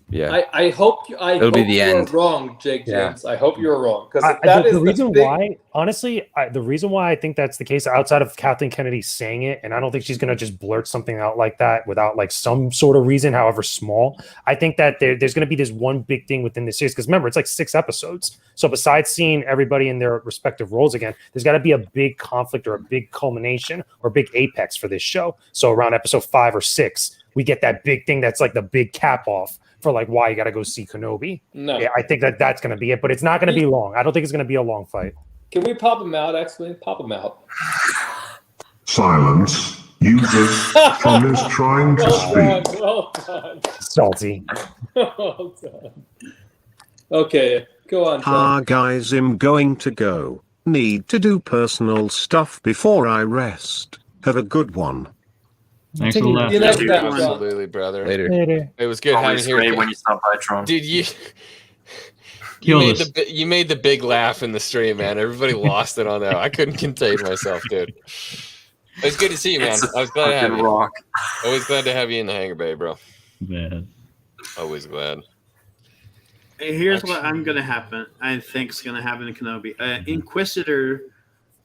Yeah. I hope It'll be the you end. are wrong, Jake Yeah. James. I hope you're wrong because The that is reason big, why, honestly, the reason why I think that's the case, outside of Kathleen Kennedy saying it, and I don't think she's going to just blurt something out like that without like some sort of reason, however small. I think that there's going to be this one big thing within the series because remember, it's like 6 episodes. So besides seeing everybody in their respective roles again, there's got to be a big conflict or a big culmination or big apex for this show. So around episode 5 or 6, we get that big thing that's like the big cap off for like why you got to go see Kenobi. No. Yeah, I think that's going to be it, but it's not going to be long. I don't think it's going to be a long fight. Can we pop him out? Actually, pop him out. Silence. Users, Tron is trying to Well speak. done. Well done. Salty. Well done. Okay, go on, John. Guys, I'm going to go. Need to do personal stuff before I rest. Have a good one. Thanks a lot. You next Dude, time, John. Absolutely, brother. Later. It was good having Always you great here. when you stop by, Tron. Dude, you Kill made us. you made the big laugh in the stream, man. Everybody lost it on that. I couldn't contain myself, dude. It was good to see you, man. It's a I was glad to have fucking you. rock. Always glad to have you in the Hangar Bay, bro. Bad. Always glad. Here's what I'm gonna happen. I think is gonna happen in Kenobi. Inquisitor.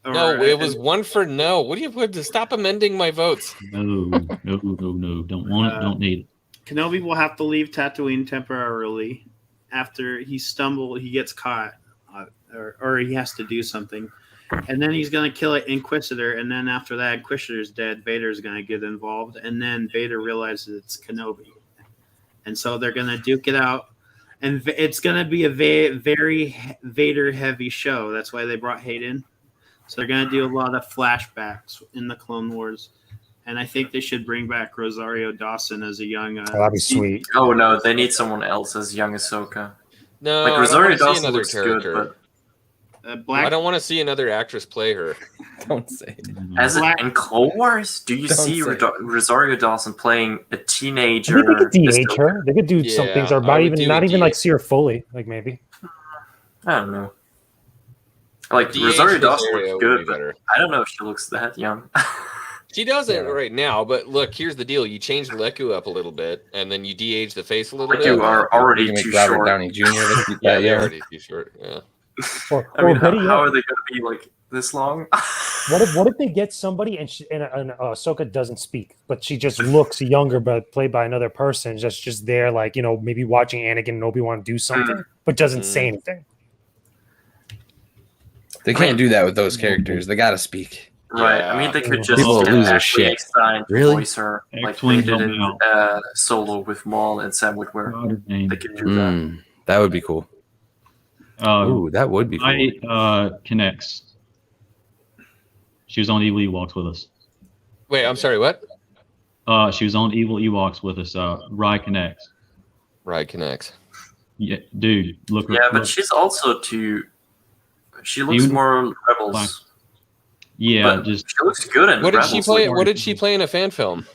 No, it was one for no. What do you put to stop amending my votes? No. Don't want it. Don't need it. Kenobi will have to leave Tatooine temporarily after he gets caught, or he has to do something, and then he's gonna kill an Inquisitor, and then after that Inquisitor's dead, Vader's gonna get involved, and then Vader realizes it's Kenobi, and so they're gonna duke it out, and it's gonna be a very Vader heavy show. That's why they brought Hayden. So they're going to do a lot of flashbacks in the Clone Wars. And I think they should bring back Rosario Dawson as a young. That'd be sweet. Oh no, they need someone else as young Ahsoka. No, Like I don't Rosario want to see Dawson another looks character. good, Black. I don't want to see another actress play her. Don't say it. but as in Clone Wars, do you Don't see say it. Rosario Dawson playing a I teenager? think they could DH Ahsoka? her. They could do some Yeah, things, or I not would even do not a even like DH. see her fully. Like maybe. I don't know. Like DH Rosario Dawson Rosario looks would good, be but better. I don't know if she looks that young. She doesn't Yeah. right now, but look, here's the deal. You change Leku up a little bit, and then you de-age the face a little Like bit. you are You already can make too Robert short. Downey Jr. look Yeah, that they're young. already too short. Yeah. Or, I mean, or better yet, how are they going to be like this long? what if they get somebody and Ahsoka doesn't speak, but she just looks younger, but played by another person, just there, like maybe watching Anakin and Obi-Wan do something, but doesn't say anything. They can't do that with those characters. They gotta speak. Right. Yeah. I mean, they could just People will get lose their Ashley shit. Eckstein to Really? voice her, like they X-Wing did in help me Solo with Maul and Sam Witwer. Rotterdam. They could do that. That would be cool. Ooh, that would be cool. Connects. She was on Evil Ewoks with us. Wait, I'm sorry. What? She was on Evil Ewoks with us. Rye connects. Ride connects. Yeah, dude, look. Yeah, but look. she's also too. She looks Even- more Rebels. Like, yeah, but just she looks good in What did Rebels. she play? Like, What did she play in a fan film?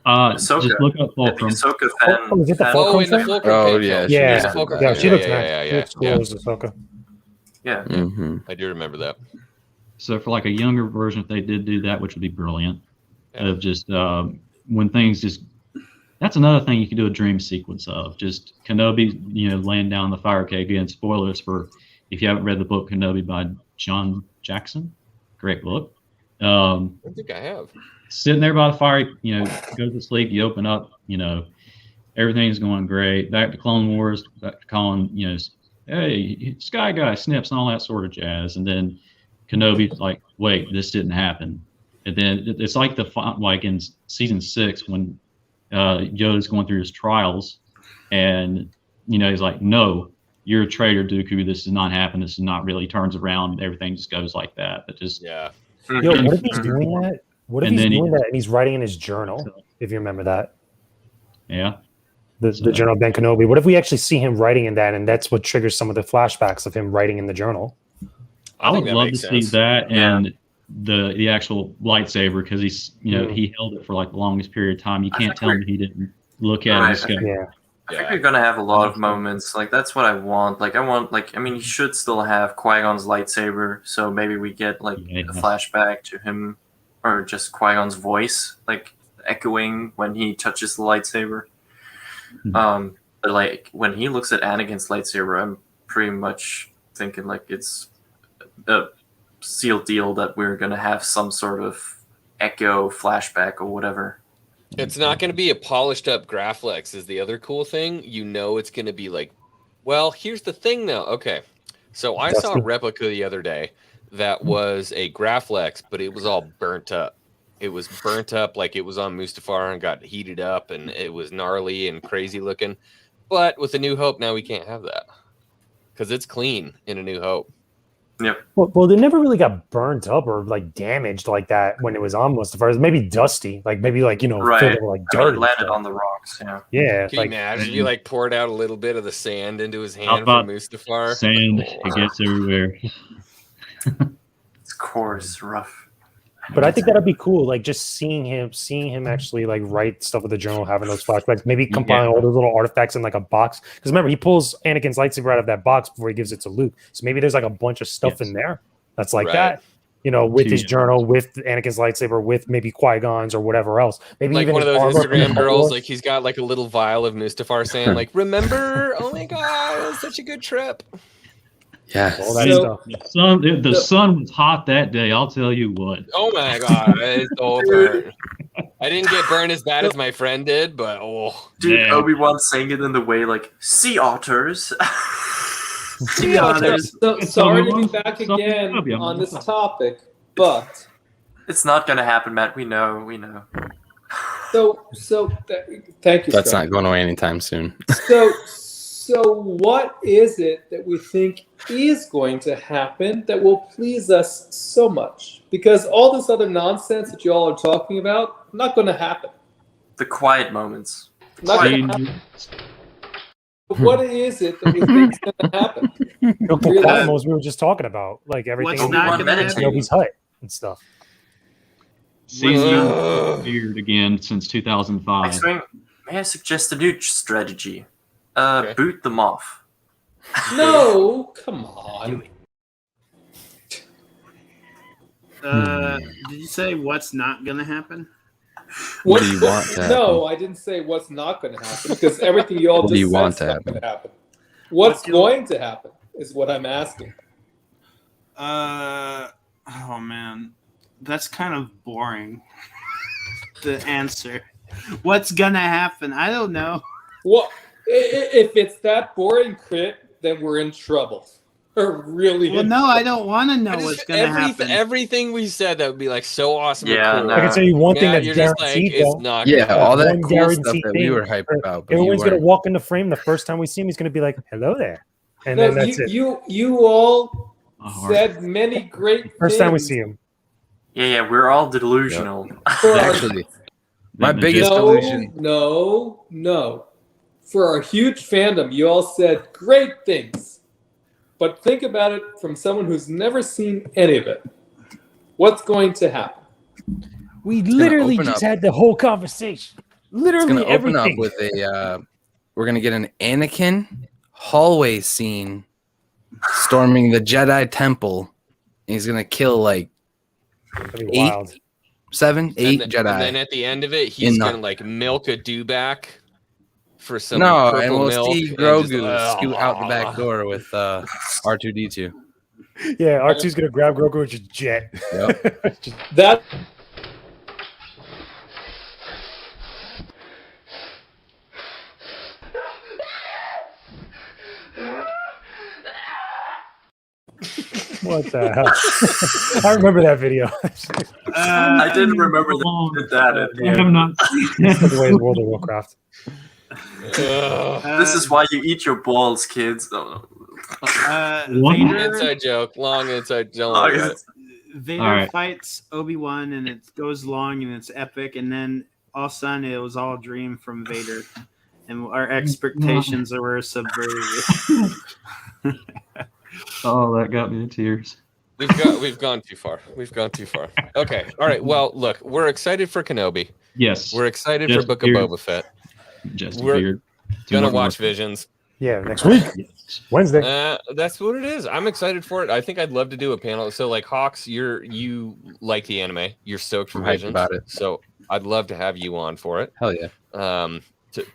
Ahsoka. just look up I think Fulcrum. Ahsoka fan. Oh, is it the fan- Fulcrum Oh, in the film? Fulcrum Oh, fan yeah, film. she Yeah, She's a Fulcrum. yeah, she looks nice. yeah, She looks cool as Ahsoka. Yeah. Mm-hmm. I do remember that. So for like a younger version, if they did do that, which would be brilliant, Yeah. of just when things just. That's another thing you could do a dream sequence of. Just Kenobi, laying down the fire cake. Again, spoilers for if you haven't read the book Kenobi by John Jackson. Great book. I think I have. Sitting there by the fire, go to sleep. You open up, everything's going great. Back to Clone Wars, back to calling, hey, Sky Guy snips and all that sort of jazz. And then Kenobi's like, wait, this didn't happen. And then it's like like in season 6 when Yoda's going through his trials, and he's like, no, you're a traitor, Dooku. This does not happen. This is not really. He turns around and everything just goes like that. But just Yeah. Yo, what if he's doing that? What if And he's then doing that and he's writing in his journal? If you remember that, yeah. the journal of Ben Kenobi. What if we actually see him writing in that, and that's what triggers some of the flashbacks of him writing in the journal? I think would that love to makes see sense. that Yeah. and the actual lightsaber, because he's he held it for like the longest period of time. You I can't think tell me he didn't look at it. Right, And just go, Yeah, I think we're gonna have a lot of moments. Like that's what I want. You should still have Qui-Gon's lightsaber. So maybe we get like Yeah. a flashback to him, or just Qui-Gon's voice, like echoing when he touches the lightsaber. Mhm. But like when he looks at Anakin's lightsaber, I'm pretty much thinking like it's a sealed deal that we're gonna have some sort of echo flashback or whatever. It's not going to be a polished up Graflex is the other cool thing. It's going to be like, well, here's the thing though. Okay. So I saw a replica the other day that was a Graflex, but it was all burnt up. It was burnt up like it was on Mustafar and got heated up, and it was gnarly and crazy looking. But with A New Hope, now we can't have that because it's clean in A New Hope. Yep. well, they never really got burnt up or like damaged like that when it was on Mustafar. It was maybe dusty, like maybe like filled Right. with like I mean, dirt. it landed on the rocks. Yeah. Yeah, Can you imagine if you like poured out a little bit of the sand into his hand about from Mustafar? sand, it gets everywhere. It's coarse, rough. But I think that'd be cool, like just seeing him actually like write stuff with the journal, having those flashbacks, maybe compiling all those little artifacts in like a box. Because remember, he pulls Anakin's lightsaber out of that box before he gives it to Luke. So maybe there's like a bunch of stuff in there that's like that, with his journal, with Anakin's lightsaber, with maybe Qui-Gon's or whatever else. Maybe Like even one of his those armor Instagram from the girls, Wars. like he's got like a little vial of Mustafar sand. Like, remember? Oh my god, it was such a good trip. Yeah. all that So- stuff. The sun was hot that day. I'll tell you what. Oh my god, it's so burnt. I didn't get burned as bad as my friend did, but Dude, Yeah. Obi-Wan saying it in the way like sea otters. Sea otters. So, sorry to be Obi-Wan. back So- again Obi-Wan. on this topic, but It's not gonna happen, Matt. We know. Thank you. That's Scott. not going away anytime soon. So So what is it that we think is going to happen that will please us so much? Because all this other nonsense that you all are talking about, not going to happen. The quiet moments. Not going to happen. What is it that we think is going to happen? Okay, Really? Cosmos, we were just talking about like everything. What's not gonna happen? Kenobi's hut and stuff. Seeing beard again since 2005. X-Wing, may I suggest a new strategy? Okay. Boot them off. No, come on. Did you say what's not gonna happen? What do you want to happen? No, I didn't say what's not going to happen because everything you all What just do you said want is to not happen? going to happen. What's going to happen is what I'm asking. Oh man, that's kind of boring. The answer. What's gonna happen? I don't know. Well, if it's that boring, Crit, then we're in trouble. We're really. Well, in no, trouble. I don't want to know what's gonna happen. Everything we said that would be like so awesome. Yeah, and cool. no. I can tell you one thing Matt, that's you're just like, guaranteed. it's though. not. Yeah, gonna all happen. that One cool stuff guaranteed that we were thing. hyped about. But Everyone's you gonna weren't. walk in the frame the first time we see him. He's gonna be like, "Hello there," and No, then that's it. you all Oh, said many great First things. time we see him. Yeah, we're all delusional. For our- Actually, my That biggest no, delusion. no. For our huge fandom, you all said great things. But think about it from someone who's never seen any of it. What's going to happen? We gonna literally open just up. had the whole conversation. It's Literally going to open everything. up with a. We're going to get an Anakin hallway scene storming the Jedi Temple. And he's going to kill like That'd be 8, wild. 7, 8 and Jedi. then at the end of it, he's In the- gonna like milk a dewback for some No, purple and we'll milk see and Grogu scoot out the back door with R2D2. Yeah, R2's gonna grab Grogu and just jet. Yep. Just- That what the hell? I remember that video. I didn't remember that you did that. I have not That's the way it's World of Warcraft. This is why you eat your balls, kids. Oh, One- Vader, inside joke, long inside joke. no. Don't worry about it. Vader All right. fights Obi-Wan and it goes long and it's epic, and then all of a sudden it was all a dream from Vader, and our expectations were subverted. Oh, that got me to tears. We've gone too far. We've gone too far. Okay. All right. Well, look, we're excited for Kenobi. Yes. We're excited Just for Book of beard. Boba Fett. Just we're beard. Gonna watch Visions. Yeah, next week, Wednesday. That's what it is. I'm excited for it. I think I'd love to do a panel. So, like Hawks, you like the anime. You're stoked for I'm hyped Visions about it. So I'd love to have you on for it. Hell yeah.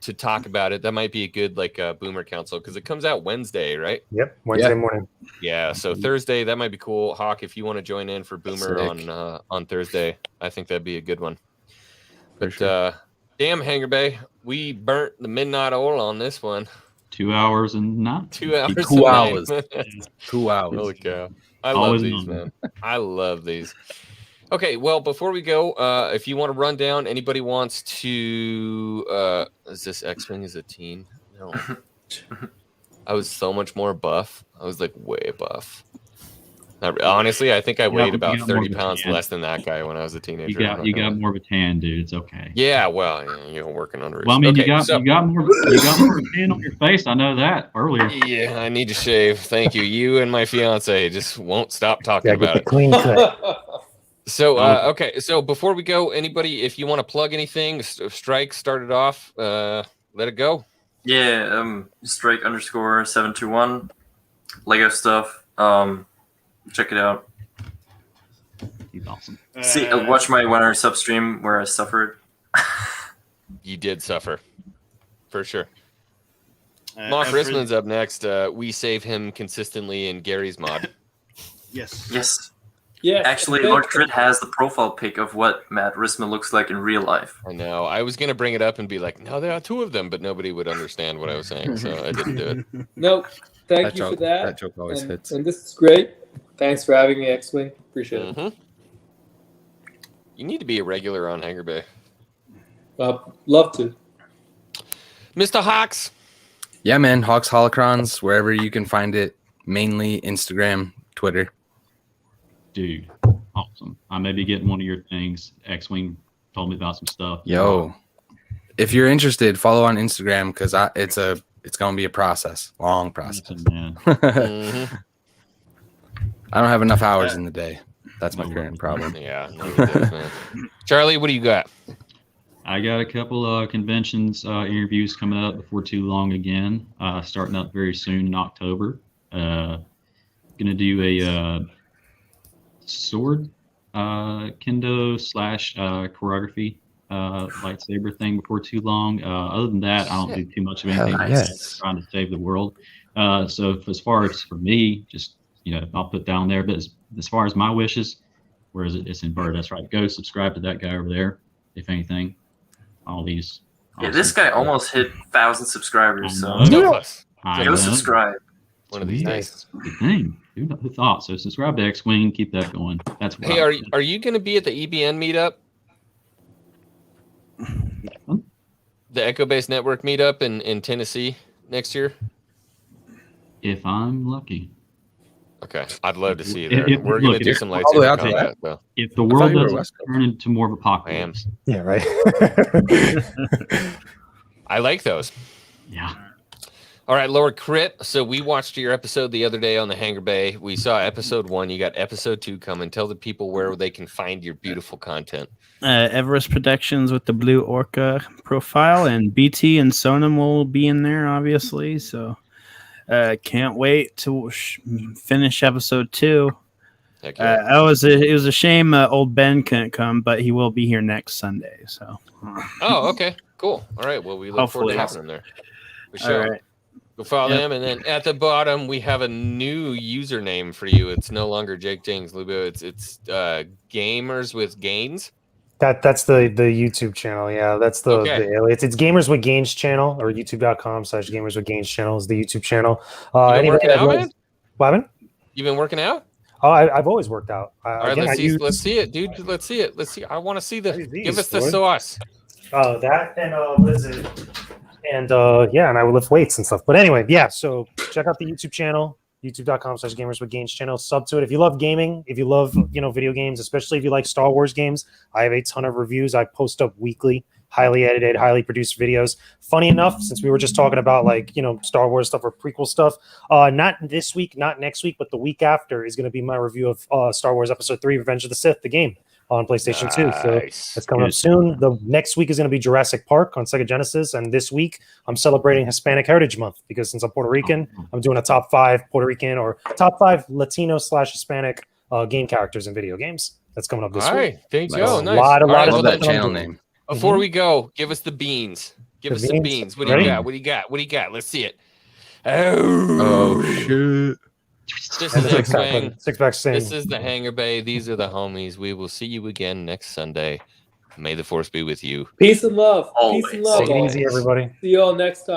To talk about it. That might be a good Boomer Council because it comes out Wednesday, right? Yep, Wednesday morning. Yeah. So Thursday that might be cool. Hawk, if you want to join in for Boomer Sick. on Thursday, I think that'd be a good one. For But sure. damn, Hangar Bay, we burnt the midnight oil on this one. 2 hours and not 2 hours. 2 of hours. name. 2 hours. Holy cow. I Always love these, on. man. I love these. Okay, well, before we go, if you want to run down, anybody wants to is this X-Wing as a teen? No. I was so much more buff. I was like way buff. Honestly, I think I weighed you about got more 30 of a pounds tan. less than that guy when I was a teenager. You I'm got not you gonna got lie. more of a tan, dude. It's okay. Yeah, well, working under it. Well, I mean, Okay, you got so- you got more of a tan on your face. I know that earlier. Yeah, I need to shave. Thank you. You and my fiance just won't stop talking Yeah, get about the it. clean cut. So, okay. So before we go, anybody, if you want to plug anything, Strike started off. Let it go. Yeah, strike _721 Lego stuff. Check it out. He's awesome. See, watch my winter sub stream where I suffered. You did suffer, for sure. Moff Risman's up next. We save him consistently in Gary's mod. Yes. Yes. yes. Actually, Lord Crit has the profile pic of what Matt Risman looks like in real life. I know. I was gonna bring it up and be like, "No, there are two of them," but nobody would understand what I was saying, so I didn't do it. No, thank That you for joke- that. that joke always and, hits. And this is great. Thanks for having me, X-Wing. Appreciate it. Mhm. You need to be a regular on Hangar Bay, Love to. Mr. Hawks. Yeah, man. Hawks Holocrons, wherever you can find it, mainly Instagram, Twitter. Dude, awesome. I may be getting one of your things. X-Wing told me about some stuff. Yo, if you're interested, follow on Instagram because it's gonna be a process, long process. Listen, man. Mhm. I don't have enough hours in the day. That's my current problem. Yeah, no, it is, man. Charlie, what do you got? I got a couple conventions interviews coming up before too long again. Starting up very soon in October. Gonna do a sword kendo / choreography lightsaber thing before too long. Other than that, I don't do too much of anything. Hell yes. Trying to save the world. So as far as for me, just I'll put down there. But as far as my wishes, where is it? It's inverted. That's right. Go subscribe to that guy over there. If anything, all these. Yeah, this guy almost hit 1,000 subscribers. So Go subscribe. One of these days. Good thing. Who thought? So subscribe to X-Wing. Keep that going. That's what Hey, are you going to be at the EBN meetup? The Echo Base Network meetup in Tennessee next year? If I'm lucky. Okay, I'd love to see you there. If- We're going look, to do if- some probably lightsaber after combat, though. If the thought world you were doesn't West Coast. turn into more of apocalypse. Yeah, right. I like those. Yeah. All right, Lord Crit. So we watched your episode the other day on the Hangar Bay. We saw episode 1. You got episode 2 coming. Tell the people where they can find your beautiful content. Everest Productions with the Blue Orca profile, and BT and Sonam will be in there, obviously. So can't wait to finish episode 2. Heck yeah. It was a shame old Ben couldn't come, but he will be here next Sunday. So. Oh, okay. Cool. All right. Well, we look forward to having them there. For sure. All right. Go follow them. And then at the bottom, we have a new username for you. It's no longer Jake James Lubo. It's Gamers with Gains. That's the YouTube channel. Yeah, that's the it's Gamers with Gains channel, or youtube.com/Gamers with Gains channel is the YouTube channel. You been working out, man? What happened? You been working out? Oh, I've always worked out. All right, let's see it, dude. Let's see it. Let's see. I want to see give us the sauce. Oh, that and what is it? And yeah, and I would lift weights and stuff. But anyway, yeah. So check out the YouTube channel, youtube.com/Gamers with Gains channel. Sub to it if you love gaming, if you love video games, especially if you like Star Wars games. I have a ton of reviews. I post up weekly, highly edited, highly produced videos. Funny enough, since we were just talking about Star Wars stuff or prequel stuff, not this week, not next week, but the week after is going to be my review of Star Wars Episode 3: Revenge of the Sith, the game, on PlayStation 2. So it's coming up soon. The next week is going to be Jurassic Park on Sega Genesis, and this week I'm celebrating Hispanic Heritage Month because since I'm Puerto Rican, I'm doing a top 5 Puerto Rican or top 5 Latino/Hispanic game characters in video games. That's coming up this week. All right, thank you. Oh, nice. A lot of that channel name. Before we go, give us the beans. Give us some beans. What do you got? What do you got? What do you got? Let's see it. Oh shit. This is X-Wing. Six-pack sing. This is the Hangar Bay. These are the homies. We will see you again next Sunday. May the force be with you. Peace and love. Always. Peace and love. Take it easy, everybody. See you all next time.